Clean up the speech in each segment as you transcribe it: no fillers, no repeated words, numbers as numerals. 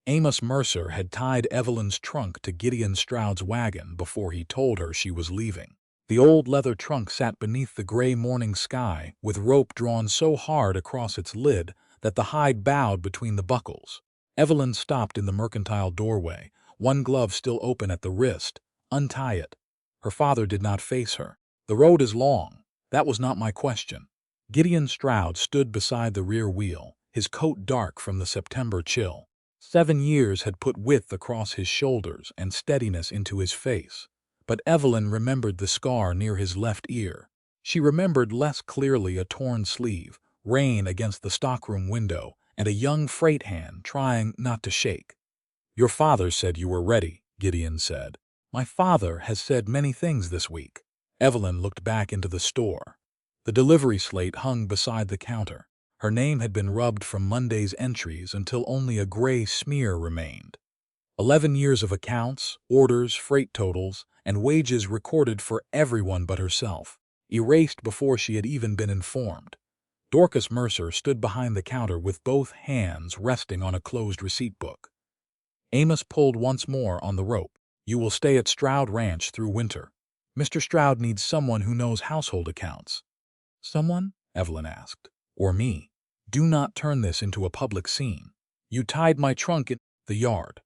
Amos Mercer had tied Evelyn's trunk to Gideon Stroud's wagon before he told her she was leaving. The old leather trunk sat beneath the gray morning sky, with rope drawn so hard across its lid that the hide bowed between the buckles. Evelyn stopped in the mercantile doorway, one glove still open at the wrist. "Untie it." Her father did not face her. "The road is long." "That was not my question." Gideon Stroud stood beside the rear wheel, his coat dark from the September chill. 7 years had put width across his shoulders and steadiness into his face. But Evelyn remembered the scar near his left ear. She remembered less clearly a torn sleeve, rain against the stockroom window, and a young freight hand trying not to shake. "Your father said you were ready," Gideon said. "My father has said many things this week." Evelyn looked back into the store. The delivery slate hung beside the counter. Her name had been rubbed from Monday's entries until only a gray smear remained. 11 years of accounts, orders, freight totals, and wages recorded for everyone but herself, erased before she had even been informed. Dorcas Mercer stood behind the counter with both hands resting on a closed receipt book. Amos pulled once more on the rope. "You will stay at Stroud Ranch through winter. Mr. Stroud needs someone who knows household accounts." "Someone?" Evelyn asked. "Or me. Do not turn this into a public scene. You tied my trunk in the yard."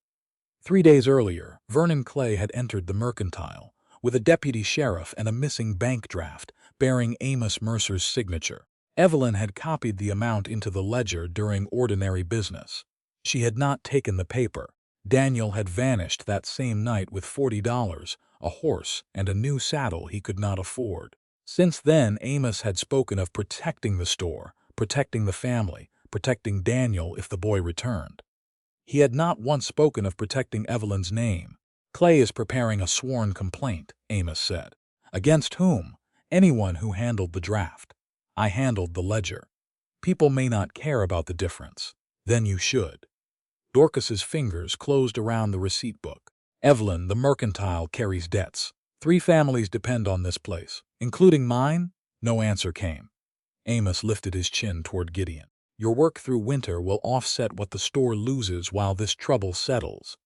3 days earlier, Vernon Clay had entered the mercantile, with a deputy sheriff and a missing bank draft bearing Amos Mercer's signature. Evelyn had copied the amount into the ledger during ordinary business. She had not taken the paper. Daniel had vanished that same night with $40, a horse, and a new saddle he could not afford. Since then, Amos had spoken of protecting the store, protecting the family, protecting Daniel if the boy returned. He had not once spoken of protecting Evelyn's name. "Clay is preparing a sworn complaint," Amos said. "Against whom?" "Anyone who handled the draft. I handled the ledger. People may not care about the difference. Then you should." Dorcas's fingers closed around the receipt book. "Evelyn, the mercantile carries debts. 3 families depend on this place, including mine." No answer came. Amos lifted his chin toward Gideon. "Your work through winter will offset what the store loses while this trouble settles."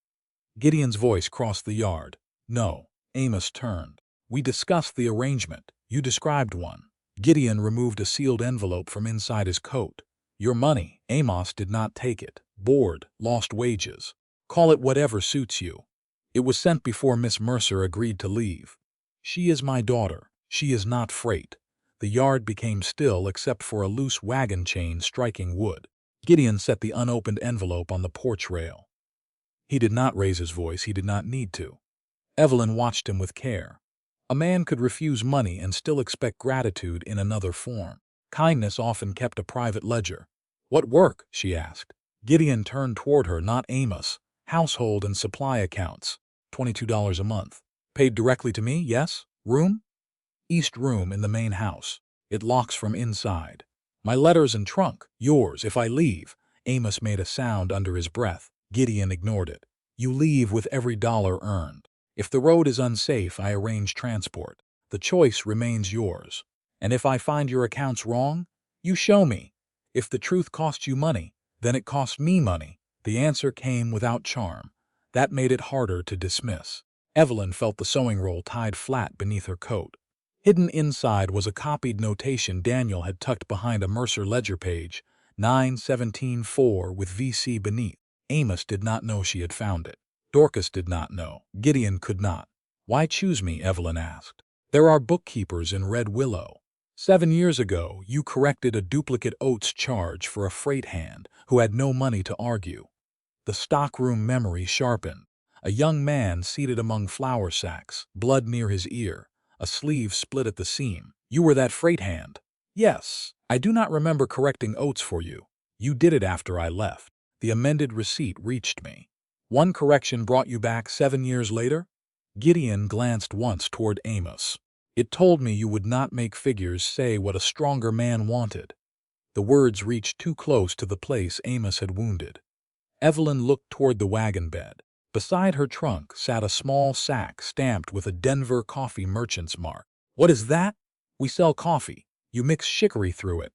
Gideon's voice crossed the yard. "No." Amos turned. "We discussed the arrangement. You described one." Gideon removed a sealed envelope from inside his coat. "Your money." Amos did not take it. "Board, lost wages. Call it whatever suits you. It was sent before Miss Mercer agreed to leave. She is my daughter. She is not freight." The yard became still except for a loose wagon chain striking wood. Gideon set the unopened envelope on the porch rail. He did not raise his voice. He did not need to. Evelyn watched him with care. A man could refuse money and still expect gratitude in another form. Kindness often kept a private ledger. "What work?" she asked. Gideon turned toward her, not Amos. "Household and supply accounts. $22 a month. Paid directly to me, yes? Room?" "East room in the main house. It locks from inside." "My letters and trunk." "Yours, if I leave." Amos made a sound under his breath. Gideon ignored it. "You leave with every dollar earned. If the road is unsafe, I arrange transport. The choice remains yours. And if I find your accounts wrong, you show me. If the truth costs you money, then it costs me money." The answer came without charm. That made it harder to dismiss. Evelyn felt the sewing roll tied flat beneath her coat. Hidden inside was a copied notation Daniel had tucked behind a Mercer ledger page, 917-4 with VC beneath. Amos did not know she had found it. Dorcas did not know. Gideon could not. "Why choose me?" Evelyn asked. "There are bookkeepers in Red Willow. 7 years ago, you corrected a duplicate oats charge for a freight hand who had no money to argue." The stockroom memory sharpened. A young man seated among flour sacks, blood near his ear, a sleeve split at the seam. "You were that freight hand." "Yes. I do not remember correcting oats for you. You did it after I left." The amended receipt reached me. "One correction brought you back 7 years later?" Gideon glanced once toward Amos. "It told me you would not make figures say what a stronger man wanted." The words reached too close to the place Amos had wounded. Evelyn looked toward the wagon bed. Beside her trunk sat a small sack stamped with a Denver coffee merchant's mark. "What is that?" "We sell coffee. You mix chicory through it."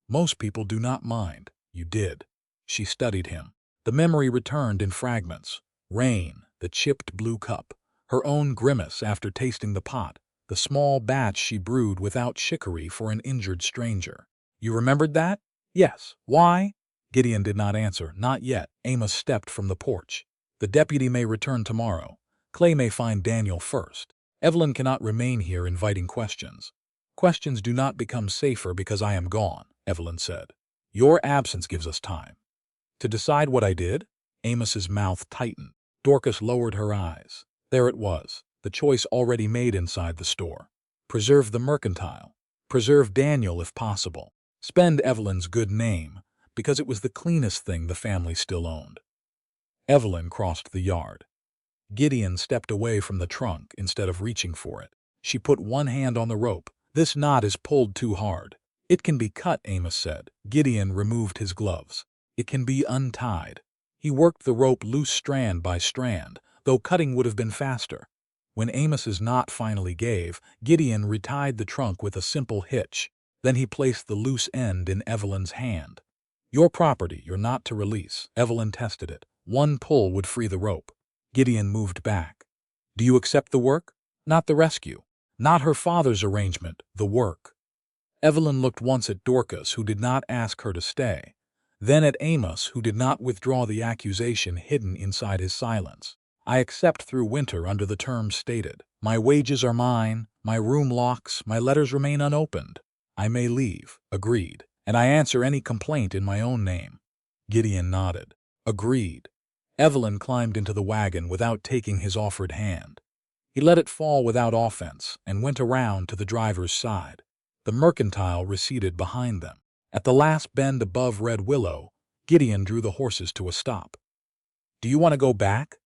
"Most people do not mind." "You did." She studied him. The memory returned in fragments. Rain, the chipped blue cup, her own grimace after tasting the pot, the small batch she brewed without chicory for an injured stranger. You remembered that? Yes. Why? Gideon did not answer. Not yet. Amos stepped from the porch. The deputy may return tomorrow. Clay may find Daniel first. Evelyn cannot remain here inviting questions. Questions do not become safer because I am gone, Evelyn said. Your absence gives us time. To decide what I did? Amos's mouth tightened. Dorcas lowered her eyes. There it was, the choice already made inside the store. Preserve the mercantile. Preserve Daniel if possible. Spend Evelyn's good name, because it was the cleanest thing the family still owned. Evelyn crossed the yard. Gideon stepped away from the trunk instead of reaching for it. She put one hand on the rope. This knot is pulled too hard. It can be cut, Amos said. Gideon removed his gloves. It can be untied. He worked the rope loose strand by strand, though cutting would have been faster. When Amos's knot finally gave, Gideon retied the trunk with a simple hitch. Then he placed the loose end in Evelyn's hand. Your property, you're not to release. Evelyn tested it. One pull would free the rope. Gideon moved back. Do you accept the work? Not the rescue. Not her father's arrangement, the work. Evelyn looked once at Dorcas, who did not ask her to stay, then at Amos, who did not withdraw the accusation hidden inside his silence. I accept through winter under the terms stated. My wages are mine, my room locks, my letters remain unopened. I may leave, agreed, and I answer any complaint in my own name. Gideon nodded. Agreed. Evelyn climbed into the wagon without taking his offered hand. He let it fall without offense and went around to the driver's side. The mercantile receded behind them. At the last bend above Red Willow, Gideon drew the horses to a stop. Do you want to go back?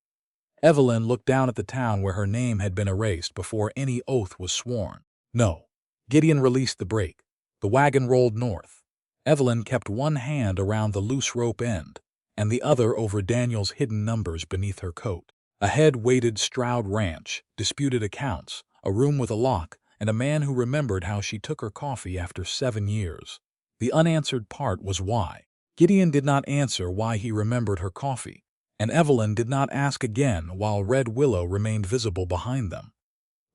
Evelyn looked down at the town where her name had been erased before any oath was sworn. No. Gideon released the brake. The wagon rolled north. Evelyn kept one hand around the loose rope end, and the other over Daniel's hidden numbers beneath her coat. Ahead waited Stroud Ranch, disputed accounts, a room with a lock, and a man who remembered how she took her coffee after 7 years. The unanswered part was why. Gideon did not answer why he remembered her coffee, and Evelyn did not ask again while Red Willow remained visible behind them.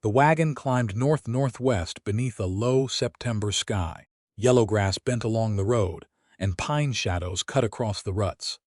The wagon climbed north-northwest beneath a low September sky. Yellow grass bent along the road, and pine shadows cut across the ruts.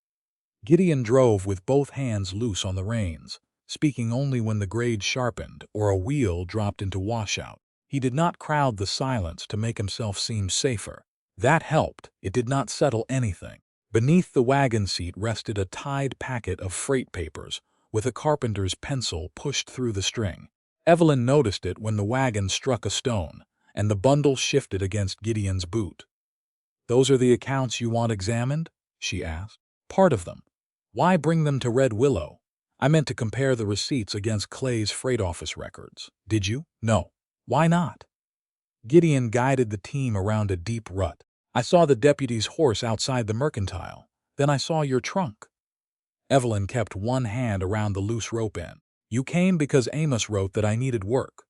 Gideon drove with both hands loose on the reins, speaking only when the grade sharpened or a wheel dropped into washout. He did not crowd the silence to make himself seem safer. That helped. It did not settle anything. Beneath the wagon seat rested a tied packet of freight papers, with a carpenter's pencil pushed through the string. Evelyn noticed it when the wagon struck a stone, and the bundle shifted against Gideon's boot. Those are the accounts you want examined? She asked. Part of them. Why bring them to Red Willow? I meant to compare the receipts against Clay's freight office records. Did you? No. Why not? Gideon guided the team around a deep rut. I saw the deputy's horse outside the mercantile. Then I saw your trunk. Evelyn kept one hand around the loose rope end. You came because Amos wrote that I needed work.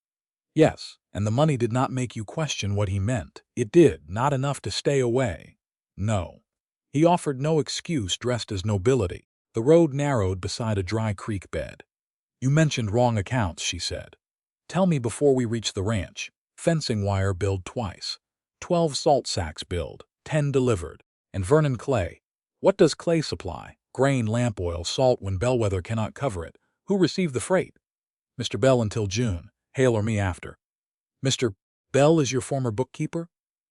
Yes, and the money did not make you question what he meant. It did, not enough to stay away. No. He offered no excuse dressed as nobility. The road narrowed beside a dry creek bed. You mentioned wrong accounts, she said. Tell me before we reach the ranch. Fencing wire billed twice. 12 salt sacks billed, 10 delivered. And Vernon Clay. What does Clay supply? Grain, lamp oil, salt when Bellwether cannot cover it. Who received the freight? Mr. Bell until June. Hale or me after. Mr. Bell is your former bookkeeper?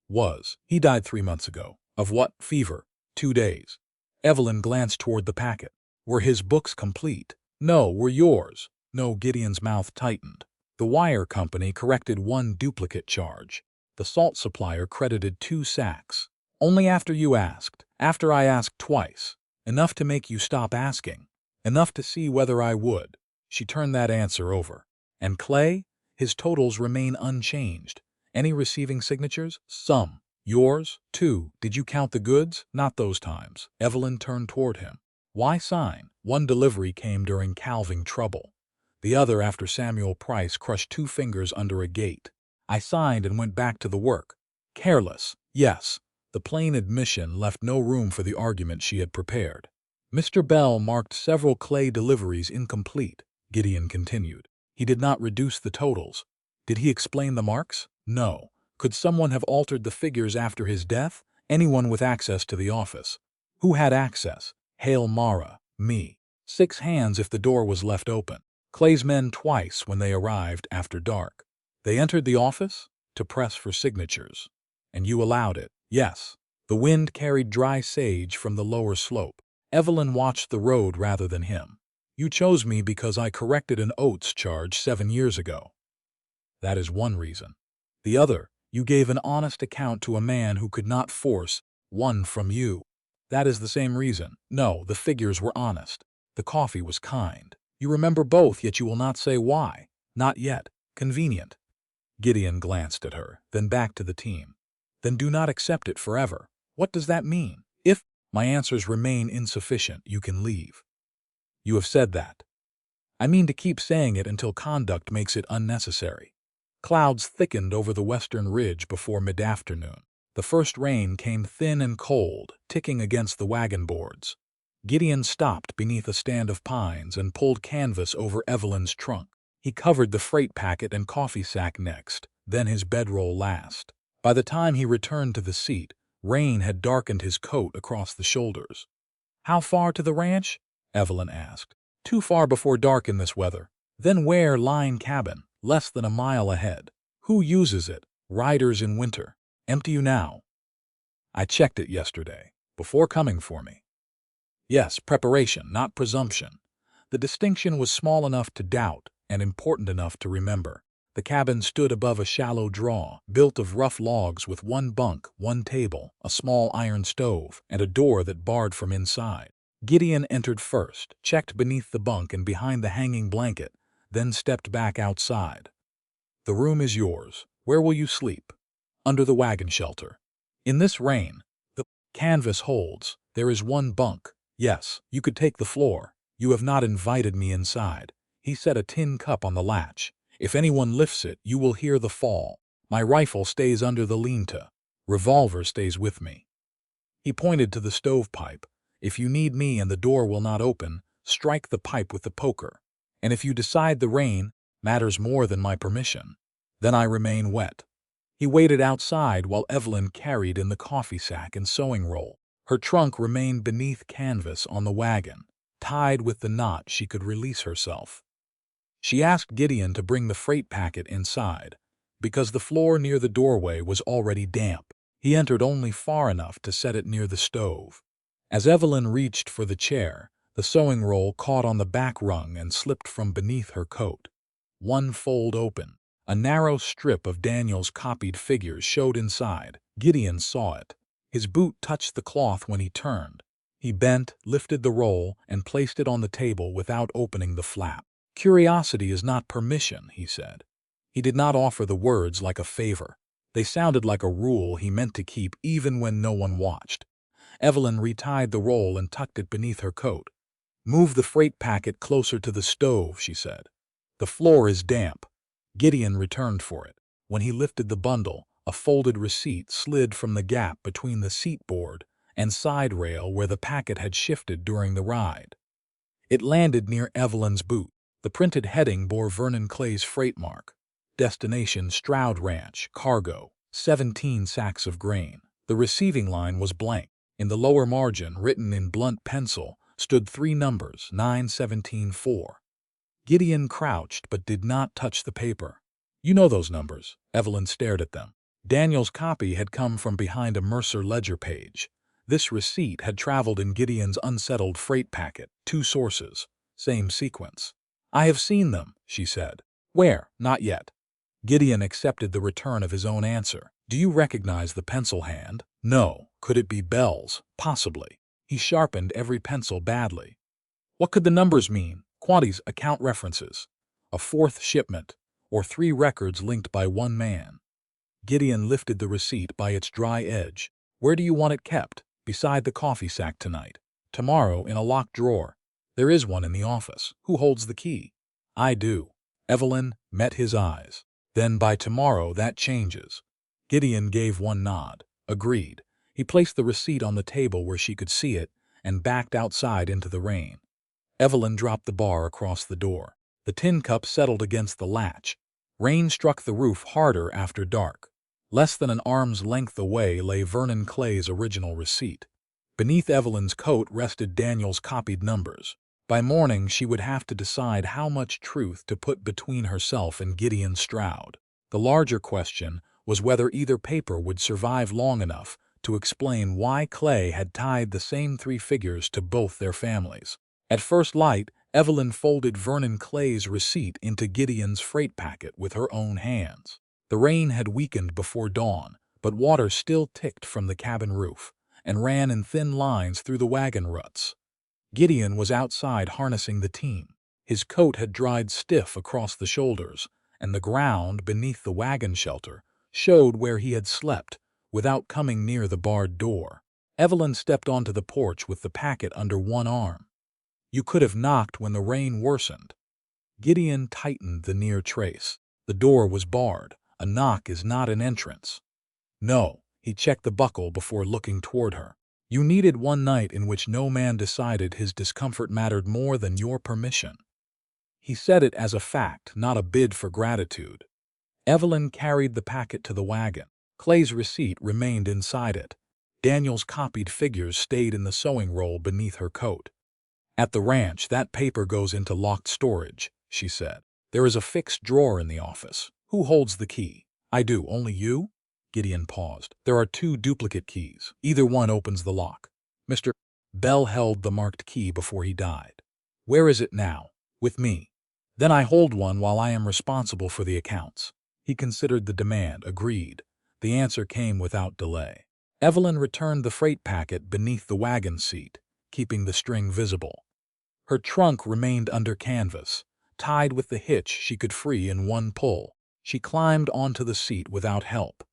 Was. He died 3 months ago. Of what? Fever. 2 days. Evelyn glanced toward the packet. Were his books complete? No. Were yours? No. Gideon's mouth tightened. The wire company corrected 1 duplicate charge. The salt supplier credited 2 sacks. Only after you asked. After I asked twice. Enough to make you stop asking. Enough to see whether I would. She turned that answer over. And Clay? His totals remain unchanged. Any receiving signatures? Some. Yours? 2. Did you count the goods? Not those times. Evelyn turned toward him. Why sign? 1 delivery came during calving trouble. The other after Samuel Price crushed 2 fingers under a gate. I signed and went back to the work. Careless. Yes. The plain admission left no room for the argument she had prepared. Mr. Bell marked several clay deliveries incomplete, Gideon continued. He did not reduce the totals. Did he explain the marks? No. Could someone have altered the figures after his death? Anyone with access to the office. Who had access? Hail Mara, me. 6 hands if the door was left open. Clay's men twice when they arrived after dark. They entered the office to press for signatures. And you allowed it. Yes. The wind carried dry sage from the lower slope. Evelyn watched the road rather than him. You chose me because I corrected an oats charge 7 years ago. That is one reason. The other, you gave an honest account to a man who could not force one from you. That is the same reason. No, the figures were honest. The coffee was kind. You remember both, yet you will not say why. Not yet. Convenient. Gideon glanced at her, then back to the team. Then do not accept it forever. What does that mean? If my answers remain insufficient, you can leave. You have said that. I mean to keep saying it until conduct makes it unnecessary. Clouds thickened over the western ridge before mid-afternoon. The first rain came thin and cold, ticking against the wagon boards. Gideon stopped beneath a stand of pines and pulled canvas over Evelyn's trunk. He covered the freight packet and coffee sack next, then his bedroll last. By the time he returned to the seat, rain had darkened his coat across the shoulders. How far to the ranch? Evelyn asked. Too far before dark in this weather. Then where line cabin? Less than a mile ahead. Who uses it? Riders in winter. Empty you now. I checked it yesterday, before coming for me. Yes, preparation, not presumption. The distinction was small enough to doubt and important enough to remember. The cabin stood above a shallow draw, built of rough logs with one bunk, one table, a small iron stove, and a door that barred from inside. Gideon entered first, checked beneath the bunk and behind the hanging blanket, then stepped back outside. The room is yours. Where will you sleep? Under the wagon shelter. In this rain, the canvas holds. There is one bunk. Yes, you could take the floor. You have not invited me inside. He set a tin cup on the latch. If anyone lifts it, you will hear the fall. My rifle stays under the lean-to. Revolver stays with me. He pointed to the stovepipe. If you need me and the door will not open, strike the pipe with the poker. And if you decide the rain matters more than my permission, then I remain wet. He waited outside while Evelyn carried in the coffee sack and sewing roll. Her trunk remained beneath canvas on the wagon, tied with the knot she could release herself. She asked Gideon to bring the freight packet inside, because the floor near the doorway was already damp. He entered only far enough to set it near the stove. As Evelyn reached for the chair, the sewing roll caught on the back rung and slipped from beneath her coat. One fold open. A narrow strip of Daniel's copied figures showed inside. Gideon saw it. His boot touched the cloth when he turned. He bent, lifted the roll, and placed it on the table without opening the flap. Curiosity is not permission, he said. He did not offer the words like a favor. They sounded like a rule he meant to keep even when no one watched. Evelyn retied the roll and tucked it beneath her coat. Move the freight packet closer to the stove, she said. The floor is damp. Gideon returned for it. When he lifted the bundle, a folded receipt slid from the gap between the seat board and side rail where the packet had shifted during the ride. It landed near Evelyn's boot. The printed heading bore Vernon Clay's freight mark. Destination Stroud Ranch, cargo, 17 sacks of grain. The receiving line was blank. In the lower margin, written in blunt pencil, stood 3 numbers, 917-4. Gideon crouched but did not touch the paper. You know those numbers. Evelyn stared at them. Daniel's copy had come from behind a Mercer ledger page. This receipt had traveled in Gideon's unsettled freight packet. 2 sources. Same sequence. I have seen them, she said. Where? Not yet. Gideon accepted the return of his own answer. Do you recognize the pencil hand? No. Could it be Bell's? Possibly. He sharpened every pencil badly. What could the numbers mean? Quantities, account references. A 4th shipment, or 3 records linked by one man. Gideon lifted the receipt by its dry edge. Where do you want it kept? Beside the coffee sack tonight. Tomorrow in a locked drawer. There is one in the office. Who holds the key? I do. Evelyn met his eyes. Then by tomorrow that changes. Gideon gave one nod. Agreed. He placed the receipt on the table where she could see it and backed outside into the rain. Evelyn dropped the bar across the door. The tin cup settled against the latch. Rain struck the roof harder after dark. Less than an arm's length away lay Vernon Clay's original receipt. Beneath Evelyn's coat rested Daniel's copied numbers. By morning, she would have to decide how much truth to put between herself and Gideon Stroud. The larger question was whether either paper would survive long enough to explain why Clay had tied the same three figures to both their families. At first light, Evelyn folded Vernon Clay's receipt into Gideon's freight packet with her own hands. The rain had weakened before dawn, but water still ticked from the cabin roof and ran in thin lines through the wagon ruts. Gideon was outside harnessing the team. His coat had dried stiff across the shoulders, and the ground beneath the wagon shelter showed where he had slept without coming near the barred door. Evelyn stepped onto the porch with the packet under one arm. "You could have knocked when the rain worsened." Gideon tightened the near trace. The door was barred. A knock is not an entrance. "No." He checked the buckle before looking toward her. "You needed one night in which no man decided his discomfort mattered more than your permission." He said it as a fact, not a bid for gratitude. Evelyn carried the packet to the wagon. Clay's receipt remained inside it. Daniel's copied figures stayed in the sewing roll beneath her coat. "At the ranch, that paper goes into locked storage," she said. "There is a fixed drawer in the office. Who holds the key?" "I do. Only you?" Gideon paused. "There are 2 duplicate keys. Either one opens the lock." Mr. Bell held the marked key before he died. "Where is it now?" "With me." "Then I hold one while I am responsible for the accounts." He considered the demand, agreed. The answer came without delay. Evelyn returned the freight packet beneath the wagon seat, keeping the string visible. Her trunk remained under canvas, tied with the hitch she could free in one pull. She climbed onto the seat without help.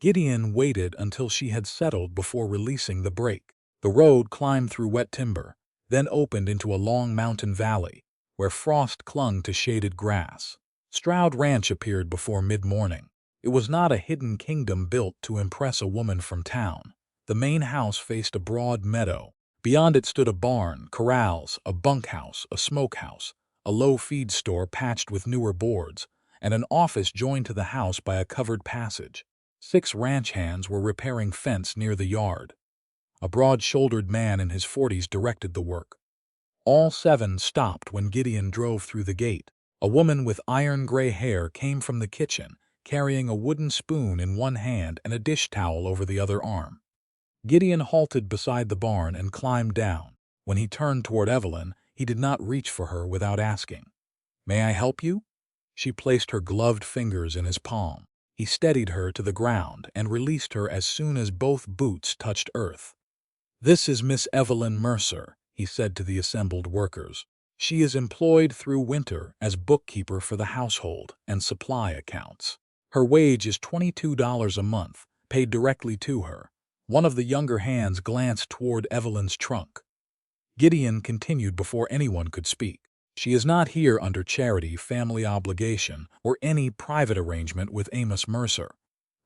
Gideon waited until she had settled before releasing the brake. The road climbed through wet timber, then opened into a long mountain valley, where frost clung to shaded grass. Stroud Ranch appeared before mid-morning. It was not a hidden kingdom built to impress a woman from town. The main house faced a broad meadow. Beyond it stood a barn, corrals, a bunkhouse, a smokehouse, a low feed store patched with newer boards, and an office joined to the house by a covered passage. 6 ranch hands were repairing fence near the yard. A broad-shouldered man in his 40s directed the work. All 7 stopped when Gideon drove through the gate. A woman with iron-gray hair came from the kitchen, carrying a wooden spoon in one hand and a dish towel over the other arm. Gideon halted beside the barn and climbed down. When he turned toward Evelyn, he did not reach for her without asking. "May I help you?" She placed her gloved fingers in his palm. He steadied her to the ground and released her as soon as both boots touched earth. "This is Miss Evelyn Mercer," he said to the assembled workers. "She is employed through winter as bookkeeper for the household and supply accounts. Her wage is $22 a month, paid directly to her." One of the younger hands glanced toward Evelyn's trunk. Gideon continued before anyone could speak. "She is not here under charity, family obligation, or any private arrangement with Amos Mercer.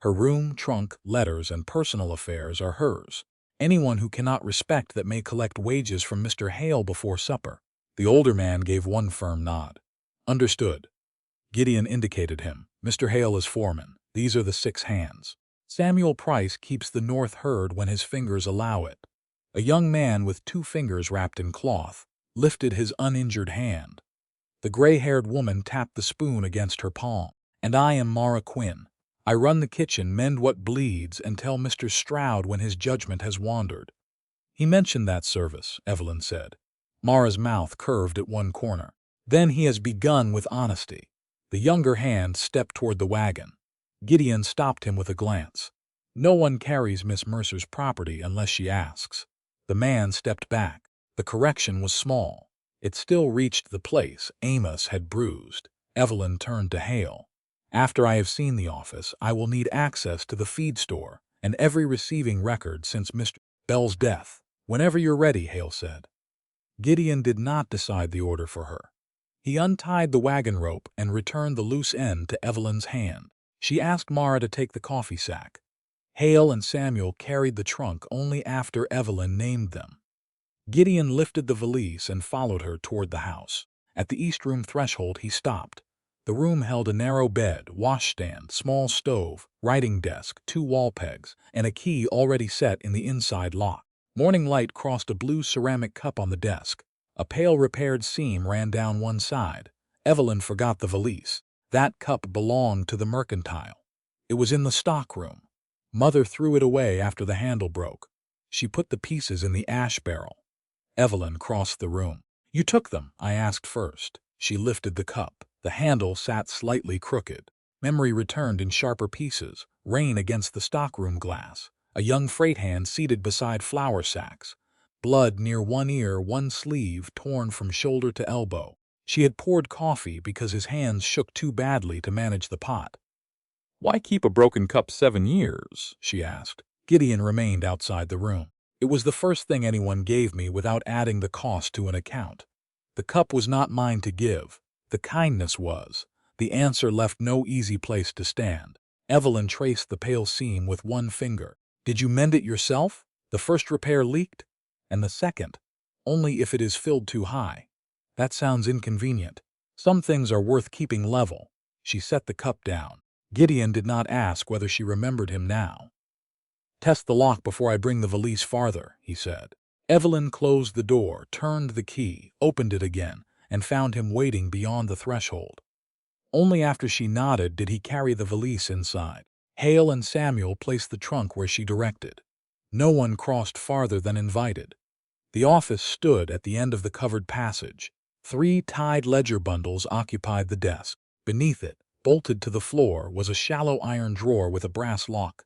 Her room, trunk, letters, and personal affairs are hers. Anyone who cannot respect that may collect wages from Mr. Hale before supper." The older man gave one firm nod. "Understood." Gideon indicated him. "Mr. Hale is foreman. These are the 6 hands. Samuel Price keeps the north herd when his fingers allow it." A young man with 2 fingers wrapped in cloth lifted his uninjured hand. The gray-haired woman tapped the spoon against her palm. "And I am Mara Quinn. I run the kitchen, mend what bleeds, and tell Mr. Stroud when his judgment has wandered." "He mentioned that service," Evelyn said. Mara's mouth curved at one corner. "Then he has begun with honesty." The younger hand stepped toward the wagon. Gideon stopped him with a glance. "No one carries Miss Mercer's property unless she asks." The man stepped back. The correction was small. It still reached the place Amos had bruised. Evelyn turned to Hale. "After I have seen the office, I will need access to the feed store and every receiving record since Mr. Bell's death." "Whenever you're ready," Hale said. Gideon did not decide the order for her. He untied the wagon rope and returned the loose end to Evelyn's hand. She asked Mara to take the coffee sack. Hale and Samuel carried the trunk only after Evelyn named them. Gideon lifted the valise and followed her toward the house. At the east room threshold he stopped. The room held a narrow bed, washstand, small stove, writing desk, 2 wall pegs, and a key already set in the inside lock. Morning light crossed a blue ceramic cup on the desk. A pale repaired seam ran down one side. Evelyn forgot the valise. That cup belonged to the mercantile. It was in the stock room. Mother threw it away after the handle broke. She put the pieces in the ash barrel. Evelyn crossed the room. "You took them?" I asked first. She lifted the cup. The handle sat slightly crooked. Memory returned in sharper pieces, rain against the stockroom glass, a young freight hand seated beside flour sacks, blood near one ear, one sleeve torn from shoulder to elbow. She had poured coffee because his hands shook too badly to manage the pot. "Why keep a broken cup 7 years?" she asked. Gideon remained outside the room. "It was the first thing anyone gave me without adding the cost to an account. The cup was not mine to give. The kindness was." The answer left no easy place to stand. Evelyn traced the pale seam with one finger. "Did you mend it yourself? The first repair leaked? And the second?" "Only if it is filled too high." "That sounds inconvenient. Some things are worth keeping level." She set the cup down. Gideon did not ask whether she remembered him now. "Test the lock before I bring the valise farther," he said. Evelyn closed the door, turned the key, opened it again, and found him waiting beyond the threshold. Only after she nodded did he carry the valise inside. Hale and Samuel placed the trunk where she directed. No one crossed farther than invited. The office stood at the end of the covered passage. 3 tied ledger bundles occupied the desk. Beneath it, bolted to the floor, was a shallow iron drawer with a brass lock.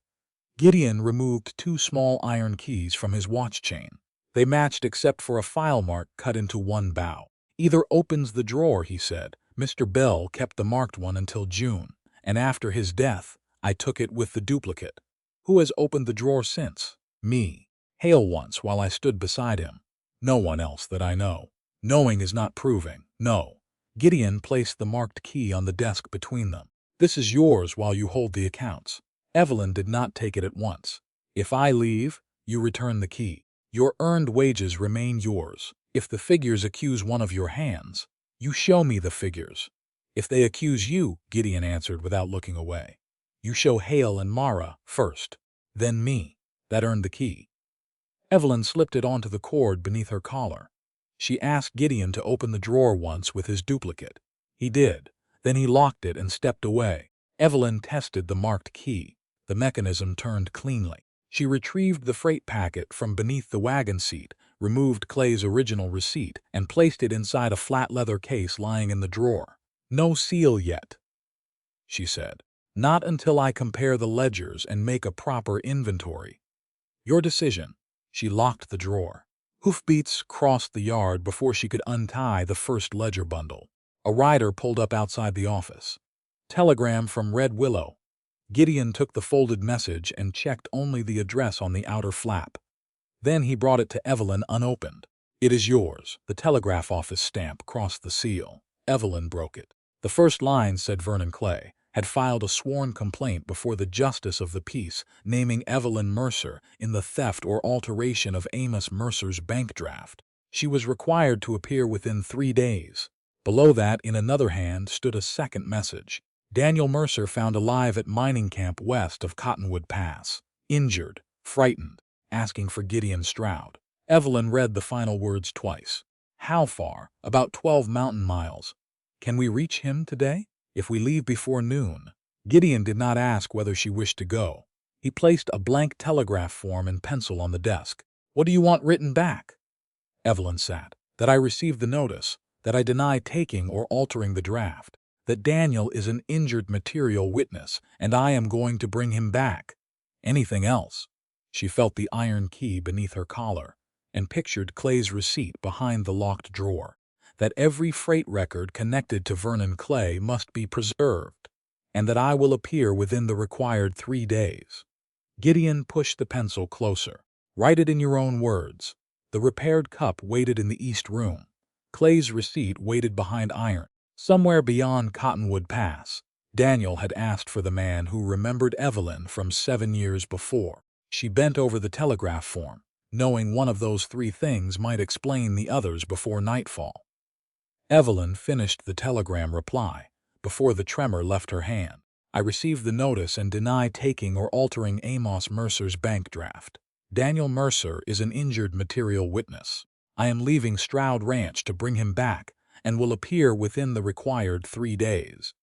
Gideon removed 2 small iron keys from his watch chain. They matched except for a file mark cut into one bow. "Either opens the drawer," he said. "Mr. Bell kept the marked one until June, and after his death, I took it with the duplicate." "Who has opened the drawer since?" "Me. Hale once while I stood beside him. No one else that I know. Knowing is not proving. No." Gideon placed the marked key on the desk between them. "This is yours while you hold the accounts." Evelyn did not take it at once. "If I leave, you return the key. Your earned wages remain yours. If the figures accuse one of your hands, you show me the figures." "If they accuse you," Gideon answered without looking away, "you show Hale and Mara first, then me." That earned the key. Evelyn slipped it onto the cord beneath her collar. She asked Gideon to open the drawer once with his duplicate. He did. Then he locked it and stepped away. Evelyn tested the marked key. The mechanism turned cleanly. She retrieved the freight packet from beneath the wagon seat, removed Clay's original receipt, and placed it inside a flat leather case lying in the drawer. "No seal yet," she said. "Not until I compare the ledgers and make a proper inventory." "Your decision." She locked the drawer. Hoofbeats crossed the yard before she could untie the first ledger bundle. A rider pulled up outside the office. "Telegram from Red Willow." Gideon took the folded message and checked only the address on the outer flap. Then he brought it to Evelyn unopened. "It is yours." The telegraph office stamp crossed the seal. Evelyn broke it. The first line, said Vernon Clay, had filed a sworn complaint before the justice of the peace naming Evelyn Mercer in the theft or alteration of Amos Mercer's bank draft. She was required to appear within 3 days. Below that, in another hand, stood a second message. "Daniel Mercer found alive at mining camp west of Cottonwood Pass. Injured, frightened, asking for Gideon Stroud." Evelyn read the final words twice. "How far?" "About 12 mountain miles." "Can we reach him today?" "If we leave before noon." Gideon did not ask whether she wished to go. He placed a blank telegraph form and pencil on the desk. "What do you want written back?" Evelyn sat. "That I received the notice, that I deny taking or altering the draft, that Daniel is an injured material witness, and I am going to bring him back. Anything else?" She felt the iron key beneath her collar and pictured Clay's receipt behind the locked drawer, that every freight record connected to Vernon Clay must be preserved, and that I will appear within the required 3 days. Gideon pushed the pencil closer. "Write it in your own words." The repaired cup waited in the east room. Clay's receipt waited behind iron. Somewhere beyond Cottonwood Pass, Daniel had asked for the man who remembered Evelyn from 7 years before. She bent over the telegraph form. Knowing one of those three things might explain the others before nightfall. Evelyn finished the telegram reply before the tremor left her hand. I received the notice and deny taking or altering Amos Mercer's bank draft. Daniel Mercer is an injured material witness. I am leaving Stroud Ranch to bring him back and will appear within the required 3 days.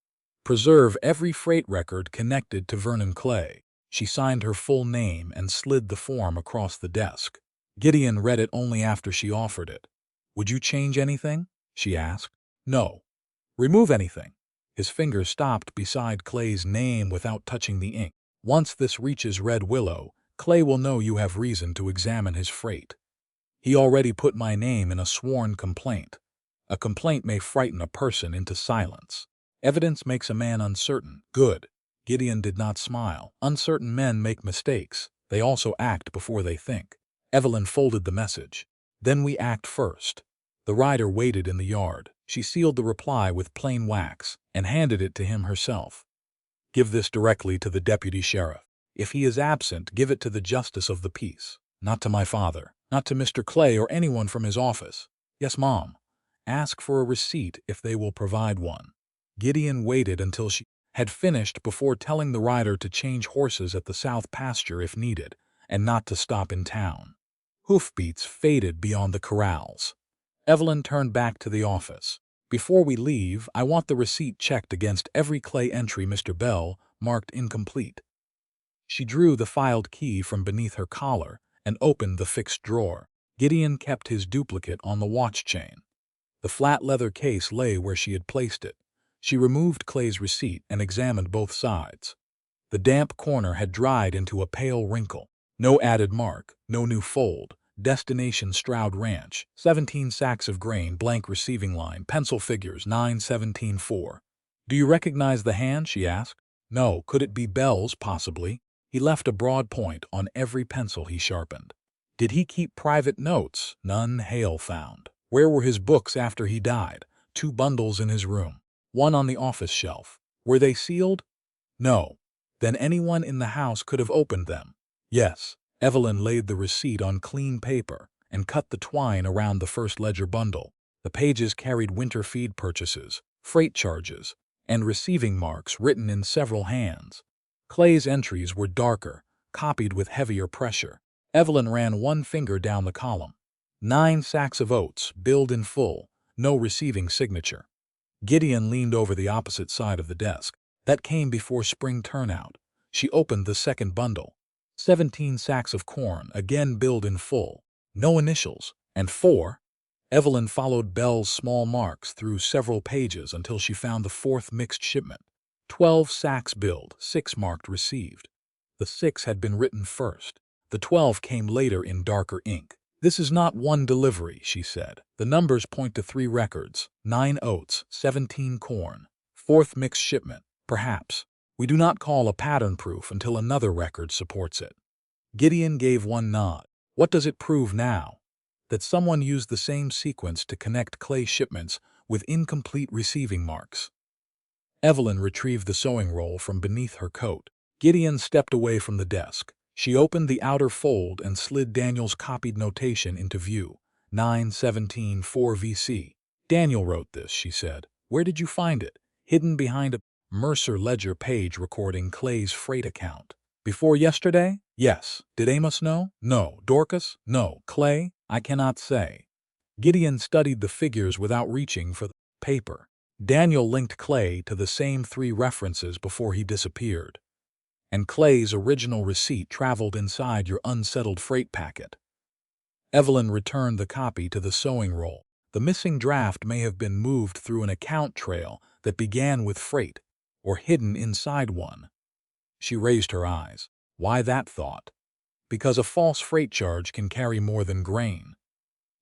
Preserve every freight record connected to Vernon Clay. She signed her full name and slid the form across the desk. Gideon read it only after she offered it. Would you change anything? She asked. No. Remove anything. His finger stopped beside Clay's name without touching the ink. Once this reaches Red Willow, Clay will know you have reason to examine his freight. He already put my name in a sworn complaint. A complaint may frighten a person into silence. Evidence makes a man uncertain. Good. Gideon did not smile. Uncertain men make mistakes. They also act before they think. Evelyn folded the message. Then we act first. The rider waited in the yard. She sealed the reply with plain wax and handed it to him herself. Give this directly to the deputy sheriff. If he is absent, give it to the justice of the peace. Not to my father. Not to Mr. Clay or anyone from his office. Yes, Mom. Ask for a receipt if they will provide one. Gideon waited until she had finished before telling the rider to change horses at the south pasture if needed, and not to stop in town. Hoofbeats faded beyond the corrals. Evelyn turned back to the office. Before we leave, I want the receipt checked against every Clay entry Mr. Bell marked incomplete. She drew the filed key from beneath her collar and opened the fixed drawer. Gideon kept his duplicate on the watch chain. The flat leather case lay where she had placed it. She removed Clay's receipt and examined both sides. The damp corner had dried into a pale wrinkle. No added mark, no new fold. Destination Stroud Ranch, 17 sacks of grain, blank receiving line, pencil figures, 917-4. Do you recognize the hand? She asked. No, could it be Bell's, possibly? He left a broad point on every pencil he sharpened. Did he keep private notes? None Hale found. Where were his books after he died? 2 bundles in his room. 1 on the office shelf. Were they sealed? No. Then anyone in the house could have opened them. Yes. Evelyn laid the receipt on clean paper and cut the twine around the first ledger bundle. The pages carried winter feed purchases, freight charges, and receiving marks written in several hands. Clay's entries were darker, copied with heavier pressure. Evelyn ran one finger down the column. 9 sacks of oats, billed in full, no receiving signature. Gideon leaned over the opposite side of the desk. That came before spring turnout. She opened the second bundle. 17 sacks of corn, again billed in full. No initials. And 4. Evelyn followed Bell's small marks through several pages until she found the 4th mixed shipment. 12 sacks billed, 6 marked received. The 6 had been written first. The 12 came later in darker ink. This is not one delivery, she said. The numbers point to 3 records, 9 oats, 17 corn. 4th mixed shipment, perhaps. We do not call a pattern proof until another record supports it. Gideon gave one nod. What does it prove now? That someone used the same sequence to connect Clay shipments with incomplete receiving marks. Evelyn retrieved the sewing roll from beneath her coat. Gideon stepped away from the desk. She opened the outer fold and slid Daniel's copied notation into view. 917-4 VC. Daniel wrote this, she said. Where did you find it? Hidden behind a Mercer ledger page recording Clay's freight account. Before yesterday? Yes. Did Amos know? No. Dorcas? No. Clay? I cannot say. Gideon studied the figures without reaching for the paper. Daniel linked Clay to the same 3 references before he disappeared. And Clay's original receipt traveled inside your unsettled freight packet. Evelyn returned the copy to the sewing roll. The missing draft may have been moved through an account trail that began with freight, or hidden inside one. She raised her eyes. Why that thought? Because a false freight charge can carry more than grain.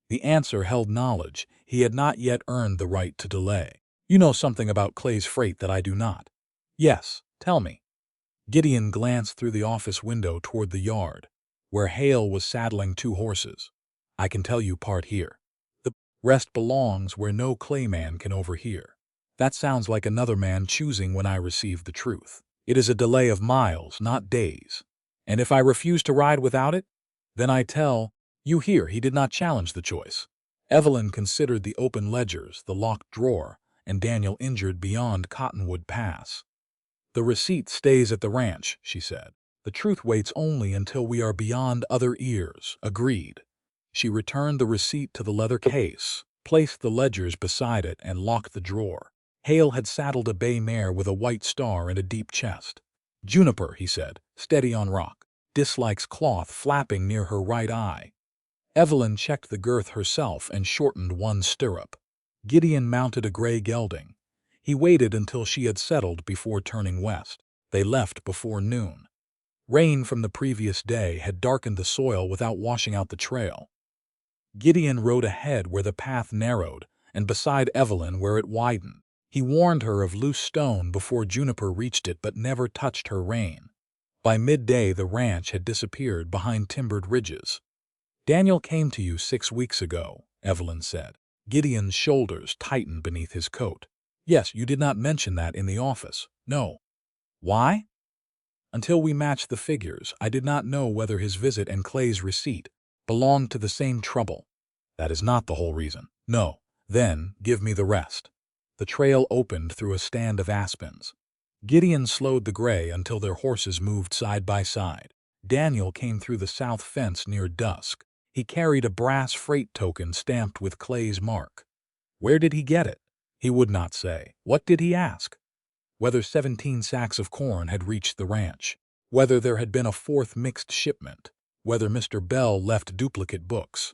The answer held knowledge. He had not yet earned the right to delay. You know something about Clay's freight that I do not. Yes, tell me. Gideon glanced through the office window toward the yard, where Hale was saddling 2 horses. I can tell you part here. The rest belongs where no Clay man can overhear. That sounds like another man choosing when I receive the truth. It is a delay of miles, not days. And if I refuse to ride without it, then I tell, You hear, he did not challenge the choice. Evelyn considered the open ledgers, the locked drawer, and Daniel injured beyond Cottonwood Pass. The receipt stays at the ranch, she said. The truth waits only until we are beyond other ears. Agreed. She returned the receipt to the leather case, placed the ledgers beside it, and locked the drawer. Hale had saddled a bay mare with a white star and a deep chest. Juniper, he said, steady on rock. Dislikes cloth flapping near her right eye. Evelyn checked the girth herself and shortened one stirrup. Gideon mounted a gray gelding. He waited until she had settled before turning west. They left before noon. Rain from the previous day had darkened the soil without washing out the trail. Gideon rode ahead where the path narrowed, and beside Evelyn where it widened. He warned her of loose stone before Juniper reached it, but never touched her rein. By midday the ranch had disappeared behind timbered ridges. "Daniel came to you 6 weeks ago," Evelyn said. Gideon's shoulders tightened beneath his coat. "Yes, you did not mention that in the office." "No." "Why?" "Until we matched the figures, I did not know whether his visit and Clay's receipt belonged to the same trouble." "That is not the whole reason." "No." "Then give me the rest." The trail opened through a stand of aspens. Gideon slowed the gray until their horses moved side by side. Daniel came through the south fence near dusk. He carried a brass freight token stamped with Clay's mark. Where did he get it? He would not say. What did he ask? Whether 17 sacks of corn had reached the ranch. Whether there had been a 4th mixed shipment. Whether Mr. Bell left duplicate books.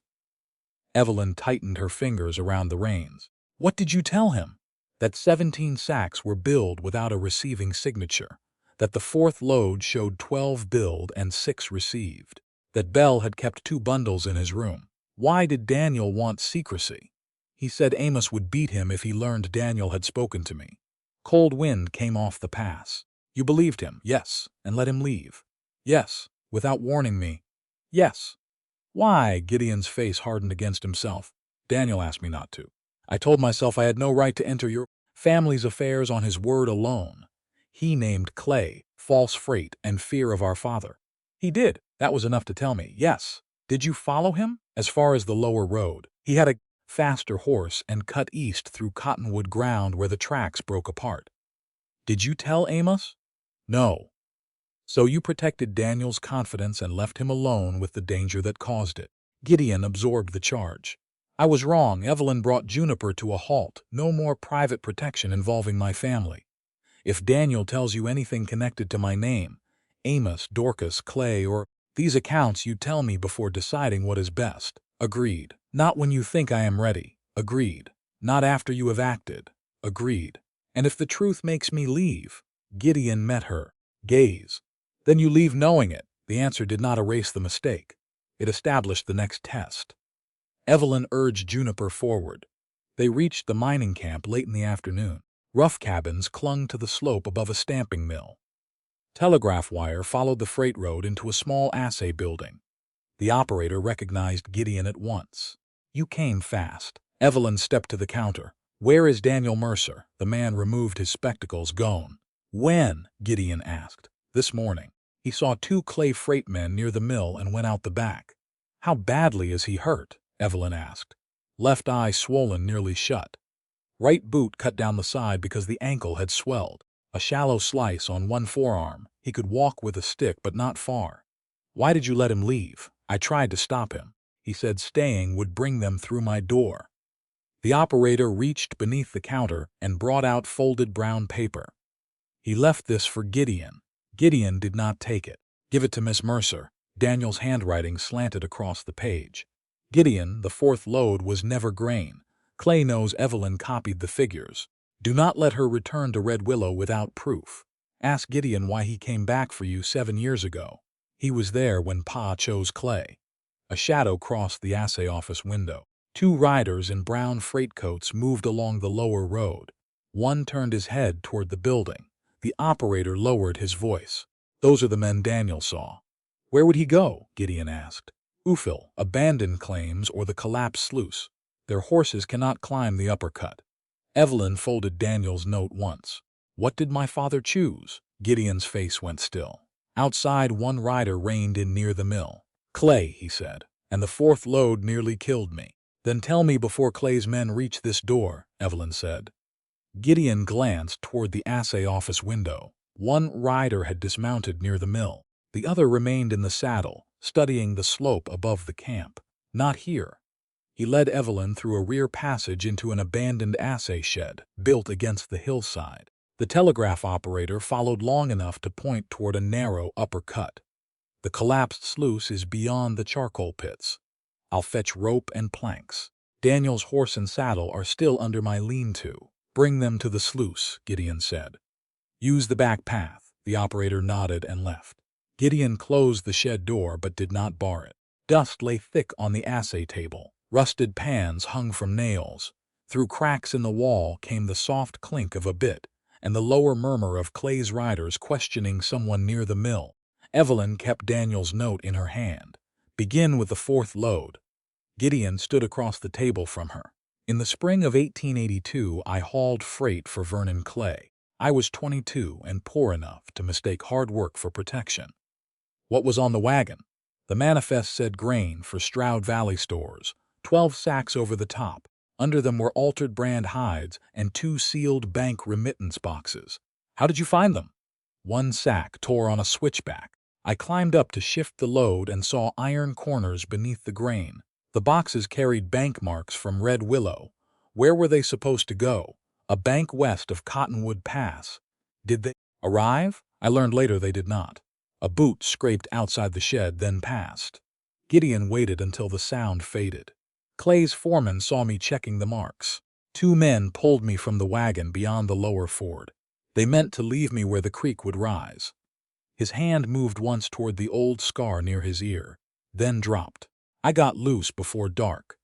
Evelyn tightened her fingers around the reins. "What did you tell him?" "That 17 sacks were billed without a receiving signature. That the 4th load showed 12 billed and 6 received. That Bell had kept 2 bundles in his room." "Why did Daniel want secrecy?" "He said Amos would beat him if he learned Daniel had spoken to me." "Cold wind came off the pass." "You believed him?" "Yes." "And let him leave?" "Yes." "Without warning me?" "Yes." "Why?" Gideon's face hardened against himself. "Daniel asked me not to. I told myself I had no right to enter your family's affairs on his word alone. He named Clay, false freight, and fear of our father." "He did. That was enough to tell me." "Yes." "Did you follow him?" "As far as the lower road. He had a faster horse and cut east through cottonwood ground where the tracks broke apart." "Did you tell Amos?" "No." "So you protected Daniel's confidence and left him alone with the danger that caused it." Gideon absorbed the charge. "I was wrong. Evelyn brought Juniper to a halt. No more private protection involving my family. If Daniel tells you anything connected to my name, Amos, Dorcas, Clay, or these accounts, you tell me before deciding what is best." "Agreed." "Not when you think I am ready." "Agreed." "Not after you have acted." "Agreed." "And if the truth makes me leave?" Gideon met her gaze. "Then you leave knowing it." The answer did not erase the mistake. It established the next test. Evelyn urged Juniper forward. They reached the mining camp late in the afternoon. Rough cabins clung to the slope above a stamping mill. Telegraph wire followed the freight road into a small assay building. The operator recognized Gideon at once. "You came fast." Evelyn stepped to the counter. "Where is Daniel Mercer?" The man removed his spectacles. "Gone." "When?" Gideon asked. "This morning. He saw 2 Clay freight men near the mill and went out the back." "How badly is he hurt?" Evelyn asked. "Left eye swollen nearly shut. Right boot cut down the side because the ankle had swelled. A shallow slice on one forearm. He could walk with a stick but not far." "Why did you let him leave?" "I tried to stop him. He said staying would bring them through my door." The operator reached beneath the counter and brought out folded brown paper. "He left this for Gideon." Gideon did not take it. "Give it to Miss Mercer." Daniel's handwriting slanted across the page. "Gideon, the 4th load was never grain. Clay knows Evelyn copied the figures. Do not let her return to Red Willow without proof. Ask Gideon why he came back for you 7 years ago. He was there when Pa chose Clay." A shadow crossed the assay office window. 2 riders in brown freight coats moved along the lower road. One turned his head toward the building. The operator lowered his voice. "Those are the men Daniel saw." "Where would he go?" Gideon asked. "Ufil, abandoned claims, or the collapsed sluice. Their horses cannot climb the upper cut." Evelyn folded Daniel's note once. "What did my father choose?" Gideon's face went still. Outside, one rider reined in near the mill. "Clay," he said. and the fourth load nearly killed me. Then tell me before Clay's men reach this door, Evelyn said. Gideon glanced toward the assay office window. One rider had dismounted near the mill. The other remained in the saddle, studying the slope above the camp. Not here. He led Evelyn through a rear passage into an abandoned assay shed, built against the hillside. The telegraph operator followed long enough to point toward a narrow upper cut. The collapsed sluice is beyond the charcoal pits. I'll fetch rope and planks. Daniel's horse and saddle are still under my lean-to. Bring them to the sluice, Gideon said. Use the back path. The operator nodded and left. Gideon closed the shed door but did not bar it. Dust lay thick on the assay table. Rusted pans hung from nails. Through cracks in the wall came the soft clink of a bit and the lower murmur of Clay's riders questioning someone near the mill. Evelyn kept Daniel's note in her hand. Begin with the fourth load. Gideon stood across the table from her. In the spring of 1882, I hauled freight for Vernon Clay. I was 22 and poor enough to mistake hard work for protection. What was on the wagon? The manifest said grain for Stroud Valley stores, 12 sacks over the top. Under them were altered brand hides and 2 sealed bank remittance boxes. How did you find them? One sack tore on a switchback. I climbed up to shift the load and saw iron corners beneath the grain. The boxes carried bank marks from Red Willow. Where were they supposed to go? A bank west of Cottonwood Pass. Did they arrive? I learned later they did not. A boot scraped outside the shed, then passed. Gideon waited until the sound faded. Clay's foreman saw me checking the marks. 2 men pulled me from the wagon beyond the lower ford. They meant to leave me where the creek would rise. His hand moved once toward the old scar near his ear, then dropped. I got loose before dark.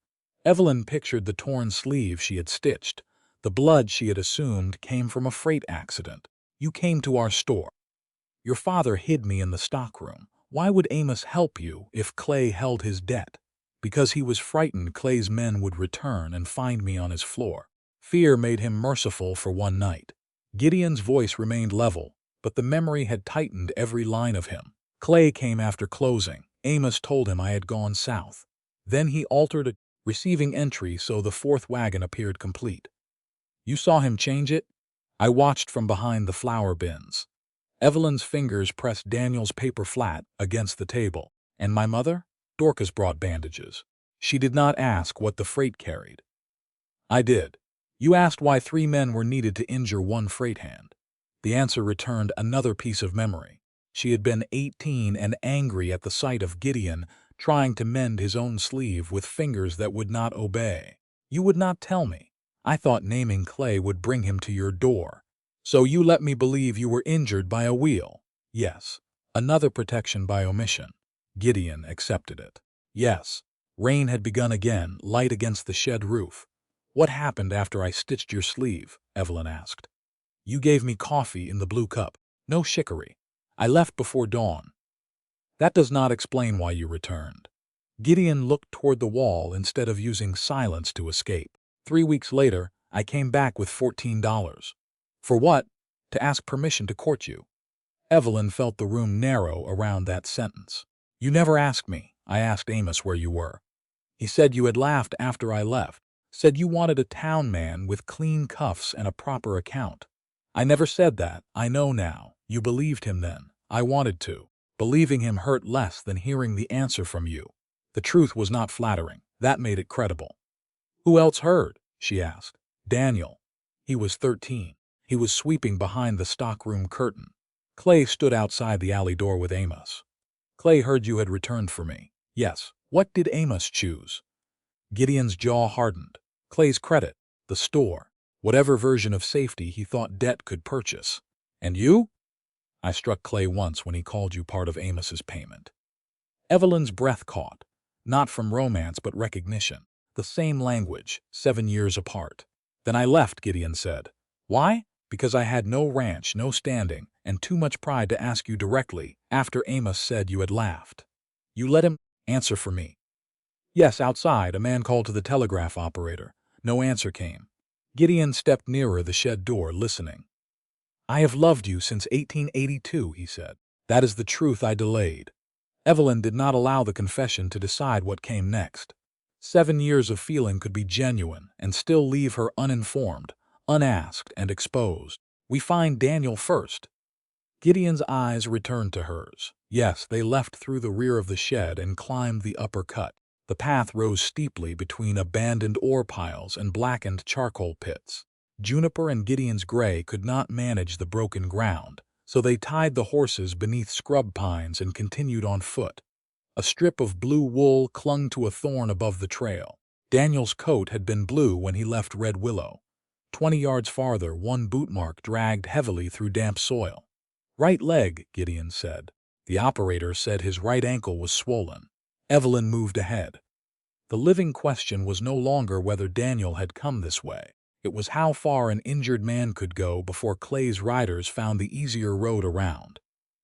Evelyn pictured the torn sleeve she had stitched. The blood she had assumed came from a freight accident. You came to our store. Your father hid me in the stockroom. Why would Amos help you if Clay held his debt? Because he was frightened Clay's men would return and find me on his floor. Fear made him merciful for one night. Gideon's voice remained level, but the memory had tightened every line of him. Clay came after closing. Amos told him I had gone south. Then he altered a receiving entry so the fourth wagon appeared complete. You saw him change it? I watched from behind the flour bins. Evelyn's fingers pressed Daniel's paper flat against the table. And my mother? Dorcas brought bandages. She did not ask what the freight carried. I did. You asked why 3 men were needed to injure 1 freight hand. The answer returned another piece of memory. She had been 18 and angry at the sight of Gideon trying to mend his own sleeve with fingers that would not obey. You would not tell me. I thought naming Clay would bring him to your door. So you let me believe you were injured by a wheel. Yes. Another protection by omission. Gideon accepted it. Yes. Rain had begun again, light against the shed roof. What happened after I stitched your sleeve? Evelyn asked. You gave me coffee in the blue cup. No chicory. I left before dawn. That does not explain why you returned. Gideon looked toward the wall instead of using silence to escape. 3 weeks later, I came back with $14. For what? To ask permission to court you. Evelyn felt the room narrow around that sentence. You never asked me. I asked Amos where you were. He said you had laughed after I left. Said you wanted a town man with clean cuffs and a proper account. I never said that. I know now. You believed him then. I wanted to. Believing him hurt less than hearing the answer from you. The truth was not flattering. That made it credible. Who else heard? She asked. Daniel. He was 13. He was sweeping behind the stockroom curtain. Clay stood outside the alley door with Amos. Clay heard you had returned for me. Yes. What did Amos choose? Gideon's jaw hardened. Clay's credit. The store. Whatever version of safety he thought debt could purchase. And you? I struck Clay once when he called you part of Amos's payment. Evelyn's breath caught. Not from romance but recognition. The same language, 7 years apart. Then I left, Gideon said. Why? Because I had no ranch, no standing, and too much pride to ask you directly after Amos said you had laughed. You let him answer for me. Yes, outside, a man called to the telegraph operator. No answer came. Gideon stepped nearer the shed door, listening. I have loved you since 1882, he said. That is the truth I delayed. Evelyn did not allow the confession to decide what came next. 7 years of feeling could be genuine and still leave her uninformed, unasked, and exposed. We find Daniel first. Gideon's eyes returned to hers. Yes, they left through the rear of the shed and climbed the upper cut. The path rose steeply between abandoned ore piles and blackened charcoal pits. Juniper and Gideon's gray could not manage the broken ground, so they tied the horses beneath scrub pines and continued on foot. A strip of blue wool clung to a thorn above the trail. Daniel's coat had been blue when he left Red Willow. 20 yards farther, one boot mark dragged heavily through damp soil. "Right leg," Gideon said. The operator said his right ankle was swollen. Evelyn moved ahead. The living question was no longer whether Daniel had come this way. It was how far an injured man could go before Clay's riders found the easier road around.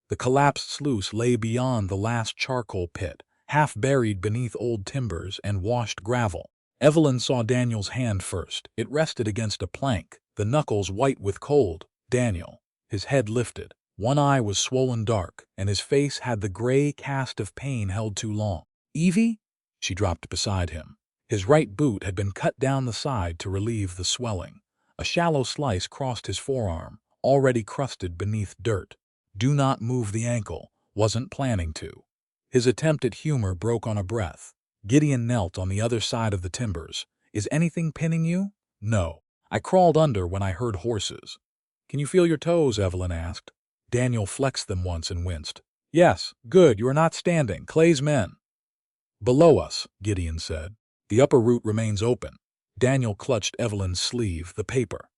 The collapsed sluice lay beyond the last charcoal pit, half buried beneath old timbers and washed gravel. Evelyn saw Daniel's hand first. It rested against a plank, the knuckles white with cold. Daniel, his head lifted. One eye was swollen dark, and his face had the gray cast of pain held too long. "Evie?" She dropped beside him. His right boot had been cut down the side to relieve the swelling. A shallow slice crossed his forearm, already crusted beneath dirt. "Do not move the ankle. Wasn't planning to." His attempt at humor broke on a breath. Gideon knelt on the other side of the timbers. "Is anything pinning you?" "No. I crawled under when I heard horses." "Can you feel your toes?" Evelyn asked. Daniel flexed them once and winced. "Yes, good, you are not standing. Clay's men." "Below us," Gideon said. "The upper route remains open." Daniel clutched Evelyn's sleeve, the paper.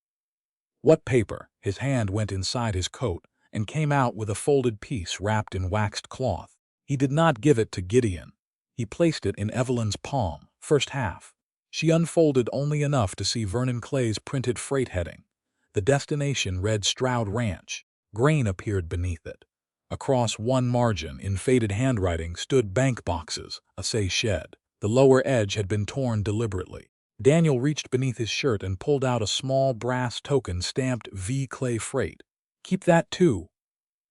"What paper?" His hand went inside his coat and came out with a folded piece wrapped in waxed cloth. He did not give it to Gideon. He placed it in Evelyn's palm, first half. She unfolded only enough to see Vernon Clay's printed freight heading. The destination read Stroud Ranch. Grain appeared beneath it. Across one margin, in faded handwriting, stood bank boxes, a say shed. The lower edge had been torn deliberately. Daniel reached beneath his shirt and pulled out a small brass token stamped V. Clay Freight. "Keep that too."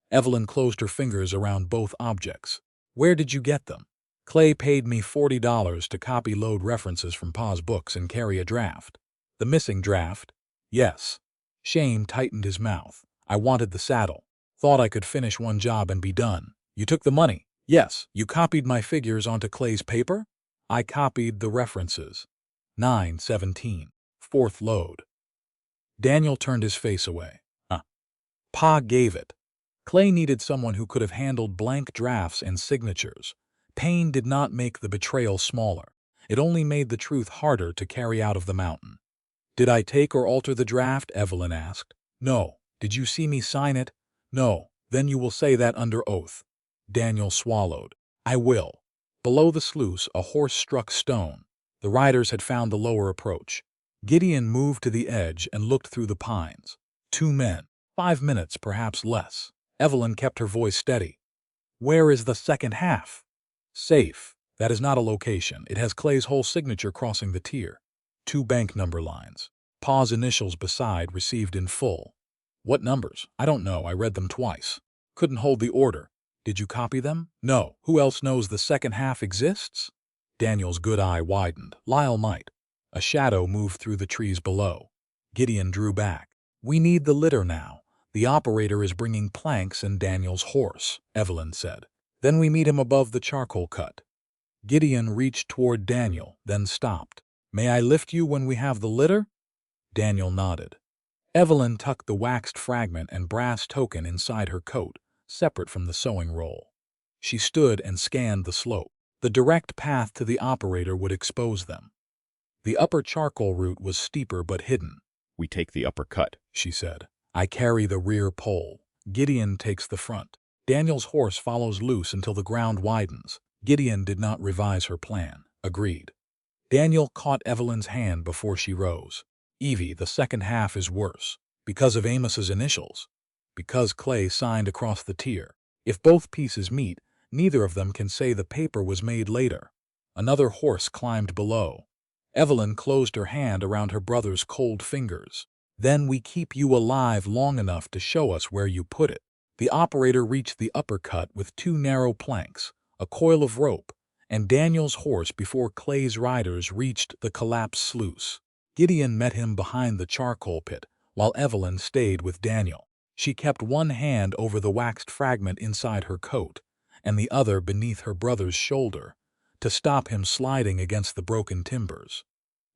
Evelyn closed her fingers around both objects. "Where did you get them?" "Clay paid me $40 to copy load references from Pa's books and carry a draft." "The missing draft?" "Yes." Shame tightened his mouth. "I wanted the saddle. Thought I could finish one job and be done." "You took the money?" "Yes." "You copied my figures onto Clay's paper?" "I copied the references." 9:17. Fourth load. Daniel turned his face away. Pa gave it. Clay needed someone who could have handled blank drafts and signatures. Pain did not make the betrayal smaller. It only made the truth harder to carry out of the mountain. "Did I take or alter the draft?" Evelyn asked. "No." "Did you see me sign it?" "No." "Then you will say that under oath." Daniel swallowed. "I will." Below the sluice, a horse struck stone. The riders had found the lower approach. Gideon moved to the edge and looked through the pines. 2 men. 5 minutes, perhaps less. Evelyn kept her voice steady. "Where is the second half?" "Safe. That is not a location. It has Clay's whole signature crossing the tier. 2 bank number lines. Pa's initials beside, received in full." "What numbers?" "I don't know. I read them twice. Couldn't hold the order." "Did you copy them?" "No. Who else knows the second half exists?" Daniel's good eye widened. Lyle might. A shadow moved through the trees below. Gideon drew back. "We need the litter now. The operator is bringing planks and Daniel's horse," Evelyn said. "Then we meet him above the charcoal cut." Gideon reached toward Daniel, then stopped. "May I lift you when we have the litter?" Daniel nodded. Evelyn tucked the waxed fragment and brass token inside her coat, separate from the sewing roll. She stood and scanned the slope. The direct path to the operator would expose them. The upper charcoal route was steeper but hidden. "We take the upper cut," she said. "I carry the rear pole. Gideon takes the front. Daniel's horse follows loose until the ground widens." Gideon did not revise her plan. Agreed. Daniel caught Evelyn's hand before she rose. "Evie, the second half is worse. Because of Amos's initials. Because Clay signed across the tier. If both pieces meet, neither of them can say the paper was made later." Another horse climbed below. Evelyn closed her hand around her brother's cold fingers. "Then we keep you alive long enough to show us where you put it." The operator reached the upper cut with 2 narrow planks, a coil of rope, and Daniel's horse before Clay's riders reached the collapsed sluice. Gideon met him behind the charcoal pit, while Evelyn stayed with Daniel. She kept one hand over the waxed fragment inside her coat, and the other beneath her brother's shoulder, to stop him sliding against the broken timbers.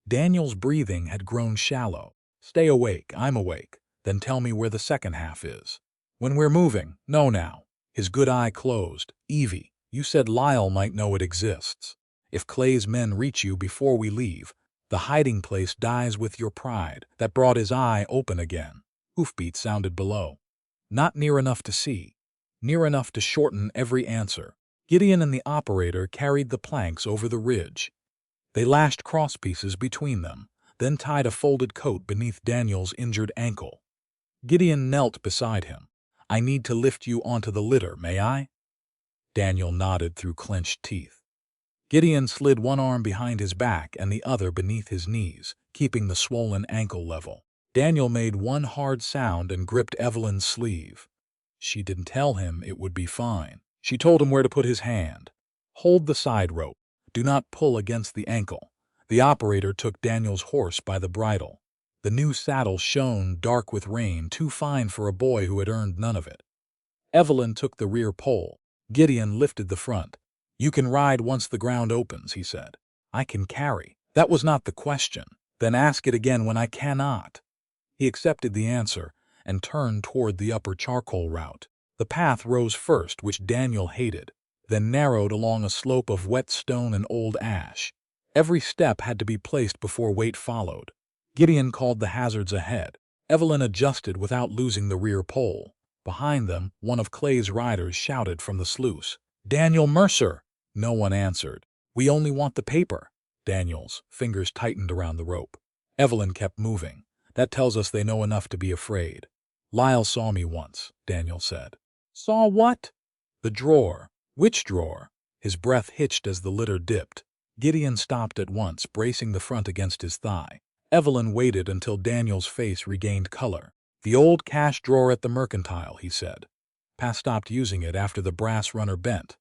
Daniel's breathing had grown shallow. "Stay awake, I'm awake. Then tell me where the second half is." "When we're moving, no now." His good eye closed. "Evie, you said Lyle might know it exists. If Clay's men reach you before we leave, the hiding place dies with your pride." That brought his eye open again. Hoofbeats sounded below. Not near enough to see. Near enough to shorten every answer. Gideon and the operator carried the planks over the ridge. They lashed crosspieces between them, then tied a folded coat beneath Daniel's injured ankle. Gideon knelt beside him. "I need to lift you onto the litter, may I?" Daniel nodded through clenched teeth. Gideon slid one arm behind his back and the other beneath his knees, keeping the swollen ankle level. Daniel made one hard sound and gripped Evelyn's sleeve. She didn't tell him it would be fine. She told him where to put his hand. "Hold the side rope. Do not pull against the ankle." The operator took Daniel's horse by the bridle. The new saddle shone dark with rain, too fine for a boy who had earned none of it. Evelyn took the rear pole. Gideon lifted the front. "You can ride once the ground opens," he said. "I can carry." "That was not the question." "Then ask it again when I cannot." He accepted the answer and turned toward the upper charcoal route. The path rose first, which Daniel hated, then narrowed along a slope of wet stone and old ash. Every step had to be placed before weight followed. Gideon called the hazards ahead. Evelyn adjusted without losing the rear pole. Behind them, one of Clay's riders shouted from the sluice, "Daniel Mercer!" No one answered. "We only want the paper." Daniel's fingers tightened around the rope. Evelyn kept moving. "That tells us they know enough to be afraid." "Lyle saw me once," Daniel said. "Saw what?" "The drawer." "Which drawer?" His breath hitched as the litter dipped. Gideon stopped at once, bracing the front against his thigh. Evelyn waited until Daniel's face regained color. "The old cash drawer at the mercantile," he said. "Pa stopped using it after the brass runner bent."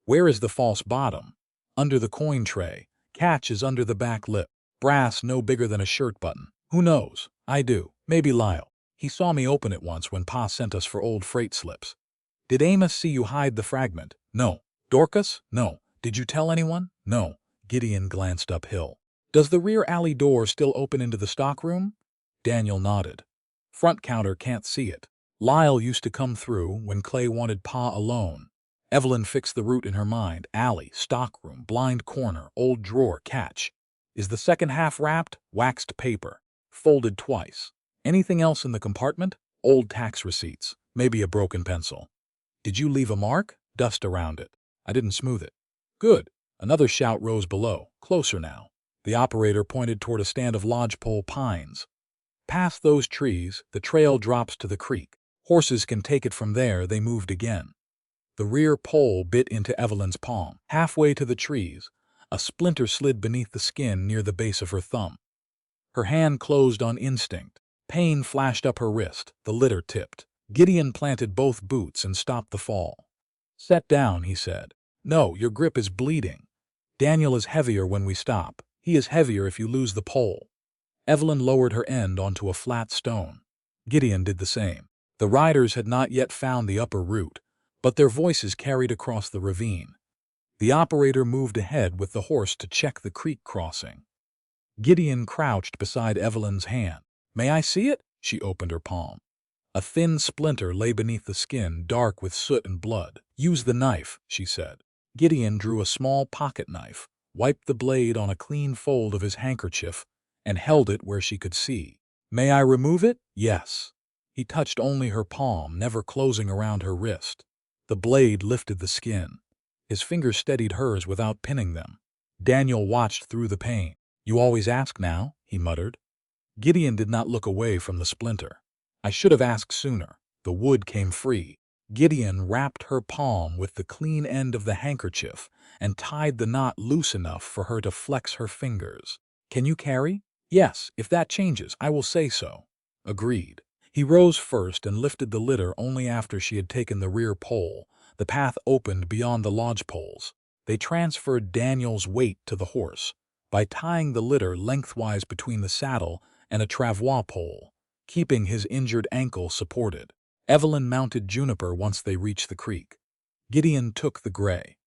"Where is the false bottom?" "Under the coin tray. Catch is under the back lip. Brass no bigger than a shirt button." "Who knows? I do. Maybe Lyle. He saw me open it once when Pa sent us for old freight slips." "Did Amos see you hide the fragment?" "No." "Dorcas?" "No." "Did you tell anyone?" "No." Gideon glanced uphill. "Does the rear alley door still open into the stockroom?" Daniel nodded. "Front counter can't see it. Lyle used to come through when Clay wanted Pa alone." Evelyn fixed the route in her mind. Alley, stockroom, blind corner, old drawer, catch. "Is the second half wrapped?" "Waxed paper. Folded twice." "Anything else in the compartment?" "Old tax receipts. Maybe a broken pencil." "Did you leave a mark?" "Dust around it. I didn't smooth it." "Good." Another shout rose below. Closer now. The operator pointed toward a stand of lodgepole pines. "Past those trees, the trail drops to the creek. Horses can take it from there." They moved again. The rear pole bit into Evelyn's palm. Halfway to the trees, a splinter slid beneath the skin near the base of her thumb. Her hand closed on instinct. Pain flashed up her wrist. The litter tipped. Gideon planted both boots and stopped the fall. "Set down," he said. "No, your grip is bleeding." "Daniel is heavier when we stop. He is heavier if you lose the pole." Evelyn lowered her end onto a flat stone. Gideon did the same. The riders had not yet found the upper route, but their voices carried across the ravine. The operator moved ahead with the horse to check the creek crossing. Gideon crouched beside Evelyn's hand. "May I see it?" She opened her palm. A thin splinter lay beneath the skin, dark with soot and blood. "Use the knife," she said. Gideon drew a small pocket knife, wiped the blade on a clean fold of his handkerchief, and held it where she could see. "May I remove it?" "Yes." He touched only her palm, never closing around her wrist. The blade lifted the skin. His fingers steadied hers without pinning them. Daniel watched through the pain. "You always ask now," he muttered. Gideon did not look away from the splinter. "I should have asked sooner." The wood came free. Gideon wrapped her palm with the clean end of the handkerchief and tied the knot loose enough for her to flex her fingers. "Can you carry?" "Yes, if that changes, I will say so." Agreed. He rose first and lifted the litter only after she had taken the rear pole, The path opened beyond the lodgepoles. They transferred Daniel's weight to the horse by tying the litter lengthwise between the saddle and a travois pole, keeping his injured ankle supported. Evelyn mounted Juniper once they reached the creek. Gideon took the gray.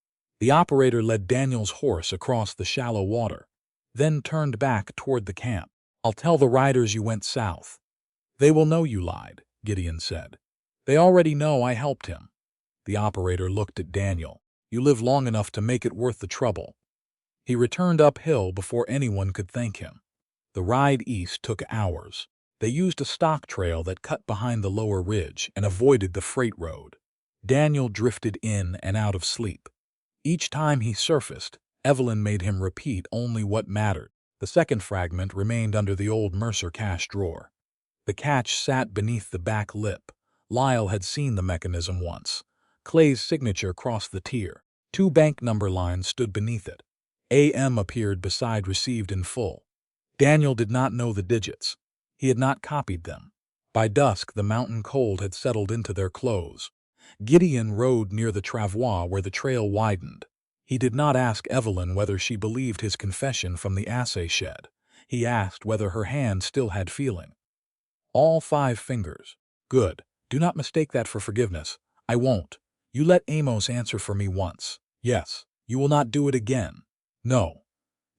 The operator led Daniel's horse across the shallow water, then turned back toward the camp. "I'll tell the riders you went south. They will know you lied," Gideon said. "They already know I helped him." The operator looked at Daniel. "You live long enough to make it worth the trouble." He returned uphill before anyone could thank him. The ride east took hours. They used a stock trail that cut behind the lower ridge and avoided the freight road. Daniel drifted in and out of sleep. Each time he surfaced, Evelyn made him repeat only what mattered. The second fragment remained under the old Mercer cash drawer. The catch sat beneath the back lip. Lyle had seen the mechanism once. Clay's signature crossed the tier. 2 bank number lines stood beneath it. AM appeared beside received in full. Daniel did not know the digits. He had not copied them. By dusk, the mountain cold had settled into their clothes. Gideon rode near the travois where the trail widened. He did not ask Evelyn whether she believed his confession from the assay shed. He asked whether her hand still had feeling. "All 5 fingers. Good. Do not mistake that for forgiveness. I won't. You let Amos answer for me once. Yes. You will not do it again. No."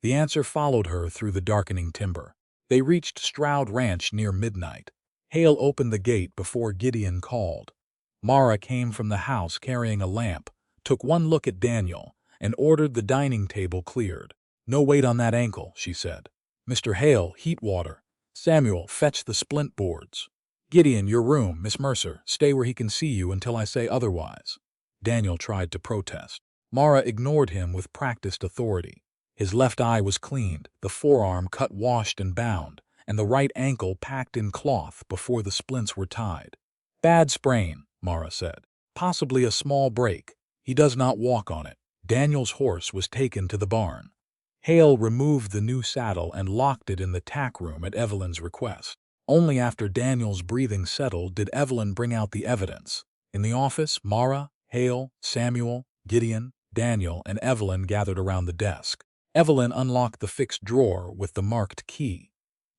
The answer followed her through the darkening timber. They reached Stroud Ranch near midnight. Hale opened the gate before Gideon called. Mara came from the house carrying a lamp, took one look at Daniel, and ordered the dining table cleared. "No weight on that ankle," she said. "Mr. Hale, heat water. Samuel, fetch the splint boards. Gideon, your room. Miss Mercer, stay where he can see you until I say otherwise." Daniel tried to protest. Mara ignored him with practiced authority. His left eye was cleaned, the forearm cut, washed, and bound, and the right ankle packed in cloth before the splints were tied. "Bad sprain," Mara said. "Possibly a small break. He does not walk on it." Daniel's horse was taken to the barn. Hale removed the new saddle and locked it in the tack room at Evelyn's request. Only after Daniel's breathing settled did Evelyn bring out the evidence. In the office, Mara, Hale, Samuel, Gideon, Daniel, and Evelyn gathered around the desk. Evelyn unlocked the fixed drawer with the marked key.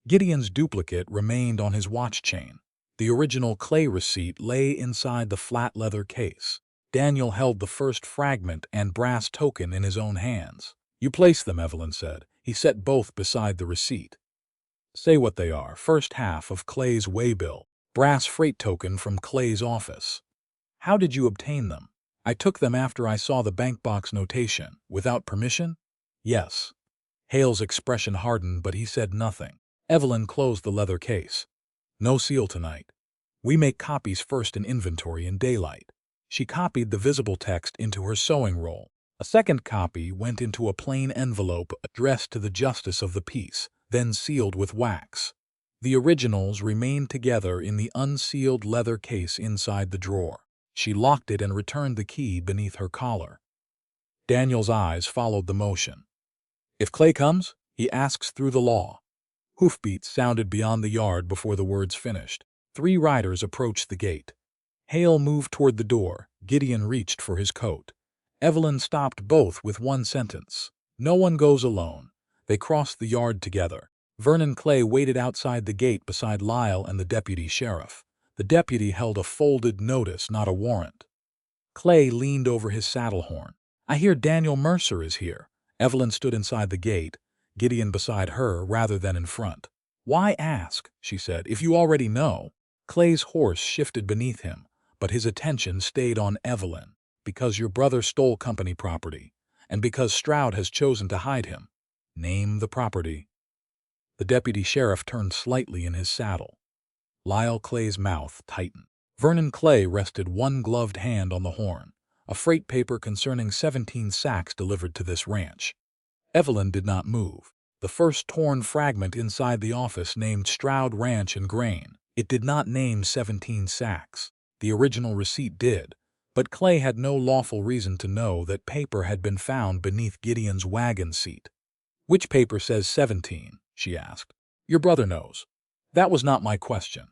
Gideon's duplicate remained on his watch chain. The original Clay receipt lay inside the flat leather case. Daniel held the first fragment and brass token in his own hands. "You place them," Evelyn said. He set both beside the receipt. "Say what they are." First half of Clay's waybill. Brass freight token from Clay's office. "How did you obtain them?" "I took them after I saw the bank box notation." "Without permission?" "Yes." Hale's expression hardened, but he said nothing. Evelyn closed the leather case. "No seal tonight. We make copies first in inventory in daylight." She copied the visible text into her sewing roll. A second copy went into a plain envelope addressed to the justice of the peace, then sealed with wax. The originals remained together in the unsealed leather case inside the drawer. She locked it and returned the key beneath her collar. Daniel's eyes followed the motion. "If Clay comes?" he asks through the law. Hoofbeats sounded beyond the yard before the words finished. 3 riders approached the gate. Hale moved toward the door. Gideon reached for his coat. Evelyn stopped both with one sentence. "No one goes alone." They crossed the yard together. Vernon Clay waited outside the gate beside Lyle and the deputy sheriff. The deputy held a folded notice, not a warrant. Clay leaned over his saddle horn. "I hear Daniel Mercer is here." Evelyn stood inside the gate, Gideon beside her rather than in front. "Why ask?" she said, "if you already know." Clay's horse shifted beneath him, but his attention stayed on Evelyn. "Because your brother stole company property, and because Stroud has chosen to hide him." "Name the property." The deputy sheriff turned slightly in his saddle. Lyle Clay's mouth tightened. Vernon Clay rested one gloved hand on the horn. "A freight paper concerning 17 sacks delivered to this ranch." Evelyn did not move. The first torn fragment inside the office named Stroud Ranch and Grain. It did not name 17 sacks. The original receipt did, but Clay had no lawful reason to know that paper had been found beneath Gideon's wagon seat. "Which paper says 17?" she asked. "Your brother knows." "That was not my question."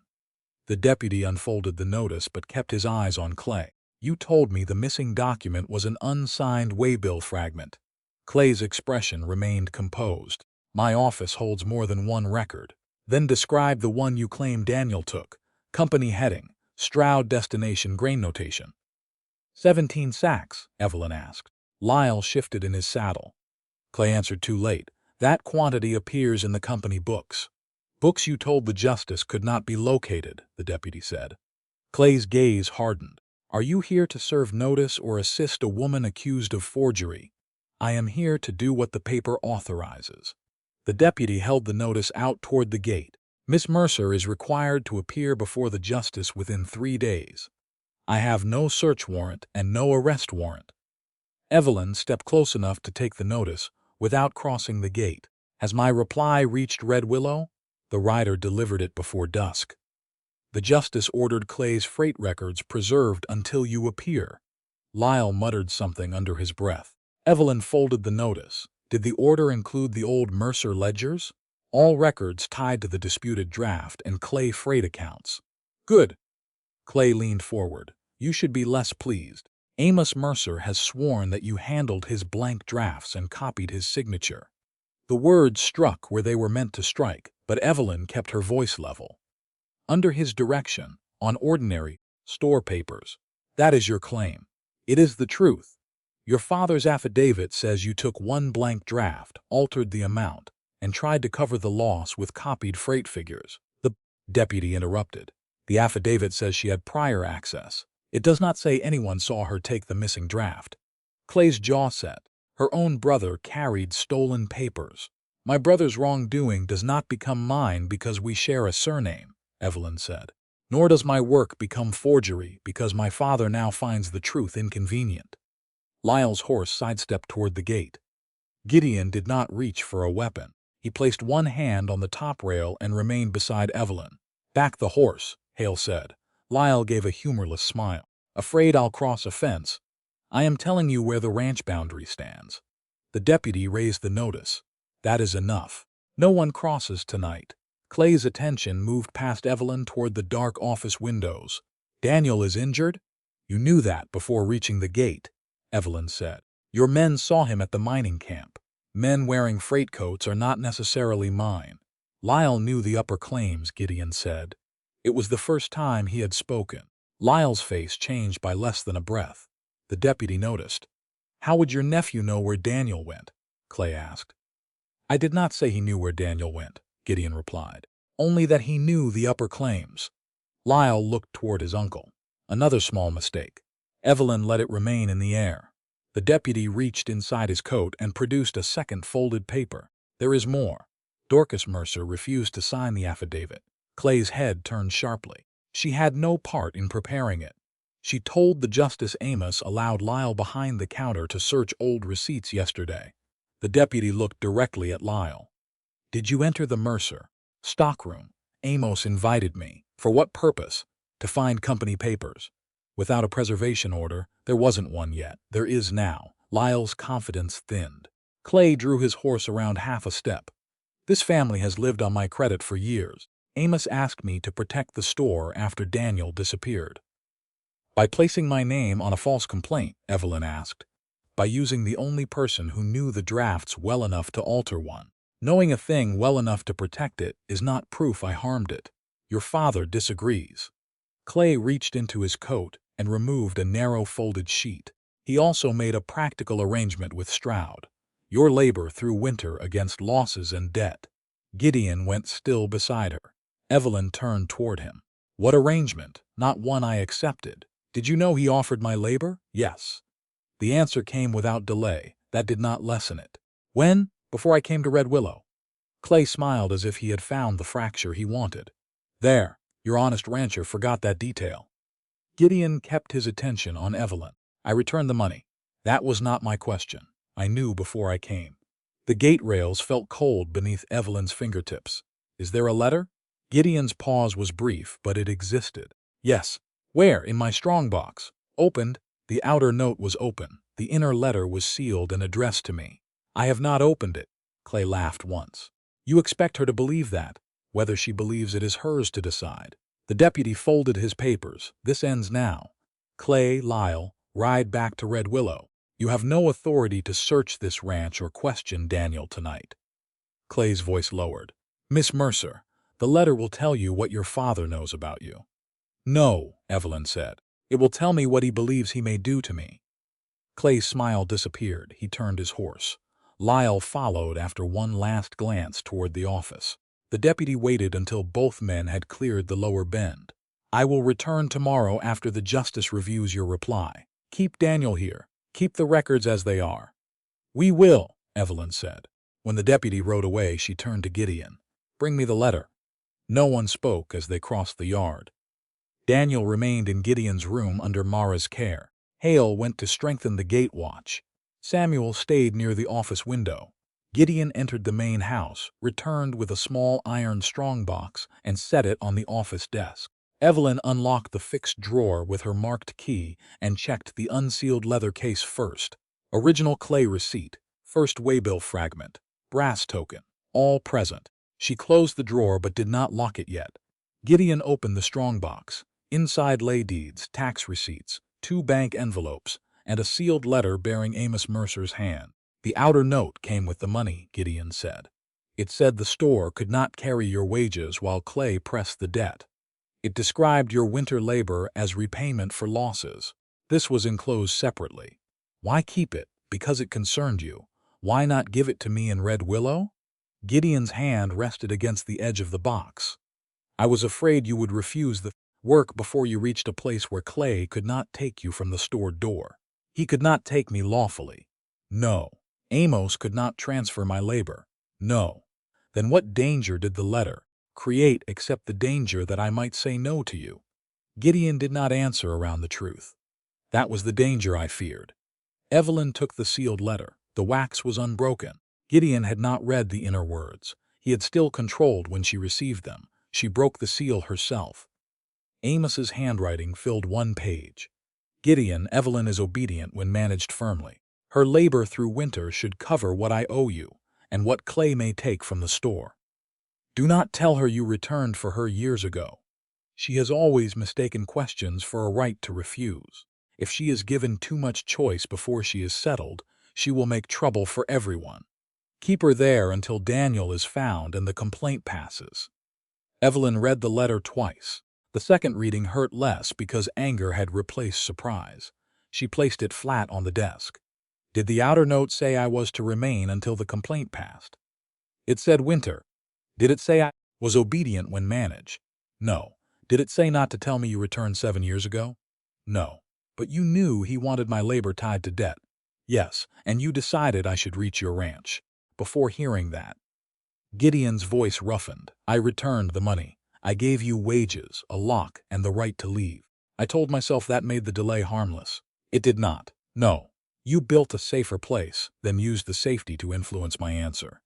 The deputy unfolded the notice but kept his eyes on Clay. You told me the missing document was an unsigned waybill fragment. Clay's expression remained composed. My office holds more than one record. Then describe the one you claim Daniel took. Company heading, Stroud destination grain notation. 17 sacks, Evelyn asked. Lyle shifted in his saddle. Clay answered too late. That quantity appears in the company books. Books you told the justice could not be located, the deputy said. Clay's gaze hardened. Are you here to serve notice or assist a woman accused of forgery? I am here to do what the paper authorizes. The deputy held the notice out toward the gate. Miss Mercer is required to appear before the justice within 3 days. I have no search warrant and no arrest warrant. Evelyn stepped close enough to take the notice without crossing the gate. Has my reply reached Red Willow? The rider delivered it before dusk. The justice ordered Clay's freight records preserved until you appear. Lyle muttered something under his breath. Evelyn folded the notice. Did the order include the old Mercer ledgers? All records tied to the disputed draft and Clay freight accounts. Good. Clay leaned forward. You should be less pleased. Amos Mercer has sworn that you handled his blank drafts and copied his signature. The words struck where they were meant to strike, but Evelyn kept her voice level. Under his direction, on ordinary store papers. That is your claim. It is the truth. Your father's affidavit says you took one blank draft, altered the amount, and tried to cover the loss with copied freight figures. The deputy interrupted. The affidavit says she had prior access. It does not say anyone saw her take the missing draft. Clay's jaw set. Her own brother carried stolen papers. My brother's wrongdoing does not become mine because we share a surname, Evelyn said. Nor does my work become forgery because my father now finds the truth inconvenient. Lyle's horse sidestepped toward the gate. Gideon did not reach for a weapon. He placed one hand on the top rail and remained beside Evelyn. Back the horse, Hale said. Lyle gave a humorless smile. Afraid I'll cross a fence? I am telling you where the ranch boundary stands. The deputy raised the notice. That is enough. No one crosses tonight. Clay's attention moved past Evelyn toward the dark office windows. Daniel is injured? You knew that before reaching the gate, Evelyn said. Your men saw him at the mining camp. Men wearing freight coats are not necessarily mine. Lyle knew the upper claims, Gideon said. It was the first time he had spoken. Lyle's face changed by less than a breath. The deputy noticed. How would your nephew know where Daniel went? Clay asked. I did not say he knew where Daniel went, Gideon replied. Only that he knew the upper claims. Lyle looked toward his uncle. Another small mistake. Evelyn let it remain in the air. The deputy reached inside his coat and produced a second folded paper. There is more. Dorcas Mercer refused to sign the affidavit. Clay's head turned sharply. She had no part in preparing it. She told the Justice Amos allowed Lyle behind the counter to search old receipts yesterday. The deputy looked directly at Lyle. Did you enter the Mercer stockroom? Amos invited me. For what purpose? To find company papers. Without a preservation order, there wasn't one yet. There is now. Lyle's confidence thinned. Clay drew his horse around half a step. This family has lived on my credit for years. Amos asked me to protect the store after Daniel disappeared. By placing my name on a false complaint, Evelyn asked. By using the only person who knew the drafts well enough to alter one. Knowing a thing well enough to protect it is not proof I harmed it. Your father disagrees. Clay reached into his coat and removed a narrow folded sheet. He also made a practical arrangement with Stroud. Your labor through winter against losses and debt. Gideon went still beside her. Evelyn turned toward him. What arrangement? Not one I accepted. Did you know he offered my labor? Yes. The answer came without delay. That did not lessen it. When? Before I came to Red Willow. Clay smiled as if he had found the fracture he wanted. There, your honest rancher forgot that detail. Gideon kept his attention on Evelyn. I returned the money. That was not my question. I knew before I came. The gate rails felt cold beneath Evelyn's fingertips. Is there a letter? Gideon's pause was brief, but it existed. Yes. Where? In my strongbox. Opened. The outer note was open. The inner letter was sealed and addressed to me. I have not opened it. Clay laughed once. You expect her to believe that. Whether she believes it is hers to decide. The deputy folded his papers. This ends now. Clay, Lyle, ride back to Red Willow. You have no authority to search this ranch or question Daniel tonight." Clay's voice lowered. "Miss Mercer, the letter will tell you what your father knows about you." "No," Evelyn said. "It will tell me what he believes he may do to me." Clay's smile disappeared. He turned his horse. Lyle followed after one last glance toward the office. The deputy waited until both men had cleared the lower bend. "I will return tomorrow after the justice reviews your reply. Keep Daniel here. Keep the records as they are." "We will," Evelyn said. When the deputy rode away, she turned to Gideon. "Bring me the letter." No one spoke as they crossed the yard. Daniel remained in Gideon's room under Mara's care. Hale went to strengthen the gate watch. Samuel stayed near the office window. Gideon entered the main house, returned with a small iron strongbox, and set it on the office desk. Evelyn unlocked the fixed drawer with her marked key and checked the unsealed leather case first. Original Clay receipt, first waybill fragment, brass token, all present. She closed the drawer but did not lock it yet. Gideon opened the strongbox. Inside lay deeds, tax receipts, 2 bank envelopes, and a sealed letter bearing Amos Mercer's hand. "The outer note came with the money," Gideon said. "It said the store could not carry your wages while Clay pressed the debt. It described your winter labor as repayment for losses. This was enclosed separately. Why keep it? Because it concerned you. Why not give it to me in Red Willow?" Gideon's hand rested against the edge of the box. "I was afraid you would refuse the work before you reached a place where Clay could not take you from the store door. He could not take me lawfully. No. Amos could not transfer my labor. No. Then what danger did the letter create except the danger that I might say no to you?" Gideon did not answer around the truth. "That was the danger I feared." Evelyn took the sealed letter. The wax was unbroken. Gideon had not read the inner words. He had still controlled when she received them. She broke the seal herself. Amos's handwriting filled one page. "Gideon, Evelyn is obedient when managed firmly. Her labor through winter should cover what I owe you, and what Clay may take from the store. Do not tell her you returned for her years ago. She has always mistaken questions for a right to refuse. If she is given too much choice before she is settled, she will make trouble for everyone. Keep her there until Daniel is found and the complaint passes." Evelyn read the letter twice. The second reading hurt less because anger had replaced surprise. She placed it flat on the desk. "Did the outer note say I was to remain until the complaint passed?" "It said winter." "Did it say I was obedient when managed?" "No." "Did it say not to tell me you returned 7 years ago?" "No." "But you knew he wanted my labor tied to debt?" "Yes, and you decided I should reach your ranch." Before hearing that, Gideon's voice roughened. "I returned the money. I gave you wages, a lock, and the right to leave. I told myself that made the delay harmless. It did not. No. You built a safer place, then used the safety to influence my answer."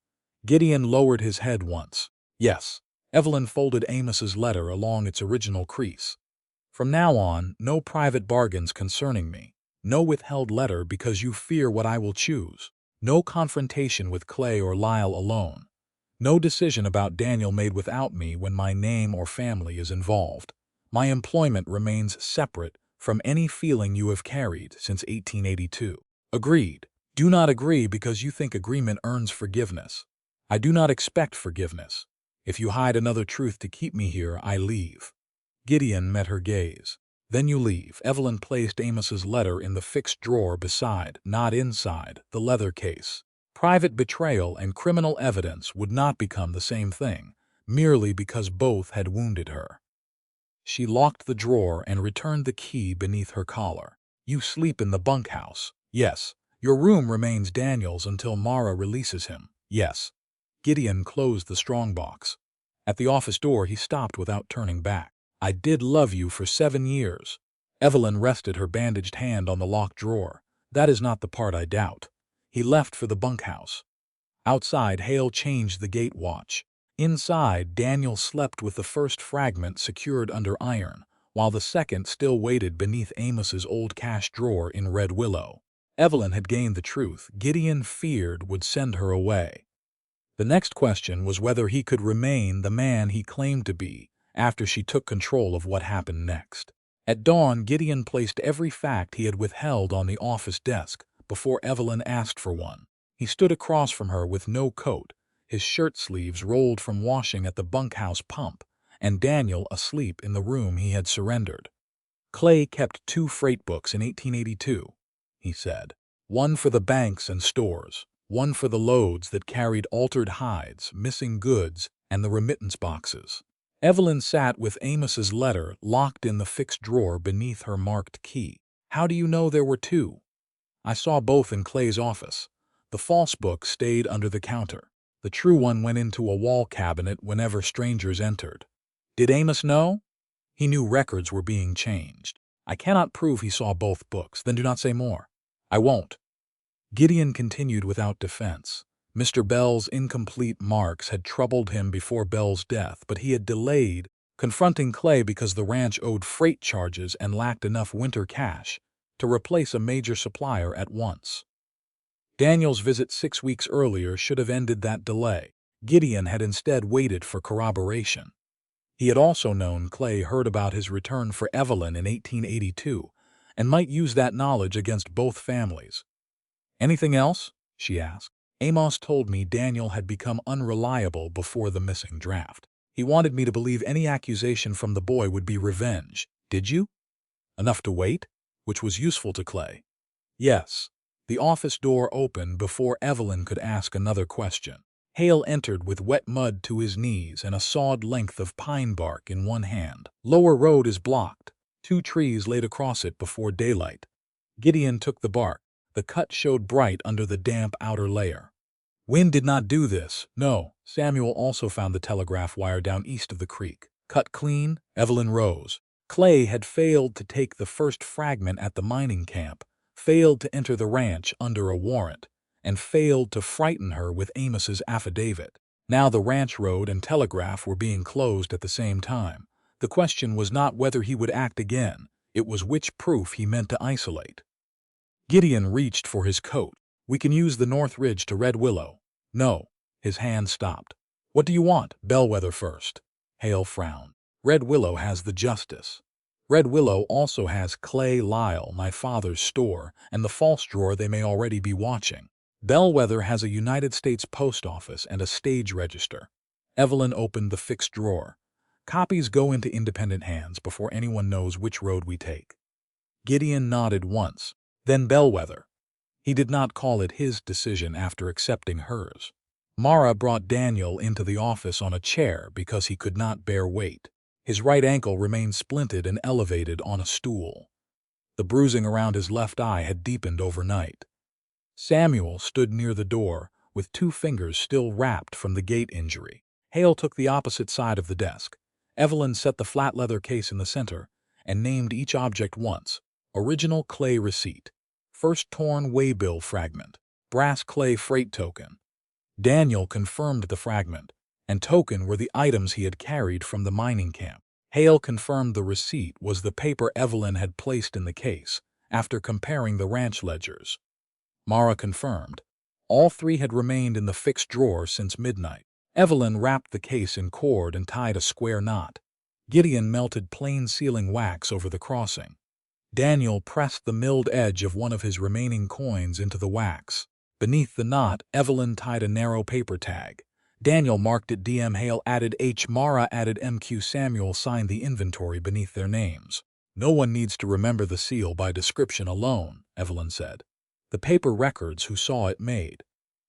Gideon lowered his head once. "Yes." Evelyn folded Amos's letter along its original crease. "From now on, no private bargains concerning me. No withheld letter because you fear what I will choose. No confrontation with Clay or Lyle alone. No decision about Daniel made without me when my name or family is involved. My employment remains separate from any feeling you have carried since 1882. Agreed. Do not agree because you think agreement earns forgiveness. I do not expect forgiveness. If you hide another truth to keep me here, I leave." Gideon met her gaze. "Then you leave." Evelyn placed Amos's letter in the fixed drawer beside, not inside, the leather case. Private betrayal and criminal evidence would not become the same thing, merely because both had wounded her. She locked the drawer and returned the key beneath her collar. "You sleep in the bunkhouse." "Yes." "Your room remains Daniel's until Mara releases him." "Yes." Gideon closed the strongbox. At the office door he stopped without turning back. "I did love you for 7 years." Evelyn rested her bandaged hand on the locked drawer. "That is not the part I doubt." He left for the bunkhouse. Outside, Hale changed the gate watch. Inside, Daniel slept with the first fragment secured under iron, while the second still waited beneath Amos's old cash drawer in Red Willow. Evelyn had gained the truth Gideon feared would send her away. The next question was whether he could remain the man he claimed to be after she took control of what happened next. At dawn, Gideon placed every fact he had withheld on the office desk before Evelyn asked for one. He stood across from her with no coat, his shirt sleeves rolled from washing at the bunkhouse pump, and Daniel asleep in the room he had surrendered. Clay kept 2 freight books in 1882, he said. One for the banks and stores, one for the loads that carried altered hides, missing goods, and the remittance boxes. Evelyn sat with Amos's letter locked in the fixed drawer beneath her marked key. How do you know there were 2? I saw both in Clay's office. The false book stayed under the counter. The true one went into a wall cabinet whenever strangers entered. Did Amos know? He knew records were being changed. I cannot prove he saw both books. Then do not say more. I won't. Gideon continued without defense. Mr. Bell's incomplete marks had troubled him before Bell's death, but he had delayed confronting Clay because the ranch owed freight charges and lacked enough winter cash to replace a major supplier at once. Daniel's visit 6 weeks earlier should have ended that delay. Gideon had instead waited for corroboration. He had also known Clay heard about his return for Evelyn in 1882 and might use that knowledge against both families. Anything else? She asked. Amos told me Daniel had become unreliable before the missing draft. He wanted me to believe any accusation from the boy would be revenge. Did you? Enough to wait? Which was useful to Clay. Yes. The office door opened before Evelyn could ask another question. Hale entered with wet mud to his knees and a sawed length of pine bark in one hand. Lower road is blocked. 2 trees laid across it before daylight. Gideon took the bark. The cut showed bright under the damp outer layer. Wind did not do this. No. Samuel also found the telegraph wire down east of the creek. Cut clean, Evelyn rose. Clay had failed to take the first fragment at the mining camp, failed to enter the ranch under a warrant, and failed to frighten her with Amos's affidavit. Now the ranch road and telegraph were being closed at the same time. The question was not whether he would act again, it was which proof he meant to isolate. Gideon reached for his coat. We can use the North Ridge to Red Willow. No. His hand stopped. What do you want? Bellwether first. Hale frowned. Red Willow has the justice. Red Willow also has Clay Lyle, my father's store, and the false drawer they may already be watching. Bellwether has a United States post office and a stage register. Evelyn opened the fixed drawer. Copies go into independent hands before anyone knows which road we take. Gideon nodded once. Then Bellwether. He did not call it his decision after accepting hers. Mara brought Daniel into the office on a chair because he could not bear weight. His right ankle remained splinted and elevated on a stool. The bruising around his left eye had deepened overnight. Samuel stood near the door, with 2 fingers still wrapped from the gate injury. Hale took the opposite side of the desk. Evelyn set the flat leather case in the center and named each object once. Original Clay receipt. First torn waybill fragment. Brass Clay freight token. Daniel confirmed the fragment and token were the items he had carried from the mining camp. Hale confirmed the receipt was the paper Evelyn had placed in the case after comparing the ranch ledgers. Mara confirmed. All 3 had remained in the fixed drawer since midnight. Evelyn wrapped the case in cord and tied a square knot. Gideon melted plain sealing wax over the crossing. Daniel pressed the milled edge of one of his remaining coins into the wax. Beneath the knot, Evelyn tied a narrow paper tag. Daniel marked it DM. Hale added H. Mara added MQ. Samuel signed the inventory beneath their names. No one needs to remember the seal by description alone, Evelyn said. The paper records who saw it made.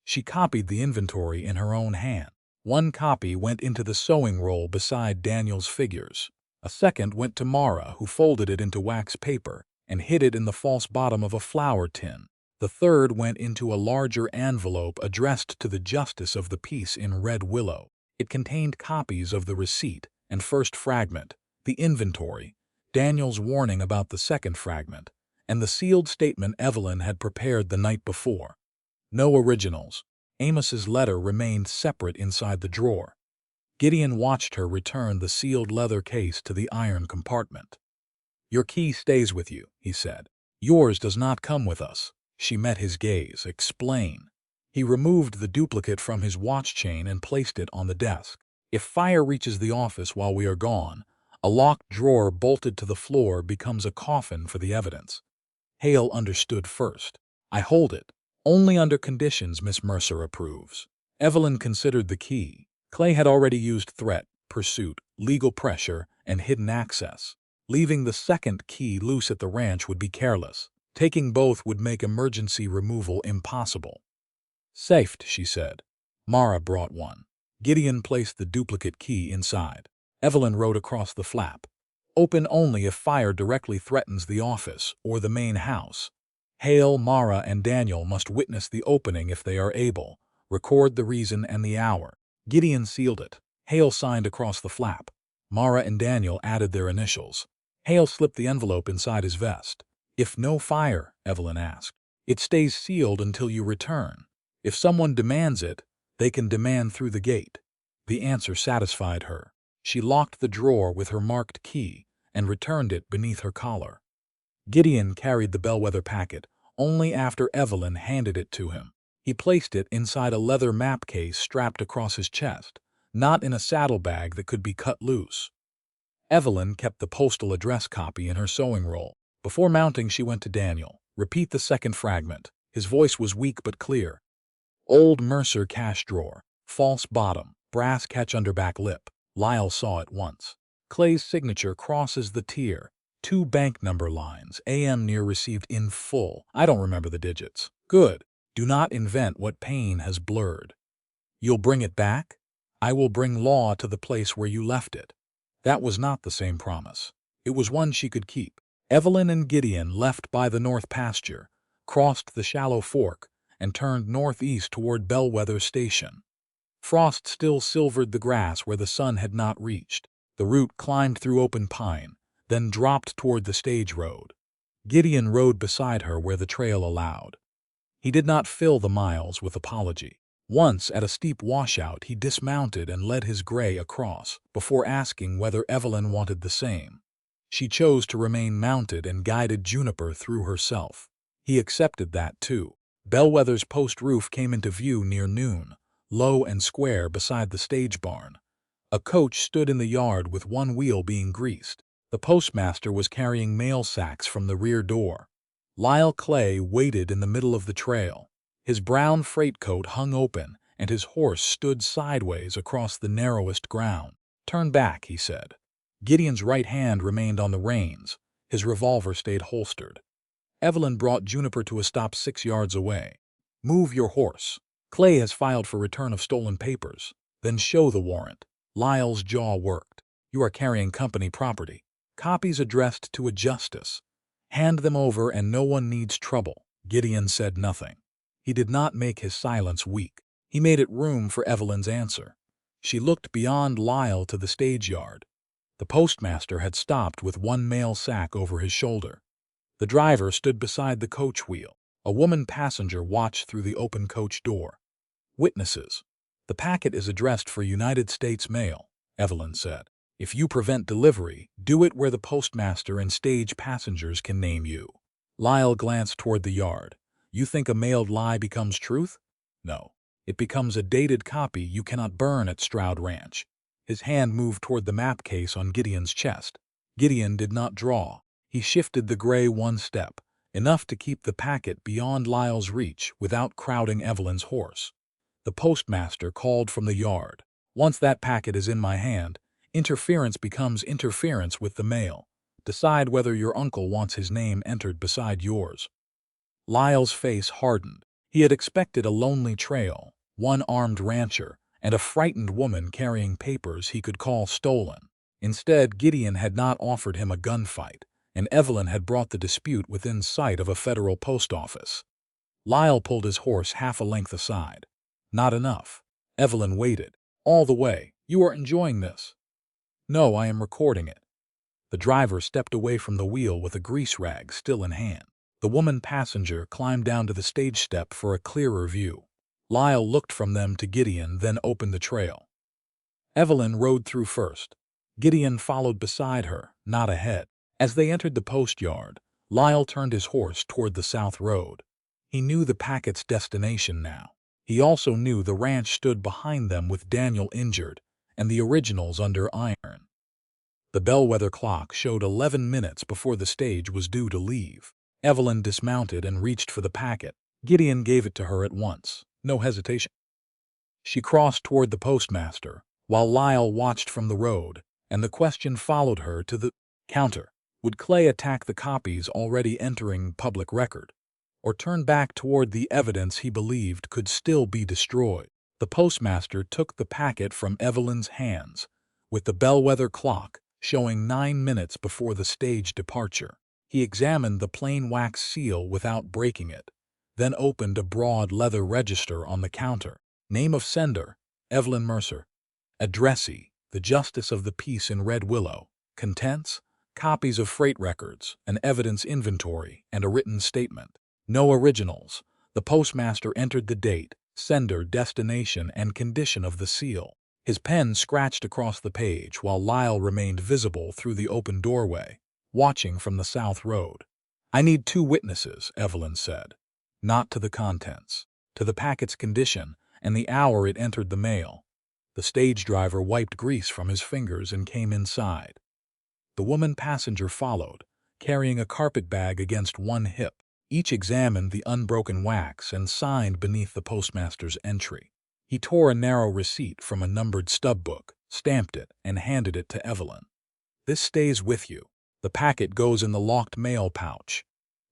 She copied the inventory in her own hand. 1 copy went into the sewing roll beside Daniel's figures. A second went to Mara, who folded it into wax paper and hid it in the false bottom of a flour tin. The third went into a larger envelope addressed to the justice of the peace in Red Willow. It contained copies of the receipt and first fragment, the inventory, Daniel's warning about the second fragment, and the sealed statement Evelyn had prepared the night before. No originals. Amos's letter remained separate inside the drawer. Gideon watched her return the sealed leather case to the iron compartment. Your key stays with you, he said. Yours does not come with us. She met his gaze. Explain. He removed the duplicate from his watch chain and placed it on the desk. If fire reaches the office while we are gone, A locked drawer bolted to the floor becomes a coffin for the evidence. Hale understood first. I hold it. Only under conditions Miss Mercer approves. Evelyn considered the key. Clay had already used threat, pursuit, legal pressure, and hidden access. Leaving the second key loose at the ranch would be careless. Taking both would make emergency removal impossible. Safed, she said. Mara brought one. Gideon placed the duplicate key inside. Evelyn wrote across the flap. Open only if fire directly threatens the office or the main house. Hale, Mara, and Daniel must witness the opening if they are able. Record the reason and the hour. Gideon sealed it. Hale signed across the flap. Mara and Daniel added their initials. Hale slipped the envelope inside his vest. If no fire, Evelyn asked, it stays sealed until you return. If someone demands it, they can demand through the gate. The answer satisfied her. She locked the drawer with her marked key and returned it beneath her collar. Gideon carried the bellwether packet only after Evelyn handed it to him. He placed it inside a leather map case strapped across his chest, not in a saddlebag that could be cut loose. Evelyn kept the postal address copy in her sewing roll. Before mounting, she went to Daniel. Repeat the second fragment. His voice was weak but clear. Old Mercer cash drawer. False bottom. Brass catch under back lip. Lyle saw it once. Clay's signature crosses the tier. 2 bank number lines. AM near received in full. I don't remember the digits. Good. Do not invent what pain has blurred. You'll bring it back? I will bring law to the place where you left it. That was not the same promise. It was one she could keep. Evelyn and Gideon left by the north pasture, crossed the shallow fork, and turned northeast toward Bellwether Station. Frost still silvered the grass where the sun had not reached. The route climbed through open pine, then dropped toward the stage road. Gideon rode beside her where the trail allowed. He did not fill the miles with apology. Once, at a steep washout, he dismounted and led his gray across, before asking whether Evelyn wanted the same. She chose to remain mounted and guided Juniper through herself. He accepted that, too. Bellwether's post roof came into view near noon, low and square beside the stage barn. A coach stood in the yard with one wheel being greased. The postmaster was carrying mail sacks from the rear door. Lyle Clay waited in the middle of the trail. His brown freight coat hung open, and his horse stood sideways across the narrowest ground. Turn back, he said. Gideon's right hand remained on the reins. His revolver stayed holstered. Evelyn brought Juniper to a stop 6 yards away. Move your horse. Clay has filed for return of stolen papers. Then show the warrant. Lyle's jaw worked. You are carrying company property. Copies addressed to a justice. Hand them over and no one needs trouble. Gideon said nothing. He did not make his silence weak. He made it room for Evelyn's answer. She looked beyond Lyle to the stage yard. The postmaster had stopped with one mail sack over his shoulder. The driver stood beside the coach wheel. A woman passenger watched through the open coach door. Witnesses. The packet is addressed for United States mail, Evelyn said. If you prevent delivery, do it where the postmaster and stage passengers can name you. Lyle glanced toward the yard. You think a mailed lie becomes truth? No. It becomes a dated copy you cannot burn at Stroud Ranch. His hand moved toward the map case on Gideon's chest. Gideon did not draw. He shifted the gray one step, enough to keep the packet beyond Lyle's reach without crowding Evelyn's horse. The postmaster called from the yard. Once that packet is in my hand, interference becomes interference with the mail. Decide whether your uncle wants his name entered beside yours. Lyle's face hardened. He had expected a lonely trail, one armed rancher, and a frightened woman carrying papers he could call stolen. Instead, Gideon had not offered him a gunfight, and Evelyn had brought the dispute within sight of a federal post office. Lyle pulled his horse half a length aside. Not enough. Evelyn waited. All the way. You are enjoying this? No, I am recording it. The driver stepped away from the wheel with a grease rag still in hand. The woman passenger climbed down to the stage step for a clearer view. Lyle looked from them to Gideon, then opened the trail. Evelyn rode through first. Gideon followed beside her, not ahead. As they entered the post yard, Lyle turned his horse toward the south road. He knew the packet's destination now. He also knew the ranch stood behind them with Daniel injured, and the originals under iron. The bellwether clock showed 11 minutes before the stage was due to leave. Evelyn dismounted and reached for the packet. Gideon gave it to her at once, no hesitation. She crossed toward the postmaster, while Lyle watched from the road, and the question followed her to the counter. Would Clay attack the copies already entering public record, or turn back toward the evidence he believed could still be destroyed? The postmaster took the packet from Evelyn's hands, with the bellwether clock showing 9 minutes before the stage departure. He examined the plain wax seal without breaking it, then opened a broad leather register on the counter. Name of sender, Evelyn Mercer. Addressee, the Justice of the Peace in Red Willow. Contents, copies of freight records, an evidence inventory, and a written statement. No originals. The postmaster entered the date, sender, destination, and condition of the seal. His pen scratched across the page while Lyle remained visible through the open doorway, watching from the south road. I need 2 witnesses, Evelyn said. Not to the contents, to the packet's condition and the hour it entered the mail. The stage driver wiped grease from his fingers and came inside. The woman passenger followed, carrying a carpet bag against one hip. Each examined the unbroken wax and signed beneath the postmaster's entry. He tore a narrow receipt from a numbered stub book, stamped it, and handed it to Evelyn. This stays with you. The packet goes in the locked mail pouch.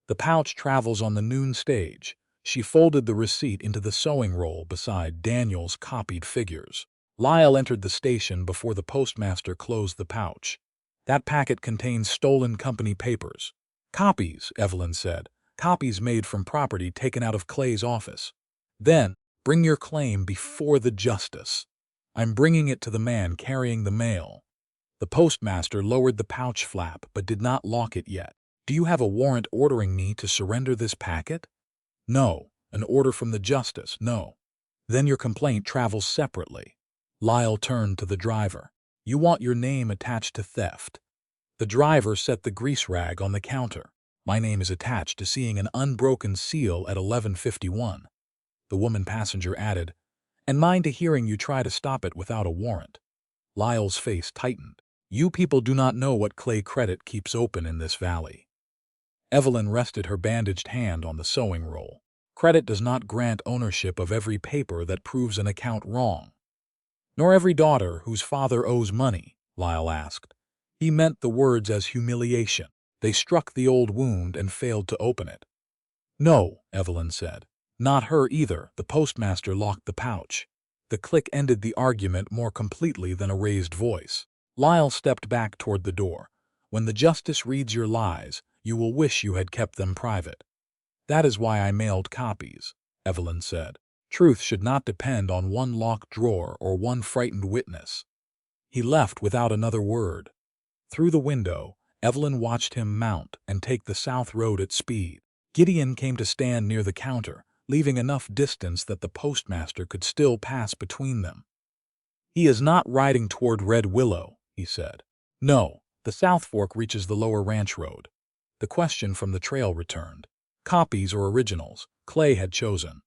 The pouch travels on the noon stage. She folded the receipt into the sewing roll beside Daniel's copied figures. Lyle entered the station before the postmaster closed the pouch. That packet contains stolen company papers. Copies, Evelyn said. Copies made from property taken out of Clay's office. Then, bring your claim before the justice. I'm bringing it to the man carrying the mail. The postmaster lowered the pouch flap but did not lock it yet. Do you have a warrant ordering me to surrender this packet? No. An order from the justice? No. Then your complaint travels separately. Lyle turned to the driver. You want your name attached to theft. The driver set the grease rag on the counter. My name is attached to seeing an unbroken seal at 11:51. The woman passenger added, and mine to hearing you try to stop it without a warrant. Lyle's face tightened. You people do not know what Clay Credit keeps open in this valley. Evelyn rested her bandaged hand on the sewing roll. Credit does not grant ownership of every paper that proves an account wrong. Nor every daughter whose father owes money, Lyle asked. He meant the words as humiliation. They struck the old wound and failed to open it. No, Evelyn said. Not her either. The postmaster locked the pouch. The click ended the argument more completely than a raised voice. Lyle stepped back toward the door. When the justice reads your lies, you will wish you had kept them private. That is why I mailed copies, Evelyn said. Truth should not depend on one locked drawer or one frightened witness. He left without another word. Through the window, Evelyn watched him mount and take the south road at speed. Gideon came to stand near the counter, leaving enough distance that the postmaster could still pass between them. He is not riding toward Red Willow, he said. No, the South Fork reaches the lower ranch road. The question from the trail returned. Copies or originals, Clay had chosen.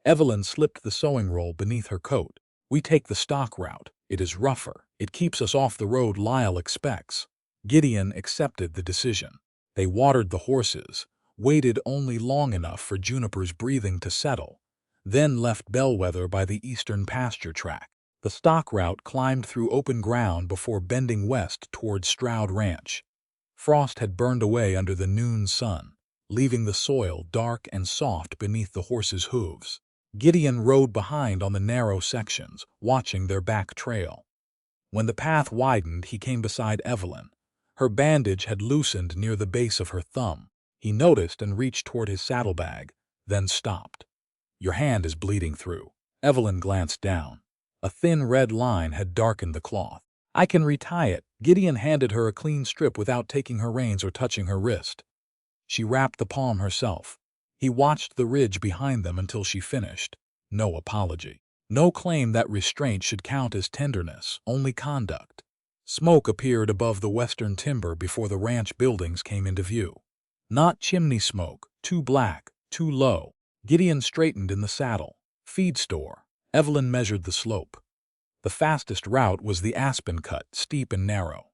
Evelyn slipped the sewing roll beneath her coat. We take the stock route. It is rougher. It keeps us off the road Lyle expects. Gideon accepted the decision. They watered the horses, waited only long enough for Juniper's breathing to settle, then left Bellwether by the eastern pasture track. The stock route climbed through open ground before bending west toward Stroud Ranch. Frost had burned away under the noon sun, leaving the soil dark and soft beneath the horses' hooves. Gideon rode behind on the narrow sections, watching their back trail. When the path widened, he came beside Evelyn. Her bandage had loosened near the base of her thumb. He noticed and reached toward his saddlebag, then stopped. Your hand is bleeding through. Evelyn glanced down. A thin red line had darkened the cloth. I can retie it. Gideon handed her a clean strip without taking her reins or touching her wrist. She wrapped the palm herself. He watched the ridge behind them until she finished. No apology. No claim that restraint should count as tenderness, only conduct. Smoke appeared above the western timber before the ranch buildings came into view. Not chimney smoke, too black, too low. Gideon straightened in the saddle. Feed store. Evelyn measured the slope. The fastest route was the aspen cut, steep and narrow.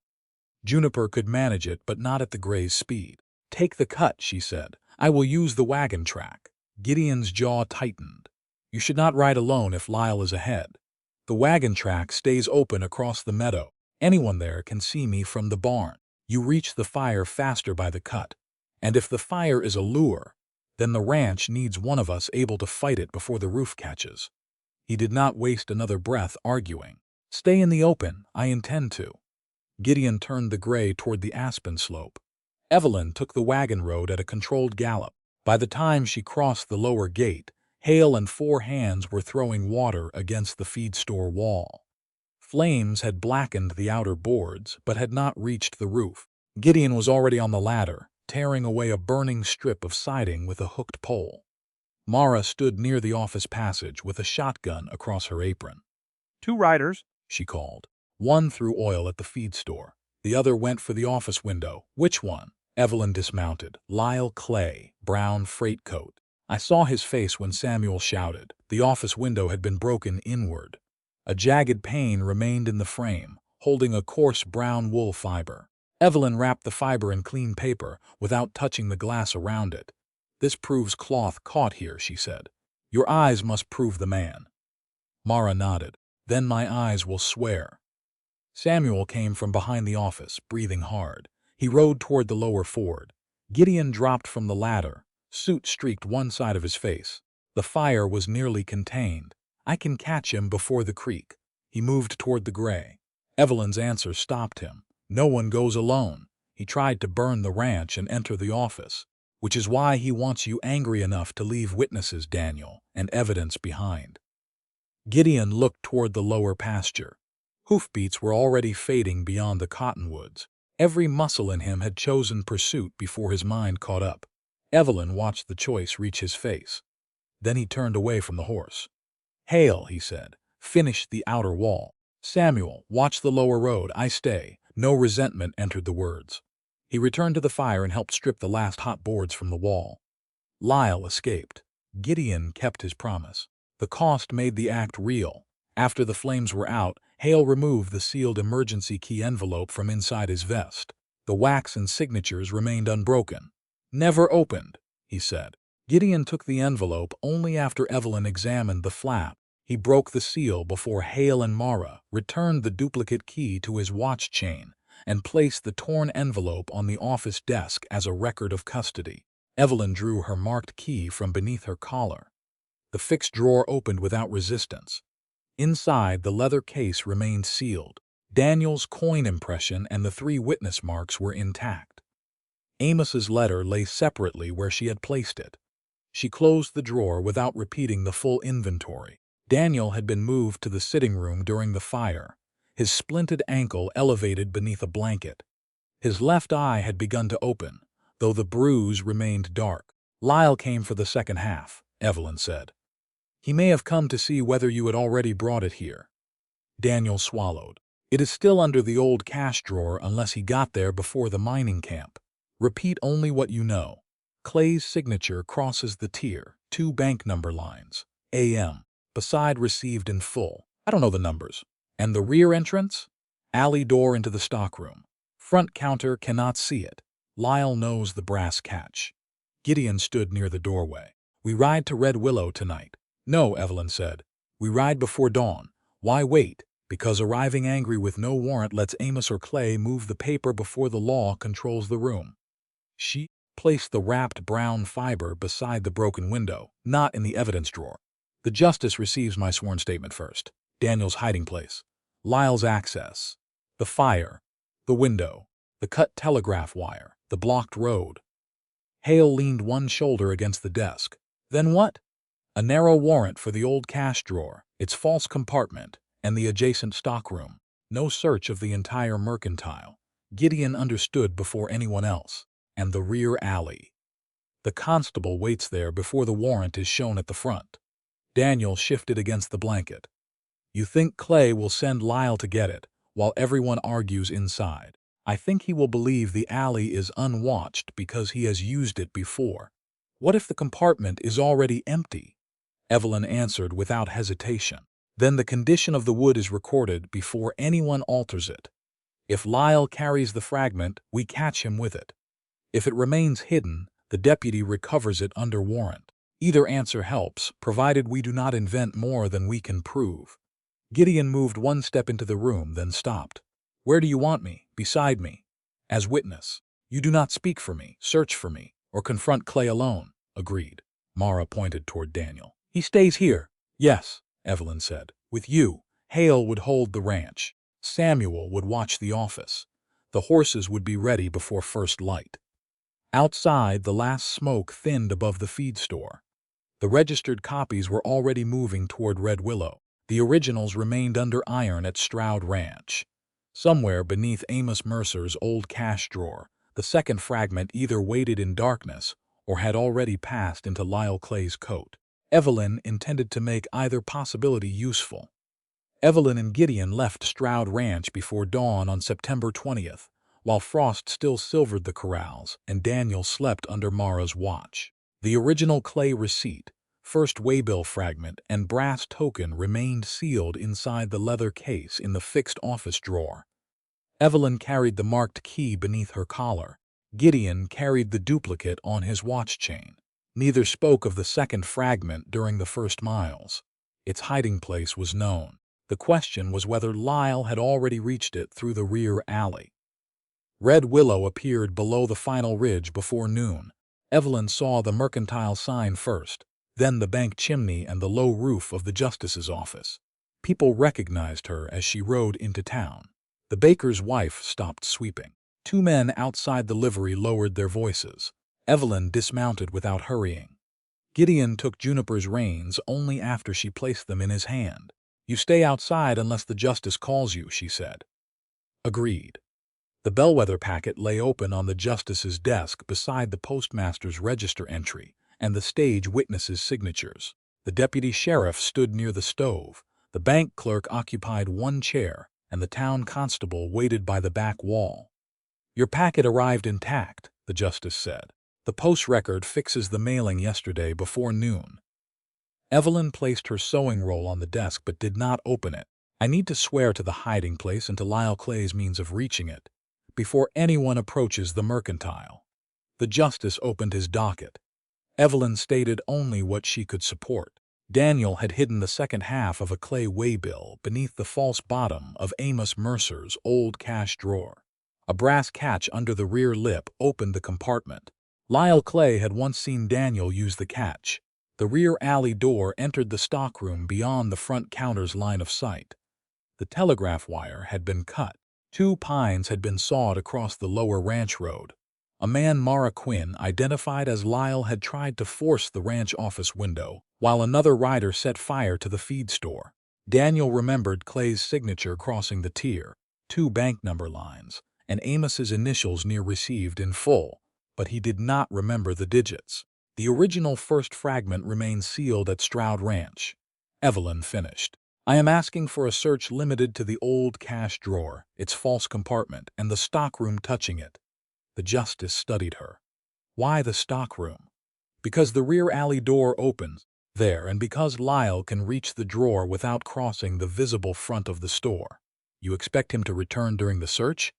Juniper could manage it, but not at the Gray's speed. "Take the cut," she said. "I will use the wagon track." Gideon's jaw tightened. "You should not ride alone if Lyle is ahead. The wagon track stays open across the meadow. Anyone there can see me from the barn. You reach the fire faster by the cut. And if the fire is a lure, then the ranch needs one of us able to fight it before the roof catches." He did not waste another breath arguing. "Stay in the open, I intend to." Gideon turned the Gray toward the aspen slope. Evelyn took the wagon road at a controlled gallop. By the time she crossed the lower gate, Hale and 4 hands were throwing water against the feed store wall. Flames had blackened the outer boards, but had not reached the roof. Gideon was already on the ladder, tearing away a burning strip of siding with a hooked pole. Mara stood near the office passage with a shotgun across her apron. "2 riders," she called. One threw oil at the feed store. The other went for the office window. "Which one?" Evelyn dismounted. "Lyle Clay, brown freight coat." I saw his face when Samuel shouted. The office window had been broken inward. A jagged pane remained in the frame, holding a coarse brown wool fiber. Evelyn wrapped the fiber in clean paper without touching the glass around it. "This proves cloth caught here," she said. "Your eyes must prove the man." Mara nodded. "Then my eyes will swear." Samuel came from behind the office, breathing hard. He rode toward the lower ford. Gideon dropped from the ladder. Soot streaked one side of his face. The fire was nearly contained. "I can catch him before the creek." He moved toward the Gray. Evelyn's answer stopped him. "No one goes alone. He tried to burn the ranch and enter the office, which is why he wants you angry enough to leave witnesses, Daniel, and evidence behind." Gideon looked toward the lower pasture. Hoofbeats were already fading beyond the cottonwoods. Every muscle in him had chosen pursuit before his mind caught up. Evelyn watched the choice reach his face. Then he turned away from the horse. "Hale," he said, "finish the outer wall. Samuel, watch the lower road. I stay." No resentment entered the words. He returned to the fire and helped strip the last hot boards from the wall. Lyle escaped. Gideon kept his promise. The cost made the act real. After the flames were out, Hale removed the sealed emergency key envelope from inside his vest. The wax and signatures remained unbroken. "Never opened," he said. Gideon took the envelope only after Evelyn examined the flap. He broke the seal before Hale and Mara returned the duplicate key to his watch chain and placed the torn envelope on the office desk as a record of custody. Evelyn drew her marked key from beneath her collar. The fixed drawer opened without resistance. Inside, the leather case remained sealed. Daniel's coin impression and the 3 witness marks were intact. Amos's letter lay separately where she had placed it. She closed the drawer without repeating the full inventory. Daniel had been moved to the sitting room during the fire, his splinted ankle elevated beneath a blanket. His left eye had begun to open, though the bruise remained dark. "Lyle came for the second half," Evelyn said. "He may have come to see whether you had already brought it here." Daniel swallowed. "It is still under the old cash drawer unless he got there before the mining camp. Repeat only what you know." Clay's signature crosses the tier, 2 bank number lines. AM. Beside received in full. I don't know the numbers. And the rear entrance? Alley door into the stockroom. Front counter cannot see it. Lyle knows the brass catch. Gideon stood near the doorway. "We ride to Red Willow tonight." "No," Evelyn said. "We ride before dawn." "Why wait?" "Because arriving angry with no warrant lets Amos or Clay move the paper before the law controls the room." She placed the wrapped brown fiber beside the broken window, not in the evidence drawer. "The justice receives my sworn statement first." Daniel's hiding place. Lyle's access. The fire. The window. The cut telegraph wire. The blocked road. Hale leaned one shoulder against the desk. "Then what?" "A narrow warrant for the old cash drawer, its false compartment, and the adjacent stockroom. No search of the entire mercantile." Gideon understood before anyone else. "And the rear alley. The constable waits there before the warrant is shown at the front." Daniel shifted against the blanket. "You think Clay will send Lyle to get it, while everyone argues inside. I think he will believe the alley is unwatched because he has used it before. What if the compartment is already empty?" Evelyn answered without hesitation. "Then the condition of the wood is recorded before anyone alters it." If Lyle carries the fragment, we catch him with it. If it remains hidden, the deputy recovers it under warrant. Either answer helps, provided we do not invent more than we can prove. Gideon moved one step into the room, then stopped. Where do you want me? Beside me. As witness. You do not speak for me, search for me, or confront Clay alone. Agreed. Mara pointed toward Daniel. He stays here. Yes, Evelyn said. With you. Hale would hold the ranch. Samuel would watch the office. The horses would be ready before first light. Outside, the last smoke thinned above the feed store. The registered copies were already moving toward Red Willow. The originals remained under iron at Stroud Ranch. Somewhere beneath Amos Mercer's old cash drawer, the second fragment either waited in darkness or had already passed into Lyle Clay's coat. Evelyn intended to make either possibility useful. Evelyn and Gideon left Stroud Ranch before dawn on September 20th, while frost still silvered the corrals and Daniel slept under Mara's watch. The original Clay receipt, first waybill fragment, and brass token remained sealed inside the leather case in the fixed office drawer. Evelyn carried the marked key beneath her collar. Gideon carried the duplicate on his watch chain. Neither spoke of the second fragment during the first miles. Its hiding place was known. The question was whether Lyle had already reached it through the rear alley. Red Willow appeared below the final ridge before noon. Evelyn saw the mercantile sign first, then the bank chimney and the low roof of the justice's office. People recognized her as she rode into town. The baker's wife stopped sweeping. Two men outside the livery lowered their voices. Evelyn dismounted without hurrying. Gideon took Juniper's reins only after she placed them in his hand. You stay outside unless the justice calls you, she said. Agreed. The bellwether packet lay open on the justice's desk beside the postmaster's register entry and the stage witnesses' signatures. The deputy sheriff stood near the stove. The bank clerk occupied one chair, and the town constable waited by the back wall. Your packet arrived intact, the justice said. The post record fixes the mailing yesterday before noon. Evelyn placed her sewing roll on the desk but did not open it. I need to swear to the hiding place and to Lyle Clay's means of reaching it before anyone approaches the mercantile. The justice opened his docket. Evelyn stated only what she could support. Daniel had hidden the second half of a Clay waybill beneath the false bottom of Amos Mercer's old cash drawer. A brass catch under the rear lip opened the compartment. Lyle Clay had once seen Daniel use the catch. The rear alley door entered the stockroom beyond the front counter's line of sight. The telegraph wire had been cut. 2 pines had been sawed across the lower ranch road. A man Mara Quinn identified as Lyle had tried to force the ranch office window, while another rider set fire to the feed store. Daniel remembered Clay's signature crossing the tier, 2 bank number lines, and Amos's initials near received in full, but he did not remember the digits. The original first fragment remained sealed at Stroud Ranch. Evelyn finished. I am asking for a search limited to the old cash drawer, its false compartment, and the stockroom touching it. The justice studied her. Why the stockroom? Because the rear alley door opens there, and because Lyle can reach the drawer without crossing the visible front of the store. You expect him to return during the search?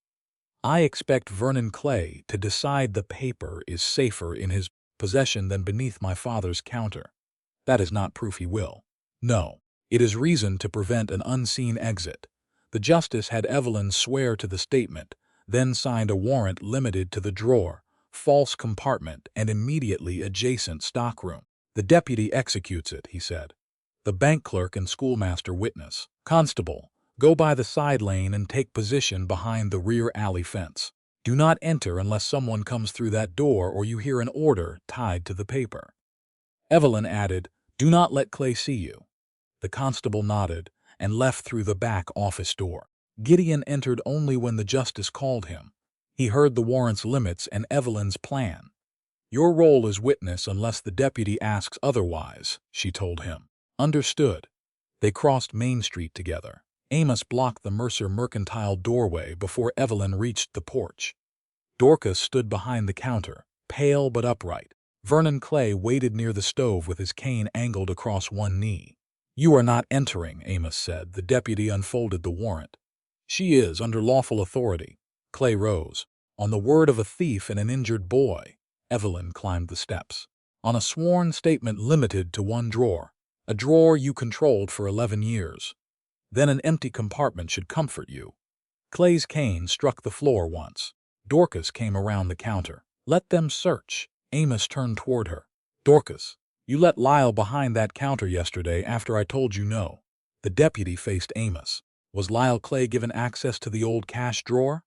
I expect Vernon Clay to decide the paper is safer in his possession than beneath my father's counter. That is not proof he will. No, it is reason to prevent an unseen exit. The justice had Evelyn swear to the statement, then signed a warrant limited to the drawer, false compartment, and immediately adjacent stockroom. The deputy executes it, he said. The bank clerk and schoolmaster witness. Constable, go by the side lane and take position behind the rear alley fence. Do not enter unless someone comes through that door or you hear an order tied to the paper. Evelyn added, do not let Clay see you. The constable nodded and left through the back office door. Gideon entered only when the justice called him. He heard the warrant's limits and Evelyn's plan. Your role is witness unless the deputy asks otherwise, she told him. Understood. They crossed Main Street together. Amos blocked the Mercer mercantile doorway before Evelyn reached the porch. Dorcas stood behind the counter, pale but upright. Vernon Clay waited near the stove with his cane angled across one knee. You are not entering, Amos said. The deputy unfolded the warrant. She is under lawful authority. Clay rose. On the word of a thief and an injured boy. Evelyn climbed the steps. On a sworn statement limited to one drawer. A drawer you controlled for 11 years. Then an empty compartment should comfort you. Clay's cane struck the floor once. Dorcas came around the counter. Let them search. Amos turned toward her. Dorcas, you let Lyle behind that counter yesterday after I told you no. The deputy faced Amos. Was Lyle Clay given access to the old cash drawer?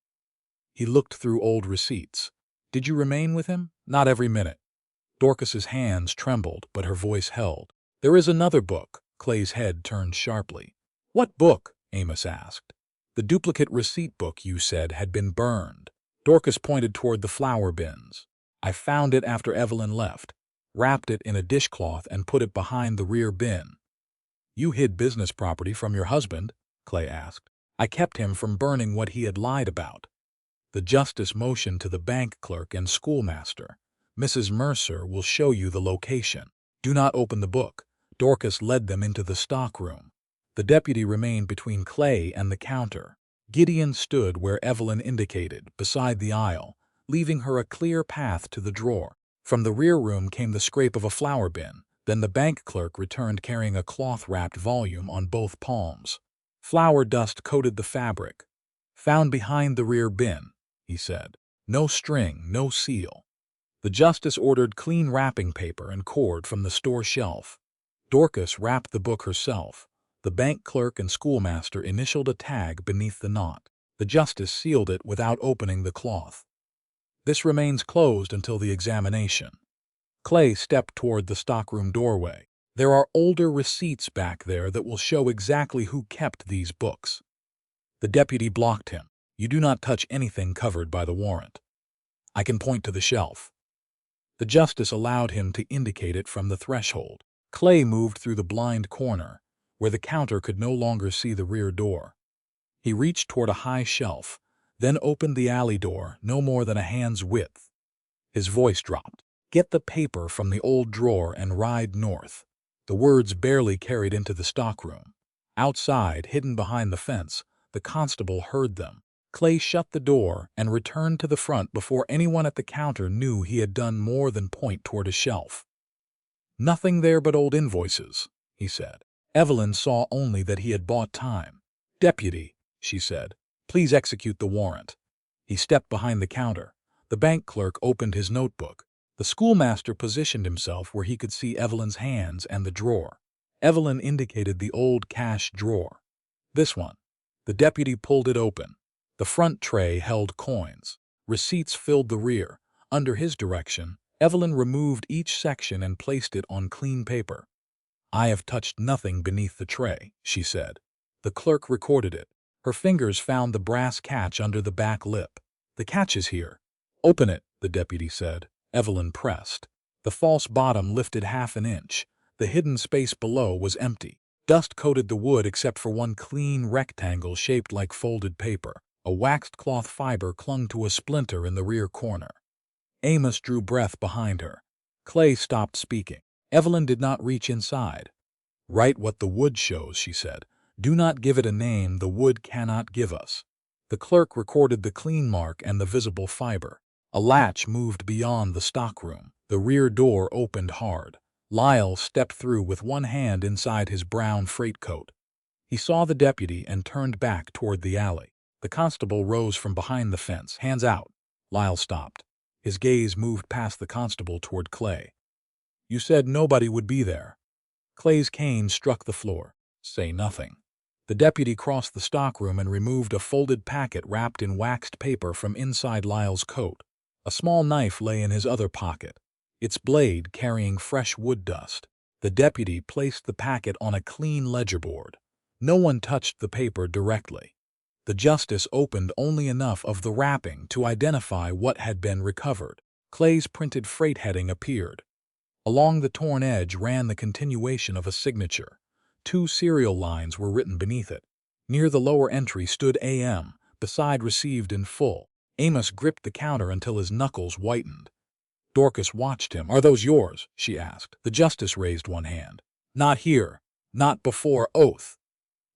He looked through old receipts. Did you remain with him? Not every minute. Dorcas's hands trembled, but her voice held. There is another book. Clay's head turned sharply. What book? Amos asked. The duplicate receipt book you said had been burned. Dorcas pointed toward the flour bins. I found it after Evelyn left, wrapped it in a dishcloth and put it behind the rear bin. You hid business property from your husband? Clay asked. I kept him from burning what he had lied about. The justice motioned to the bank clerk and schoolmaster. Mrs. Mercer will show you the location. Do not open the book. Dorcas led them into the stockroom. The deputy remained between Clay and the counter. Gideon stood where Evelyn indicated, beside the aisle, leaving her a clear path to the drawer. From the rear room came the scrape of a flour bin. Then the bank clerk returned carrying a cloth-wrapped volume on both palms. Flour dust coated the fabric. Found behind the rear bin, he said. No string, no seal. The justice ordered clean wrapping paper and cord from the store shelf. Dorcas wrapped the book herself. The bank clerk and schoolmaster initialed a tag beneath the knot. The justice sealed it without opening the cloth. This remains closed until the examination. Clay stepped toward the stockroom doorway. There are older receipts back there that will show exactly who kept these books. The deputy blocked him. You do not touch anything covered by the warrant. I can point to the shelf. The justice allowed him to indicate it from the threshold. Clay moved through the blind corner, where the counter could no longer see the rear door. He reached toward a high shelf, then opened the alley door no more than a hand's width. His voice dropped. Get the paper from the old drawer and ride north. The words barely carried into the stockroom. Outside, hidden behind the fence, the constable heard them. Clay shut the door and returned to the front before anyone at the counter knew he had done more than point toward a shelf. Nothing there but old invoices, he said. Evelyn saw only that he had bought time. Deputy, she said, please execute the warrant. He stepped behind the counter. The bank clerk opened his notebook. The schoolmaster positioned himself where he could see Evelyn's hands and the drawer. Evelyn indicated the old cash drawer. This one. The deputy pulled it open. The front tray held coins. Receipts filled the rear. Under his direction, Evelyn removed each section and placed it on clean paper. I have touched nothing beneath the tray, she said. The clerk recorded it. Her fingers found the brass catch under the back lip. The catch is here. Open it, the deputy said. Evelyn pressed. The false bottom lifted half an inch. The hidden space below was empty. Dust coated the wood except for one clean rectangle shaped like folded paper. A waxed cloth fiber clung to a splinter in the rear corner. Amos drew breath behind her. Clay stopped speaking. Evelyn did not reach inside. Write what the wood shows, she said. Do not give it a name the wood cannot give us. The clerk recorded the clean mark and the visible fiber. A latch moved beyond the stockroom. The rear door opened hard. Lyle stepped through with one hand inside his brown freight coat. He saw the deputy and turned back toward the alley. The constable rose from behind the fence. Hands out. Lyle stopped. His gaze moved past the constable toward Clay. You said nobody would be there. Clay's cane struck the floor. Say nothing. The deputy crossed the stockroom and removed a folded packet wrapped in waxed paper from inside Lyle's coat. A small knife lay in his other pocket, its blade carrying fresh wood dust. The deputy placed the packet on a clean ledger board. No one touched the paper directly. The justice opened only enough of the wrapping to identify what had been recovered. Clay's printed freight heading appeared. Along the torn edge ran the continuation of a signature. 2 serial lines were written beneath it. Near the lower entry stood AM, beside received in full. Amos gripped the counter until his knuckles whitened. Dorcas watched him. Are those yours? She asked. The justice raised one hand. Not here. Not before oath.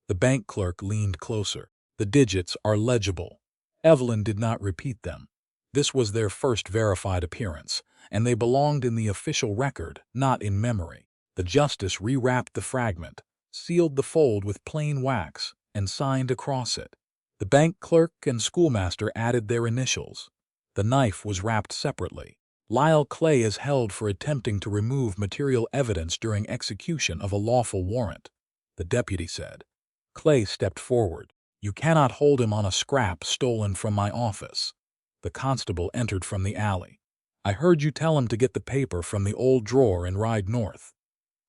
The bank clerk leaned closer. The digits are legible. Evelyn did not repeat them. This was their first verified appearance, and they belonged in the official record, not in memory. The justice rewrapped the fragment, sealed the fold with plain wax, and signed across it. The bank clerk and schoolmaster added their initials. The knife was wrapped separately. Lyle Clay is held for attempting to remove material evidence during execution of a lawful warrant, the deputy said. Clay stepped forward. You cannot hold him on a scrap stolen from my office. The constable entered from the alley. I heard you tell him to get the paper from the old drawer and ride north.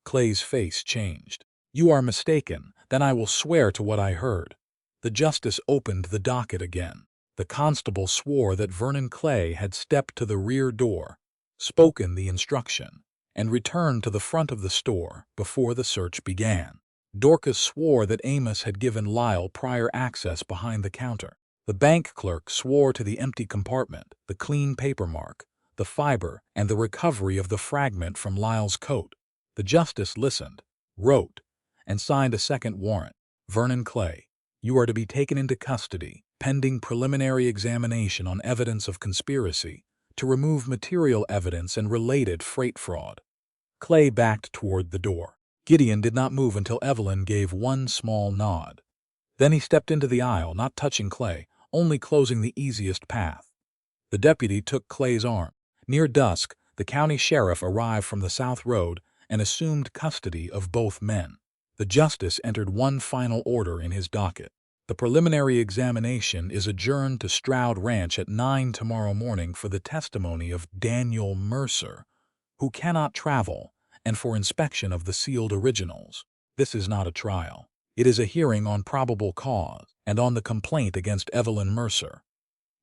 Clay's face changed. You are mistaken. Then I will swear to what I heard. The justice opened the docket again. The constable swore that Vernon Clay had stepped to the rear door, spoken the instruction, and returned to the front of the store before the search began. Dorcas swore that Amos had given Lyle prior access behind the counter. The bank clerk swore to the empty compartment, the clean paper mark, the fiber, and the recovery of the fragment from Lyle's coat. The justice listened, wrote, and signed a second warrant. Vernon Clay, you are to be taken into custody, pending preliminary examination on evidence of conspiracy to remove material evidence and related freight fraud. Clay backed toward the door. Gideon did not move until Evelyn gave one small nod. Then he stepped into the aisle, not touching Clay, only closing the easiest path. The deputy took Clay's arm. Near dusk, the county sheriff arrived from the South Road and assumed custody of both men. The justice entered one final order in his docket. The preliminary examination is adjourned to Stroud Ranch at 9 tomorrow morning for the testimony of Daniel Mercer, who cannot travel, and for inspection of the sealed originals. This is not a trial. It is a hearing on probable cause and on the complaint against Evelyn Mercer.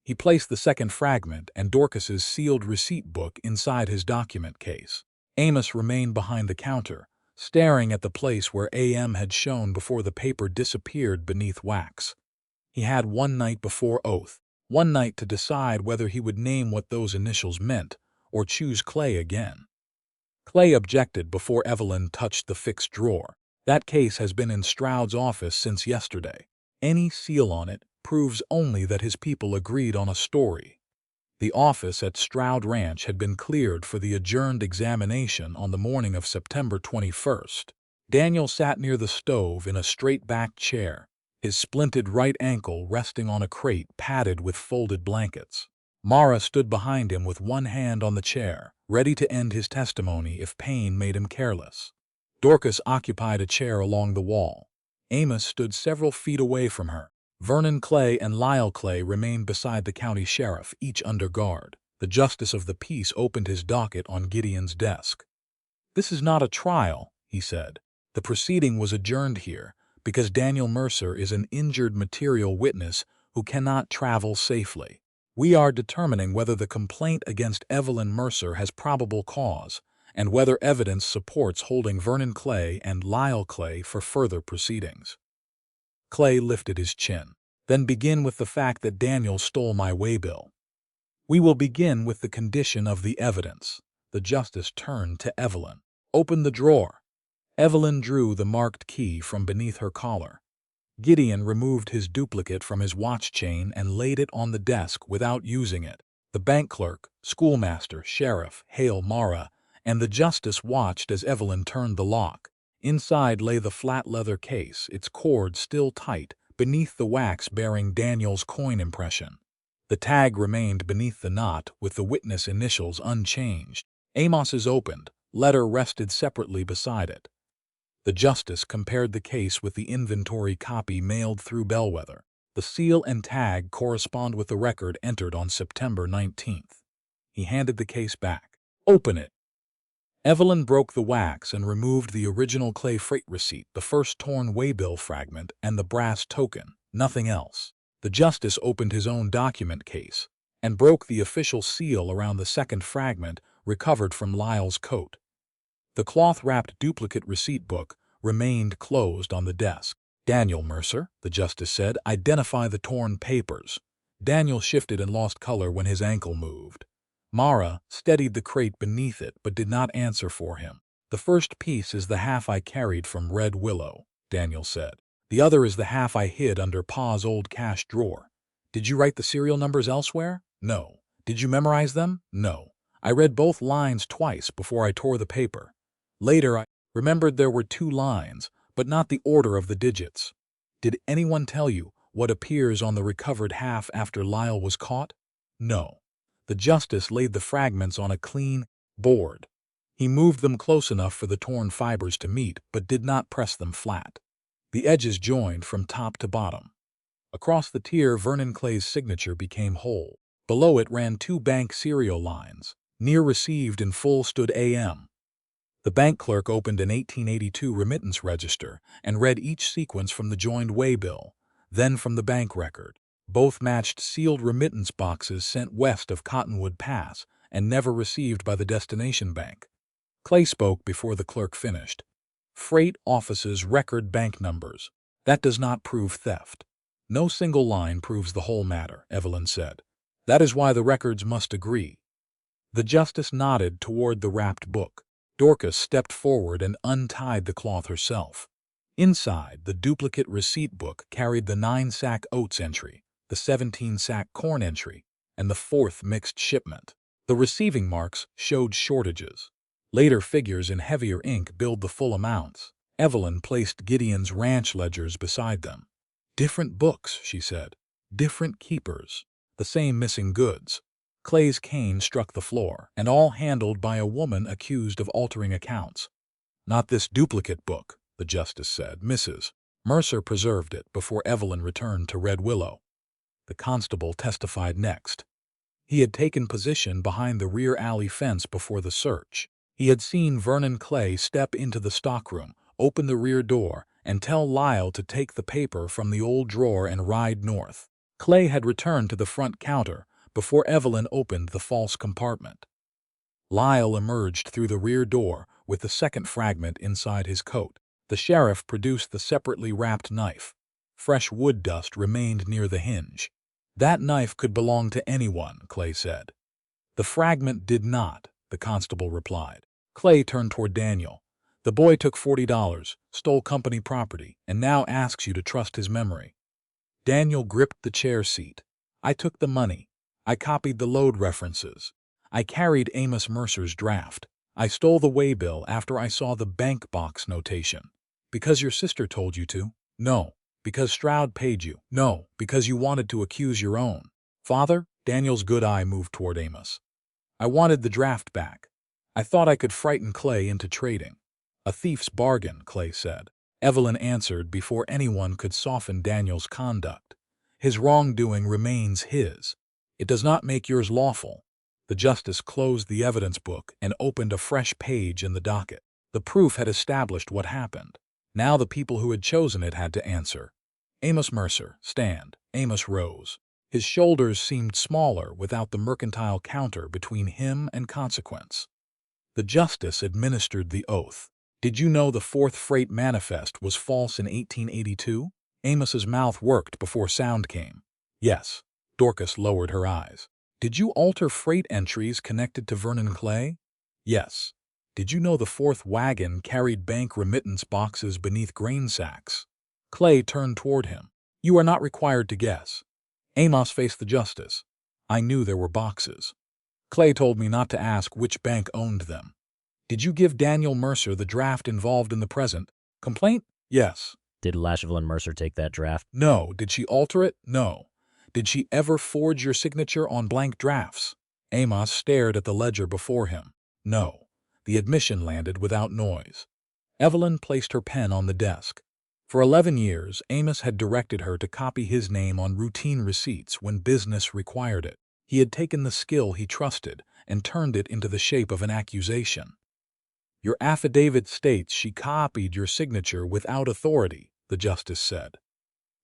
He placed the second fragment and Dorcas's sealed receipt book inside his document case. Amos remained behind the counter, staring at the place where AM had shown before the paper disappeared beneath wax. He had one night before oath, one night to decide whether he would name what those initials meant or choose Clay again. Clay objected before Evelyn touched the fixed drawer. That case has been in Stroud's office since yesterday. Any seal on it proves only that his people agreed on a story. The office at Stroud Ranch had been cleared for the adjourned examination on the morning of September 21st. Daniel sat near the stove in a straight-backed chair, his splinted right ankle resting on a crate padded with folded blankets. Mara stood behind him with one hand on the chair, ready to end his testimony if pain made him careless. Dorcas occupied a chair along the wall. Amos stood several feet away from her. Vernon Clay and Lyle Clay remained beside the county sheriff, each under guard. The justice of the peace opened his docket on Gideon's desk. This is not a trial, he said. The proceeding was adjourned here because Daniel Mercer is an injured material witness who cannot travel safely. We are determining whether the complaint against Evelyn Mercer has probable cause and whether evidence supports holding Vernon Clay and Lyle Clay for further proceedings. Clay lifted his chin. Then begin with the fact that Daniel stole my waybill. We will begin with the condition of the evidence. The justice turned to Evelyn. Open the drawer. Evelyn drew the marked key from beneath her collar. Gideon removed his duplicate from his watch chain and laid it on the desk without using it. The bank clerk, schoolmaster, sheriff, Hale Mara, and the justice watched as Evelyn turned the lock. Inside lay the flat leather case, its cord still tight, beneath the wax bearing Daniel's coin impression. The tag remained beneath the knot, with the witness initials unchanged. Amos's opened, letter rested separately beside it. The justice compared the case with the inventory copy mailed through Bellwether. The seal and tag correspond with the record entered on September 19th. He handed the case back. Open it. Evelyn broke the wax and removed the original Clay freight receipt, the first torn waybill fragment, and the brass token, nothing else. The justice opened his own document case and broke the official seal around the second fragment recovered from Lyle's coat. The cloth-wrapped duplicate receipt book remained closed on the desk. Daniel Mercer, the justice said, identify the torn papers. Daniel shifted and lost color when his ankle moved. Mara steadied the crate beneath it but did not answer for him. The first piece is the half I carried from Red Willow, Daniel said. The other is the half I hid under Pa's old cash drawer. Did you write the serial numbers elsewhere? No. Did you memorize them? No. I read both lines twice before I tore the paper. Later, I remembered there were 2 lines, but not the order of the digits. Did anyone tell you what appears on the recovered half after Lyle was caught? No. The justice laid the fragments on a clean board. He moved them close enough for the torn fibers to meet, but did not press them flat. The edges joined from top to bottom. Across the tier, Vernon Clay's signature became whole. Below it ran 2 bank serial lines. Near received in full stood AM. The bank clerk opened an 1882 remittance register and read each sequence from the joined waybill, then from the bank record. Both matched sealed remittance boxes sent west of Cottonwood Pass and never received by the destination bank. Clay spoke before the clerk finished. Freight offices record bank numbers. That does not prove theft. No single line proves the whole matter, Evelyn said. That is why the records must agree. The justice nodded toward the wrapped book. Dorcas stepped forward and untied the cloth herself. Inside, the duplicate receipt book carried the 9-sack oats entry, the 17-sack corn entry, and the 4th mixed shipment. The receiving marks showed shortages. Later figures in heavier ink billed the full amounts. Evelyn placed Gideon's ranch ledgers beside them. Different books, she said. Different keepers. The same missing goods. Clay's cane struck the floor, and all handled by a woman accused of altering accounts. Not this duplicate book, the justice said. Mrs. Mercer preserved it before Evelyn returned to Red Willow. The constable testified next. He had taken position behind the rear alley fence before the search. He had seen Vernon Clay step into the stockroom, open the rear door, and tell Lyle to take the paper from the old drawer and ride north. Clay had returned to the front counter before Evelyn opened the false compartment. Lyle emerged through the rear door with the second fragment inside his coat. The sheriff produced the separately wrapped knife. Fresh wood dust remained near the hinge. That knife could belong to anyone, Clay said. The fragment did not, the constable replied. Clay turned toward Daniel. The boy took $40, stole company property, and now asks you to trust his memory. Daniel gripped the chair seat. I took the money. I copied the load references. I carried Amos Mercer's draft. I stole the waybill after I saw the bank box notation. Because your sister told you to? No. Because Stroud paid you? No. Because you wanted to accuse your own? Father? Daniel's good eye moved toward Amos. I wanted the draft back. I thought I could frighten Clay into trading. A thief's bargain, Clay said. Evelyn answered before anyone could soften Daniel's conduct. His wrongdoing remains his. It does not make yours lawful. The justice closed the evidence book and opened a fresh page in the docket. The proof had established what happened. Now the people who had chosen it had to answer. Amos Mercer, stand. Amos rose. His shoulders seemed smaller without the mercantile counter between him and consequence. The justice administered the oath. Did you know the 4th Freight Manifest was false in 1882? Amos's mouth worked before sound came. Yes. Dorcas lowered her eyes. Did you alter freight entries connected to Vernon Clay? Yes. Did you know the 4th wagon carried bank remittance boxes beneath grain sacks? Clay turned toward him. You are not required to guess. Amos faced the justice. I knew there were boxes. Clay told me not to ask which bank owned them. Did you give Daniel Mercer the draft involved in the present complaint? Yes. Did Evelyn Mercer take that draft? No. Did she alter it? No. Did she ever forge your signature on blank drafts? Amos stared at the ledger before him. No. The admission landed without noise. Evelyn placed her pen on the desk. For 11 years, Amos had directed her to copy his name on routine receipts when business required it. He had taken the skill he trusted and turned it into the shape of an accusation. Your affidavit states she copied your signature without authority, the justice said.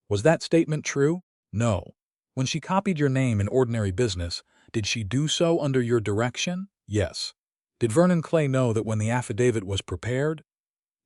Was that statement true? No. When she copied your name in ordinary business, did she do so under your direction? Yes. Did Vernon Clay know that when the affidavit was prepared?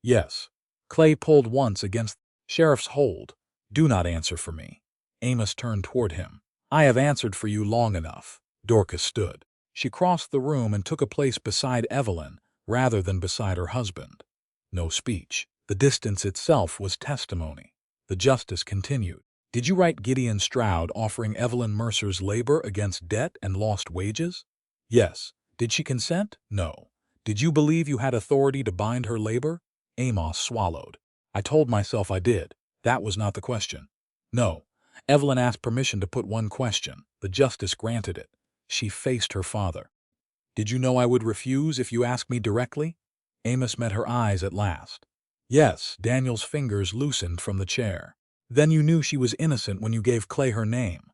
Yes. Clay pulled once against sheriff's hold. Do not answer for me. Amos turned toward him. I have answered for you long enough. Dorcas stood. She crossed the room and took a place beside Evelyn rather than beside her husband. No speech. The distance itself was testimony. The justice continued. Did you write Gideon Stroud offering Evelyn Mercer's labor against debt and lost wages? Yes. Did she consent? No. Did you believe you had authority to bind her labor? Amos swallowed. I told myself I did. That was not the question. No. Evelyn asked permission to put one question. The justice granted it. She faced her father. Did you know I would refuse if you asked me directly? Amos met her eyes at last. Yes, Daniel's fingers loosened from the chair. Then you knew she was innocent when you gave Clay her name.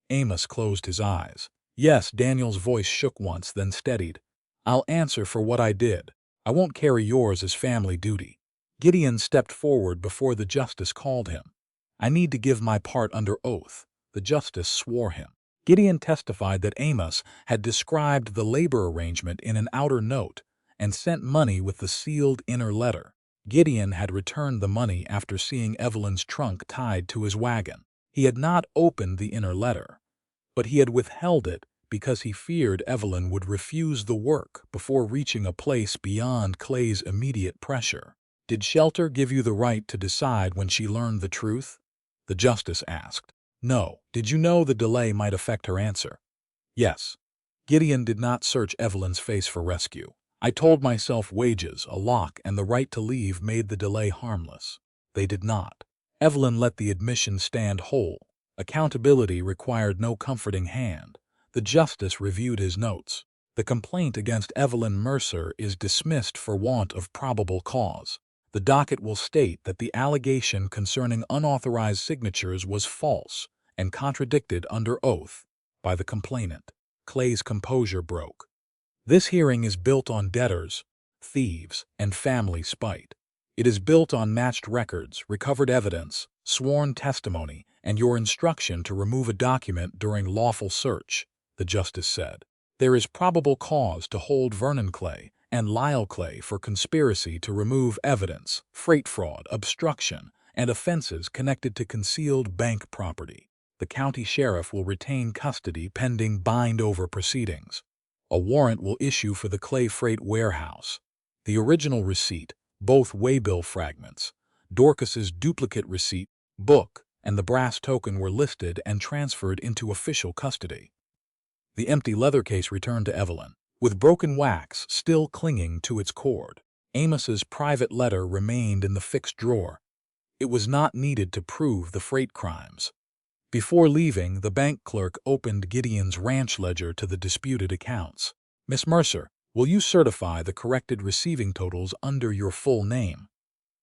Amos closed his eyes. Yes, Daniel's voice shook once, then steadied. I'll answer for what I did. I won't carry yours as family duty. Gideon stepped forward before the justice called him. I need to give my part under oath. The justice swore him. Gideon testified that Amos had described the labor arrangement in an outer note and sent money with the sealed inner letter. Gideon had returned the money after seeing Evelyn's trunk tied to his wagon. He had not opened the inner letter, but he had withheld it because he feared Evelyn would refuse the work before reaching a place beyond Clay's immediate pressure. Did Shelter give you the right to decide when she learned the truth? The justice asked. No. Did you know the delay might affect her answer? Yes. Gideon did not search Evelyn's face for rescue. I told myself wages, a lock, and the right to leave made the delay harmless. They did not. Evelyn let the admission stand whole. Accountability required no comforting hand. The justice reviewed his notes. The complaint against Evelyn Mercer is dismissed for want of probable cause. The docket will state that the allegation concerning unauthorized signatures was false and contradicted under oath by the complainant. Clay's composure broke. This hearing is built on debtors, thieves, and family spite. It is built on matched records, recovered evidence, sworn testimony, and your instruction to remove a document during lawful search, the justice said. There is probable cause to hold Vernon Clay and Lyle Clay for conspiracy to remove evidence, freight fraud, obstruction, and offenses connected to concealed bank property. The county sheriff will retain custody pending bind-over proceedings. A warrant will issue for the Clay Freight Warehouse. The original receipt, both waybill fragments, Dorcas's duplicate receipt, book, and the brass token were listed and transferred into official custody. The empty leather case returned to Evelyn, with broken wax still clinging to its cord. Amos's private letter remained in the fixed drawer. It was not needed to prove the freight crimes. Before leaving, the bank clerk opened Gideon's ranch ledger to the disputed accounts. Miss Mercer, will you certify the corrected receiving totals under your full name?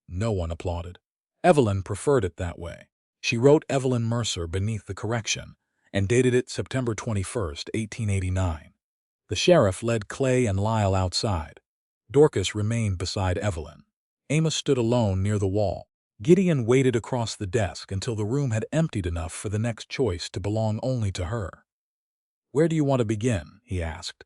No one applauded. Evelyn preferred it that way. She wrote Evelyn Mercer beneath the correction and dated it September 21st, 1889. The sheriff led Clay and Lyle outside. Dorcas remained beside Evelyn. Amos stood alone near the wall. Gideon waited across the desk until the room had emptied enough for the next choice to belong only to her. Where do you want to begin? He asked.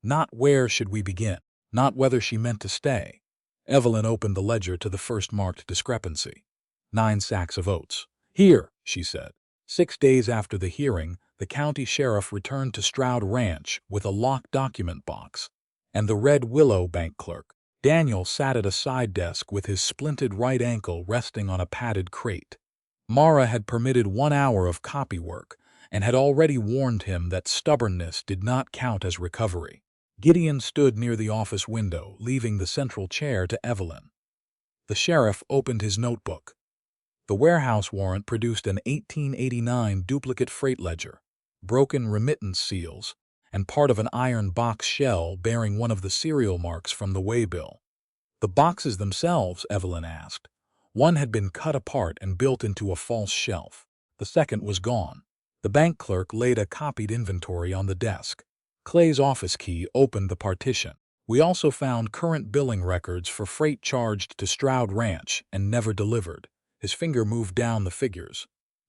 Not where should we begin, not whether she meant to stay. Evelyn opened the ledger to the first marked discrepancy. 9 sacks of oats. Here, she said. 6 days after the hearing, the county sheriff returned to Stroud Ranch with a locked document box and the Red Willow bank clerk. Daniel sat at a side desk with his splinted right ankle resting on a padded crate. Mara had permitted 1 hour of copy work and had already warned him that stubbornness did not count as recovery. Gideon stood near the office window, leaving the central chair to Evelyn. The sheriff opened his notebook. The warehouse warrant produced an 1889 duplicate freight ledger, broken remittance seals, and part of an iron box shell bearing one of the serial marks from the waybill. The boxes themselves, Evelyn asked. One had been cut apart and built into a false shelf. The second was gone. The bank clerk laid a copied inventory on the desk. Clay's office key opened the partition. We also found current billing records for freight charged to Stroud Ranch and never delivered. His finger moved down the figures.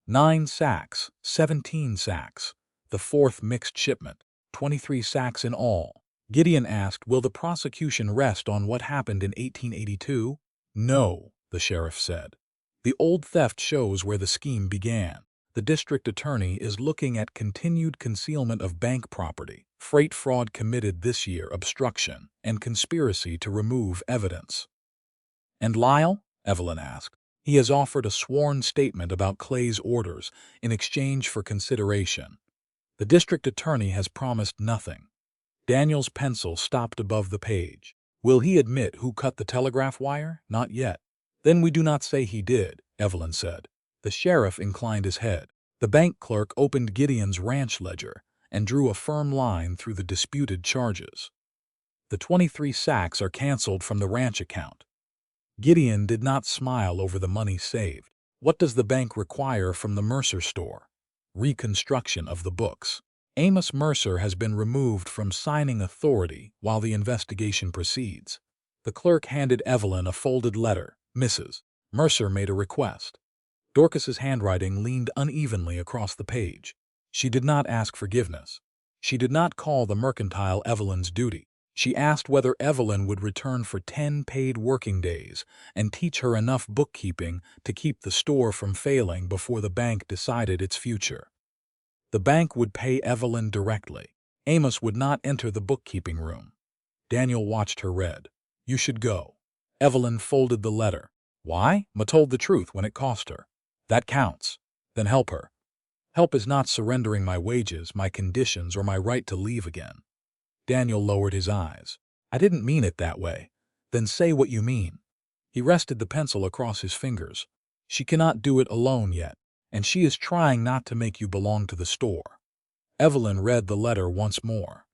9 sacks, 17 sacks. The 4th mixed shipment. 23 sacks in all. Gideon asked, will the prosecution rest on what happened in 1882? No, the sheriff said. The old theft shows where the scheme began. The district attorney is looking at continued concealment of bank property, freight fraud committed this year, obstruction, and conspiracy to remove evidence. And Lyle? Evelyn asked. He has offered a sworn statement about Clay's orders in exchange for consideration. The district attorney has promised nothing. Daniel's pencil stopped above the page. Will he admit who cut the telegraph wire? Not yet. Then we do not say he did, Evelyn said. The sheriff inclined his head. The bank clerk opened Gideon's ranch ledger and drew a firm line through the disputed charges. The 23 sacks are canceled from the ranch account. Gideon did not smile over the money saved. What does the bank require from the Mercer store? Reconstruction of the books. Amos Mercer has been removed from signing authority while the investigation proceeds. The clerk handed Evelyn a folded letter. Mrs. Mercer made a request. Dorcas's handwriting leaned unevenly across the page. She did not ask forgiveness. She did not call the mercantile Evelyn's duty. She asked whether Evelyn would return for 10 paid working days and teach her enough bookkeeping to keep the store from failing before the bank decided its future. The bank would pay Evelyn directly. Amos would not enter the bookkeeping room. Daniel watched her read. You should go. Evelyn folded the letter. Why? Ma told the truth when it cost her. That counts. Then help her. Help is not surrendering my wages, my conditions, or my right to leave again. Daniel lowered his eyes. I didn't mean it that way. Then say what you mean. He rested the pencil across his fingers. She cannot do it alone yet, and she is trying not to make you belong to the store. Evelyn read the letter once more.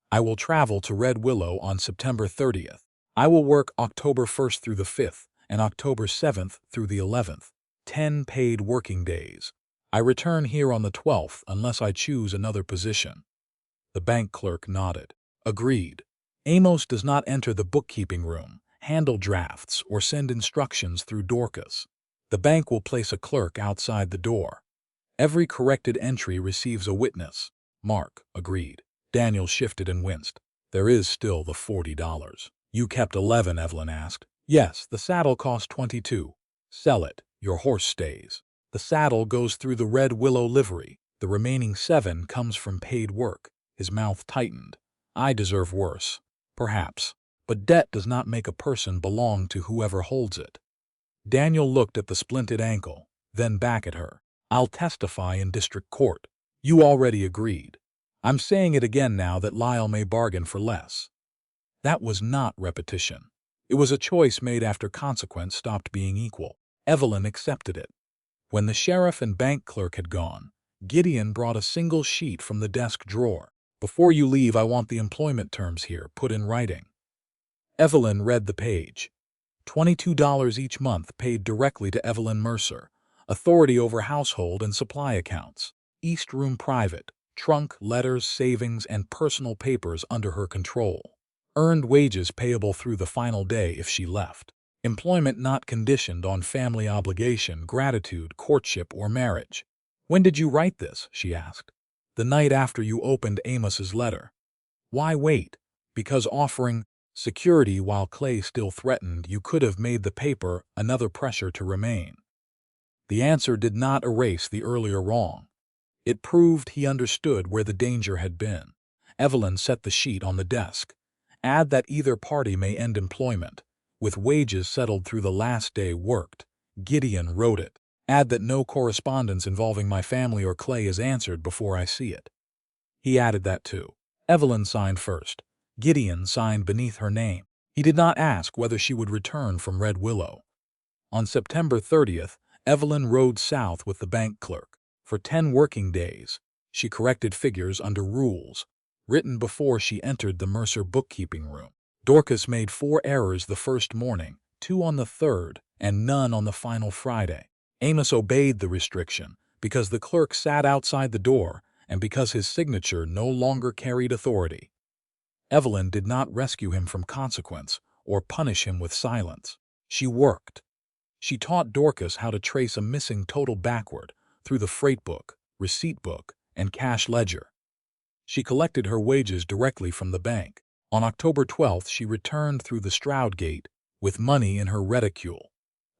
I will travel to Red Willow on September 30th. I will work October 1st through the 5th and October 7th through the 11th. 10 paid working days. I return here on the 12th unless I choose another position. The bank clerk nodded. Agreed. Amos does not enter the bookkeeping room, handle drafts, or send instructions through Dorcas. The bank will place a clerk outside the door. Every corrected entry receives a witness. Mark agreed. Daniel shifted and winced. There is still the $40. You kept 11, Evelyn asked. Yes, the saddle cost 22. Sell it. Your horse stays. The saddle goes through the Red Willow livery. The remaining 7 comes from paid work. His mouth tightened. I deserve worse. Perhaps. But debt does not make a person belong to whoever holds it. Daniel looked at the splinted ankle, then back at her. I'll testify in district court. You already agreed. I'm saying it again now that Lyle may bargain for less. That was not repetition. It was a choice made after consequence stopped being equal. Evelyn accepted it. When the sheriff and bank clerk had gone, Gideon brought a single sheet from the desk drawer. Before you leave, I want the employment terms here put in writing. Evelyn read the page. $22 each month paid directly to Evelyn Mercer. Authority over household and supply accounts. East room private. Trunk, letters, savings, and personal papers under her control. Earned wages payable through the final day if she left. Employment not conditioned on family obligation, gratitude, courtship, or marriage. When did you write this? She asked. The night after you opened Amos's letter. Why wait? Because offering security while Clay still threatened, you could have made the paper another pressure to remain. The answer did not erase the earlier wrong. It proved he understood where the danger had been. Evelyn set the sheet on the desk. Add that either party may end employment, with wages settled through the last day worked. Gideon wrote it. Add that no correspondence involving my family or Clay is answered before I see it. He added that too. Evelyn signed first. Gideon signed beneath her name. He did not ask whether she would return from Red Willow. On September 30th, Evelyn rode south with the bank clerk. For 10 working days, she corrected figures under rules, written before she entered the Mercer bookkeeping room. Dorcas made 4 errors the first morning, 2 on the 3rd, and none on the final Friday. Amos obeyed the restriction because the clerk sat outside the door and because his signature no longer carried authority. Evelyn did not rescue him from consequence or punish him with silence. She worked. She taught Dorcas how to trace a missing total backward through the freight book, receipt book, and cash ledger. She collected her wages directly from the bank. On October 12th, she returned through the Stroud gate with money in her reticule,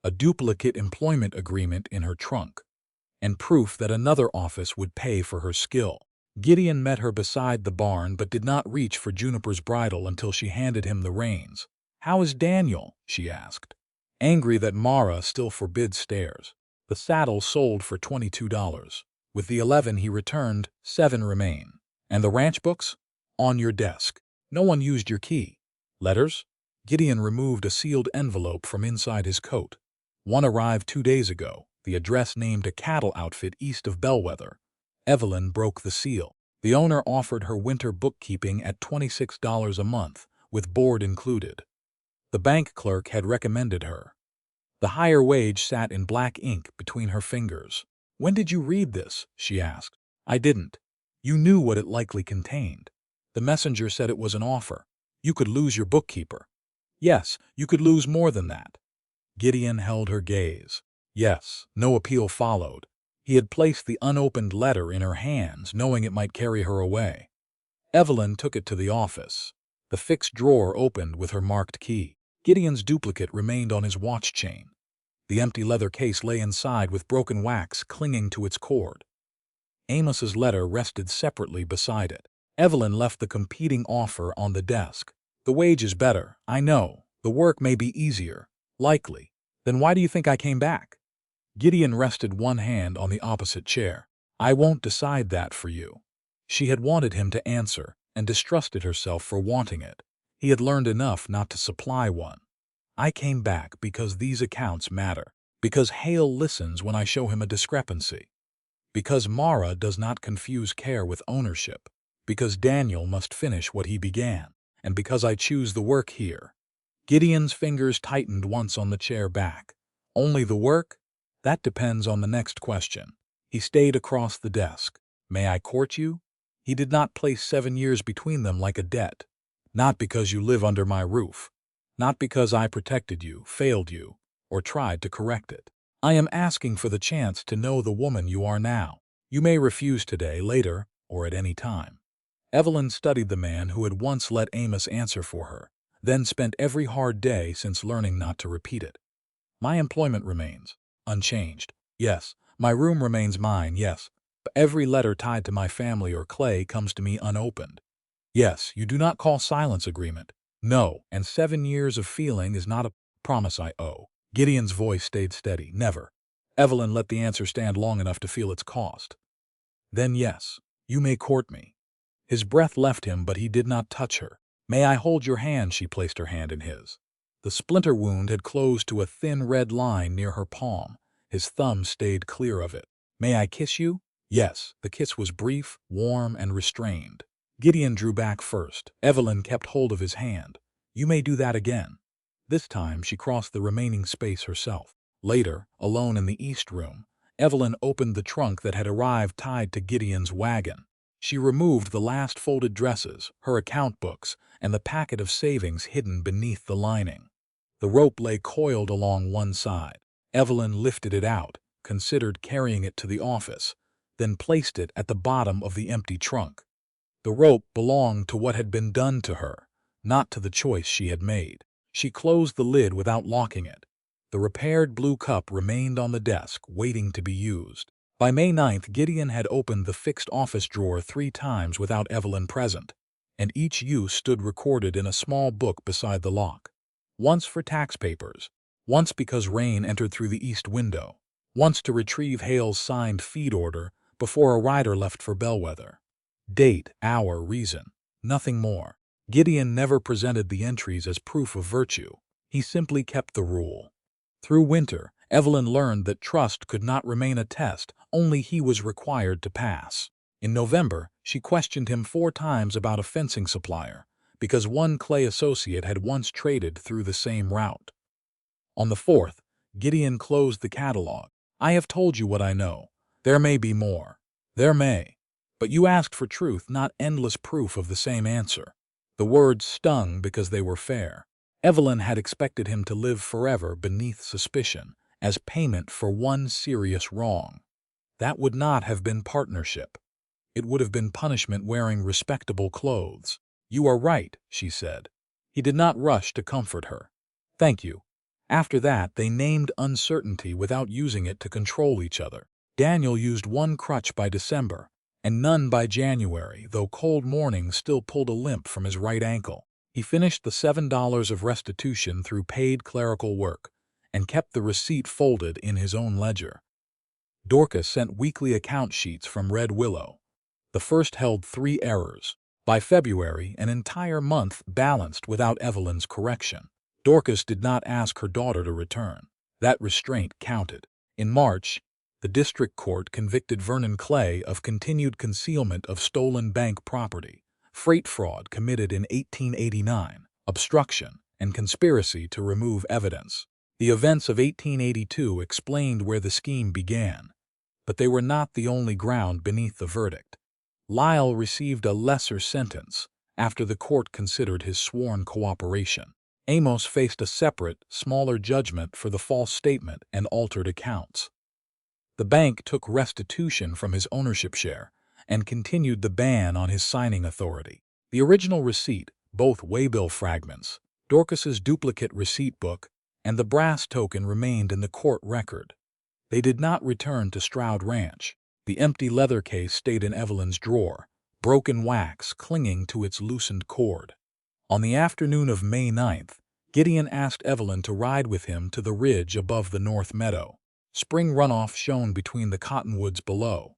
a duplicate employment agreement in her trunk, and proof that another office would pay for her skill. Gideon met her beside the barn but did not reach for Juniper's bridle until she handed him the reins. "How is Daniel?" she asked. angry that Mara still forbids stairs. The saddle sold for $22. With the 11 he returned, 7 remain. And the ranch books? On your desk. No one used your key. Letters? Gideon removed a sealed envelope from inside his coat. One arrived 2 days ago. The address named a cattle outfit east of Bellwether. Evelyn broke the seal. The owner offered her winter bookkeeping at $26 a month, with board included. The bank clerk had recommended her. The higher wage sat in black ink between her fingers. "When did you read this?" she asked. "I didn't." "You knew what it likely contained." "The messenger said it was an offer. You could lose your bookkeeper." "Yes, you could lose more than that." Gideon held her gaze. Yes, no appeal followed. He had placed the unopened letter in her hands, knowing it might carry her away. Evelyn took it to the office. The fixed drawer opened with her marked key. Gideon's duplicate remained on his watch chain. The empty leather case lay inside with broken wax clinging to its cord. Amos's letter rested separately beside it. Evelyn left the competing offer on the desk. "The wage is better, I know. The work may be easier. Likely. Then why do you think I came back?" Gideon rested one hand on the opposite chair. "I won't decide that for you." She had wanted him to answer, and distrusted herself for wanting it. He had learned enough not to supply one. "I came back because these accounts matter. Because Hale listens when I show him a discrepancy. Because Mara does not confuse care with ownership. Because Daniel must finish what he began. And because I choose the work here." Gideon's fingers tightened once on the chair back. "Only the work? That depends on the next question." He stayed across the desk. "May I court you?" He did not place 7 years between them like a debt. "Not because you live under my roof. Not because I protected you, failed you, or tried to correct it. I am asking for the chance to know the woman you are now. You may refuse today, later, or at any time." Evelyn studied the man who had once let Amos answer for her, then spent every hard day since learning not to repeat it. "My employment remains unchanged. Yes. My room remains mine, yes. But every letter tied to my family or Clay comes to me unopened. Yes, you do not call silence agreement. No, and 7 years of feeling is not a promise I owe." Gideon's voice stayed steady. "Never." Evelyn let the answer stand long enough to feel its cost. "Then yes, you may court me." His breath left him, but he did not touch her. "May I hold your hand?" She placed her hand in his. The splinter wound had closed to a thin red line near her palm. His thumb stayed clear of it. "May I kiss you?" Yes. The kiss was brief, warm, and restrained. Gideon drew back first. Evelyn kept hold of his hand. "You may do that again." This time she crossed the remaining space herself. Later, alone in the East Room, Evelyn opened the trunk that had arrived tied to Gideon's wagon. She removed the last folded dresses, her account books, and the packet of savings hidden beneath the lining. The rope lay coiled along one side. Evelyn lifted it out, considered carrying it to the office, then placed it at the bottom of the empty trunk. The rope belonged to what had been done to her, not to the choice she had made. She closed the lid without locking it. The repaired blue cup remained on the desk, waiting to be used. By May 9th, Gideon had opened the fixed office drawer 3 times without Evelyn present, and each use stood recorded in a small book beside the lock. Once for tax papers, once because rain entered through the east window, once to retrieve Hale's signed feed order before a rider left for Bellwether. Date, hour, reason, nothing more. Gideon never presented the entries as proof of virtue. He simply kept the rule. Through winter, Evelyn learned that trust could not remain a test only he was required to pass. In November, she questioned him 4 times about a fencing supplier, because one Clay associate had once traded through the same route. On the 4th, Gideon closed the catalog. "I have told you what I know. There may be more. There may. But you asked for truth, not endless proof of the same answer." The words stung because they were fair. Evelyn had expected him to live forever beneath suspicion, as payment for one serious wrong. That would not have been partnership. It would have been punishment wearing respectable clothes. "You are right," she said. He did not rush to comfort her. "Thank you." After that, they named uncertainty without using it to control each other. Daniel used one crutch by December, and none by January, though cold mornings still pulled a limp from his right ankle. He finished the $7 of restitution through paid clerical work, and kept the receipt folded in his own ledger. Dorcas sent weekly account sheets from Red Willow. The first held 3 errors. By February, an entire month balanced without Evelyn's correction. Dorcas did not ask her daughter to return. That restraint counted. In March, the district court convicted Vernon Clay of continued concealment of stolen bank property, freight fraud committed in 1889, obstruction, and conspiracy to remove evidence. The events of 1882 explained where the scheme began, but they were not the only ground beneath the verdict. Lyle received a lesser sentence after the court considered his sworn cooperation. Amos faced a separate, smaller judgment for the false statement and altered accounts. The bank took restitution from his ownership share and continued the ban on his signing authority. The original receipt, both waybill fragments, Dorcas's duplicate receipt book, and the brass token remained in the court record. They did not return to Stroud Ranch. The empty leather case stayed in Evelyn's drawer, broken wax clinging to its loosened cord. On the afternoon of May 9th, Gideon asked Evelyn to ride with him to the ridge above the north meadow. Spring runoff shone between the cottonwoods below.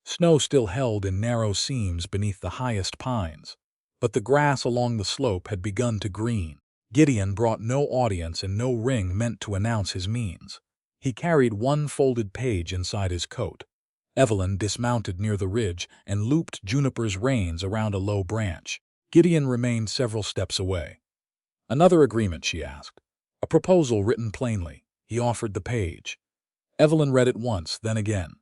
Snow still held in narrow seams beneath the highest pines, but the grass along the slope had begun to green. Gideon brought no audience and no ring meant to announce his means. He carried one folded page inside his coat. Evelyn dismounted near the ridge and looped Juniper's reins around a low branch. Gideon remained several steps away. "Another agreement," she asked. "A proposal written plainly." He offered the page. Evelyn read it once, then again.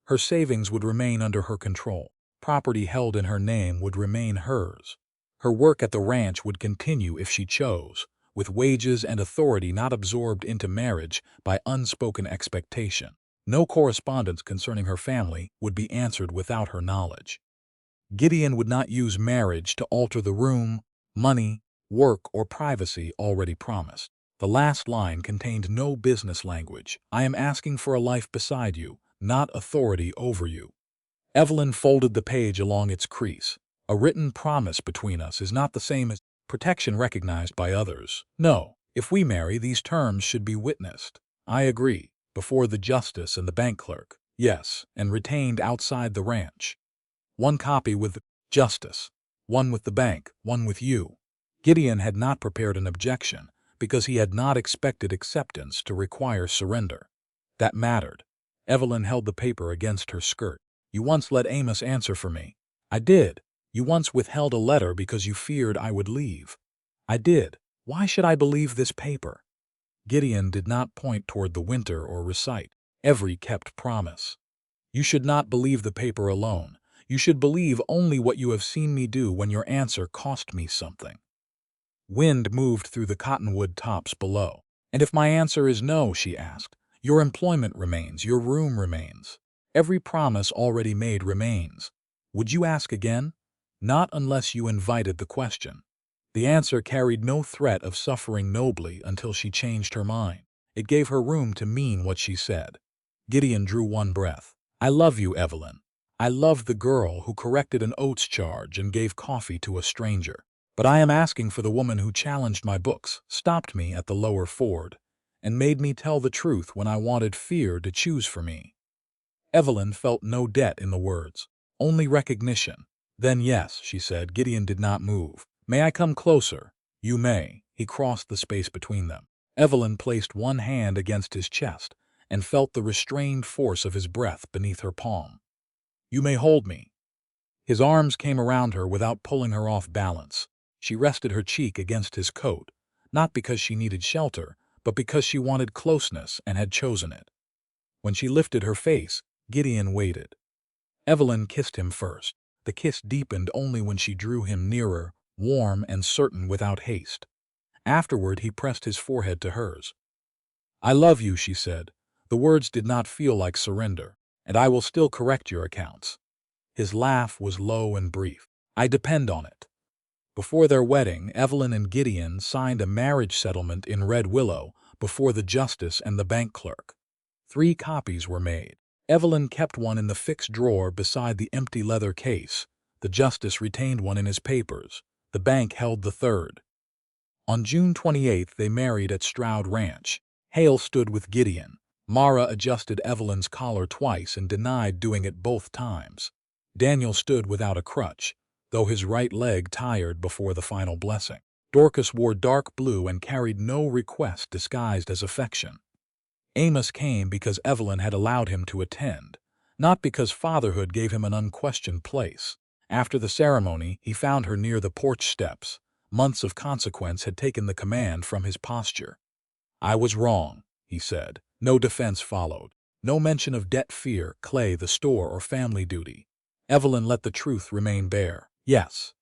Her savings would remain under her control. Property held in her name would remain hers. Her work at the ranch would continue if she chose, with wages and authority not absorbed into marriage by unspoken expectation. No correspondence concerning her family would be answered without her knowledge. Gideon would not use marriage to alter the room, money, work, or privacy already promised. The last line contained no business language. "I am asking for a life beside you, not authority over you." Evelyn folded the page along its crease. "A written promise between us is not the same as protection recognized by others. No, if we marry, these terms should be witnessed. I agree, before the justice and the bank clerk. Yes, and retained outside the ranch. One copy with the justice, one with the bank, one with you." Gideon had not prepared an objection because he had not expected acceptance to require surrender. That mattered. Evelyn held the paper against her skirt. "You once let Amos answer for me." "I did. You once withheld a letter because you feared I would leave." "I did. Why should I believe this paper?" Gideon did not point toward the winter or recite every kept promise. "You should not believe the paper alone. You should believe only what you have seen me do when your answer cost me something." Wind moved through the cottonwood tops below. "And if my answer is no," she asked, "your employment remains, your room remains. Every promise already made remains. Would you ask again?" "Not unless you invited the question." The answer carried no threat of suffering nobly until she changed her mind. It gave her room to mean what she said. Gideon drew one breath. "I love you, Evelyn. I love the girl who corrected an oats charge and gave coffee to a stranger. But I am asking for the woman who challenged my books, stopped me at the lower ford, and made me tell the truth when I wanted fear to choose for me." Evelyn felt no debt in the words, only recognition. "Then yes," she said. Gideon did not move. "May I come closer?" "You may." He crossed the space between them. Evelyn placed one hand against his chest and felt the restrained force of his breath beneath her palm. "You may hold me." His arms came around her without pulling her off balance. She rested her cheek against his coat, not because she needed shelter, but because she wanted closeness and had chosen it. When she lifted her face, Gideon waited. Evelyn kissed him first. The kiss deepened only when she drew him nearer, warm and certain without haste. Afterward, he pressed his forehead to hers. "I love you," she said. The words did not feel like surrender. "And I will still correct your accounts." His laugh was low and brief. "I depend on it." Before their wedding, Evelyn and Gideon signed a marriage settlement in Red Willow before the justice and the bank clerk. 3 copies were made. Evelyn kept one in the fixed drawer beside the empty leather case. The justice retained one in his papers. The bank held the third. On June 28th, they married at Stroud Ranch. Hale stood with Gideon. Mara adjusted Evelyn's collar twice and denied doing it both times. Daniel stood without a crutch, though his right leg tired before the final blessing. Dorcas wore dark blue and carried no request disguised as affection. Amos came because Evelyn had allowed him to attend, not because fatherhood gave him an unquestioned place. After the ceremony, he found her near the porch steps. Months of consequence had taken the command from his posture. "I was wrong," he said. No defense followed. No mention of debt, fear, Clay, the store, or family duty. Evelyn let the truth remain bare. Yes.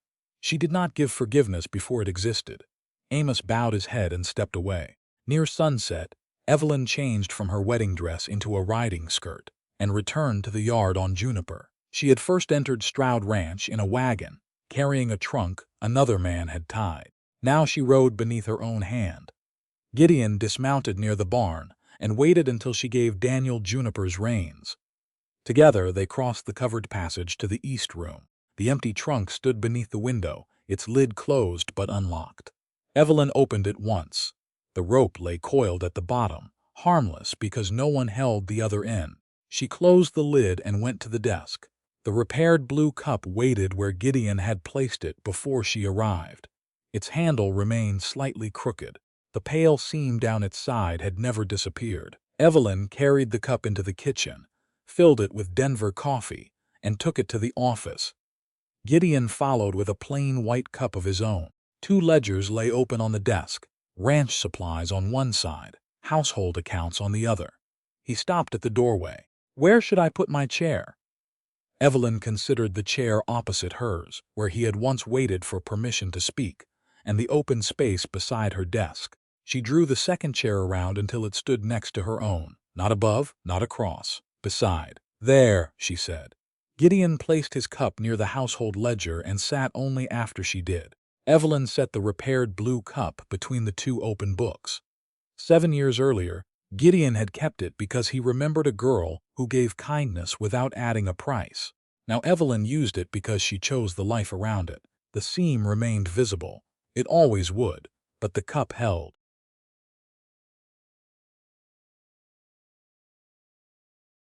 She did not give forgiveness before it existed. Amos bowed his head and stepped away. Near sunset, Evelyn changed from her wedding dress into a riding skirt and returned to the yard on Juniper. She had first entered Stroud Ranch in a wagon, carrying a trunk another man had tied. Now she rode beneath her own hand. Gideon dismounted near the barn and waited until she gave Daniel Juniper's reins. Together they crossed the covered passage to the east room. The empty trunk stood beneath the window, its lid closed but unlocked. Evelyn opened it once. The rope lay coiled at the bottom, harmless because no one held the other end. She closed the lid and went to the desk. The repaired blue cup waited where Gideon had placed it before she arrived. Its handle remained slightly crooked. The pale seam down its side had never disappeared. Evelyn carried the cup into the kitchen, filled it with Denver coffee, and took it to the office. Gideon followed with a plain white cup of his own. 2 ledgers lay open on the desk, ranch supplies on one side, household accounts on the other. He stopped at the doorway. "Where should I put my chair?" Evelyn considered the chair opposite hers, where he had once waited for permission to speak, and the open space beside her desk. She drew the second chair around until it stood next to her own, not above, not across, beside. "There," she said. Gideon placed his cup near the household ledger and sat only after she did. Evelyn set the repaired blue cup between the 2 open books. 7 years earlier, Gideon had kept it because he remembered a girl who gave kindness without adding a price. Now Evelyn used it because she chose the life around it. The seam remained visible. It always would, but the cup held.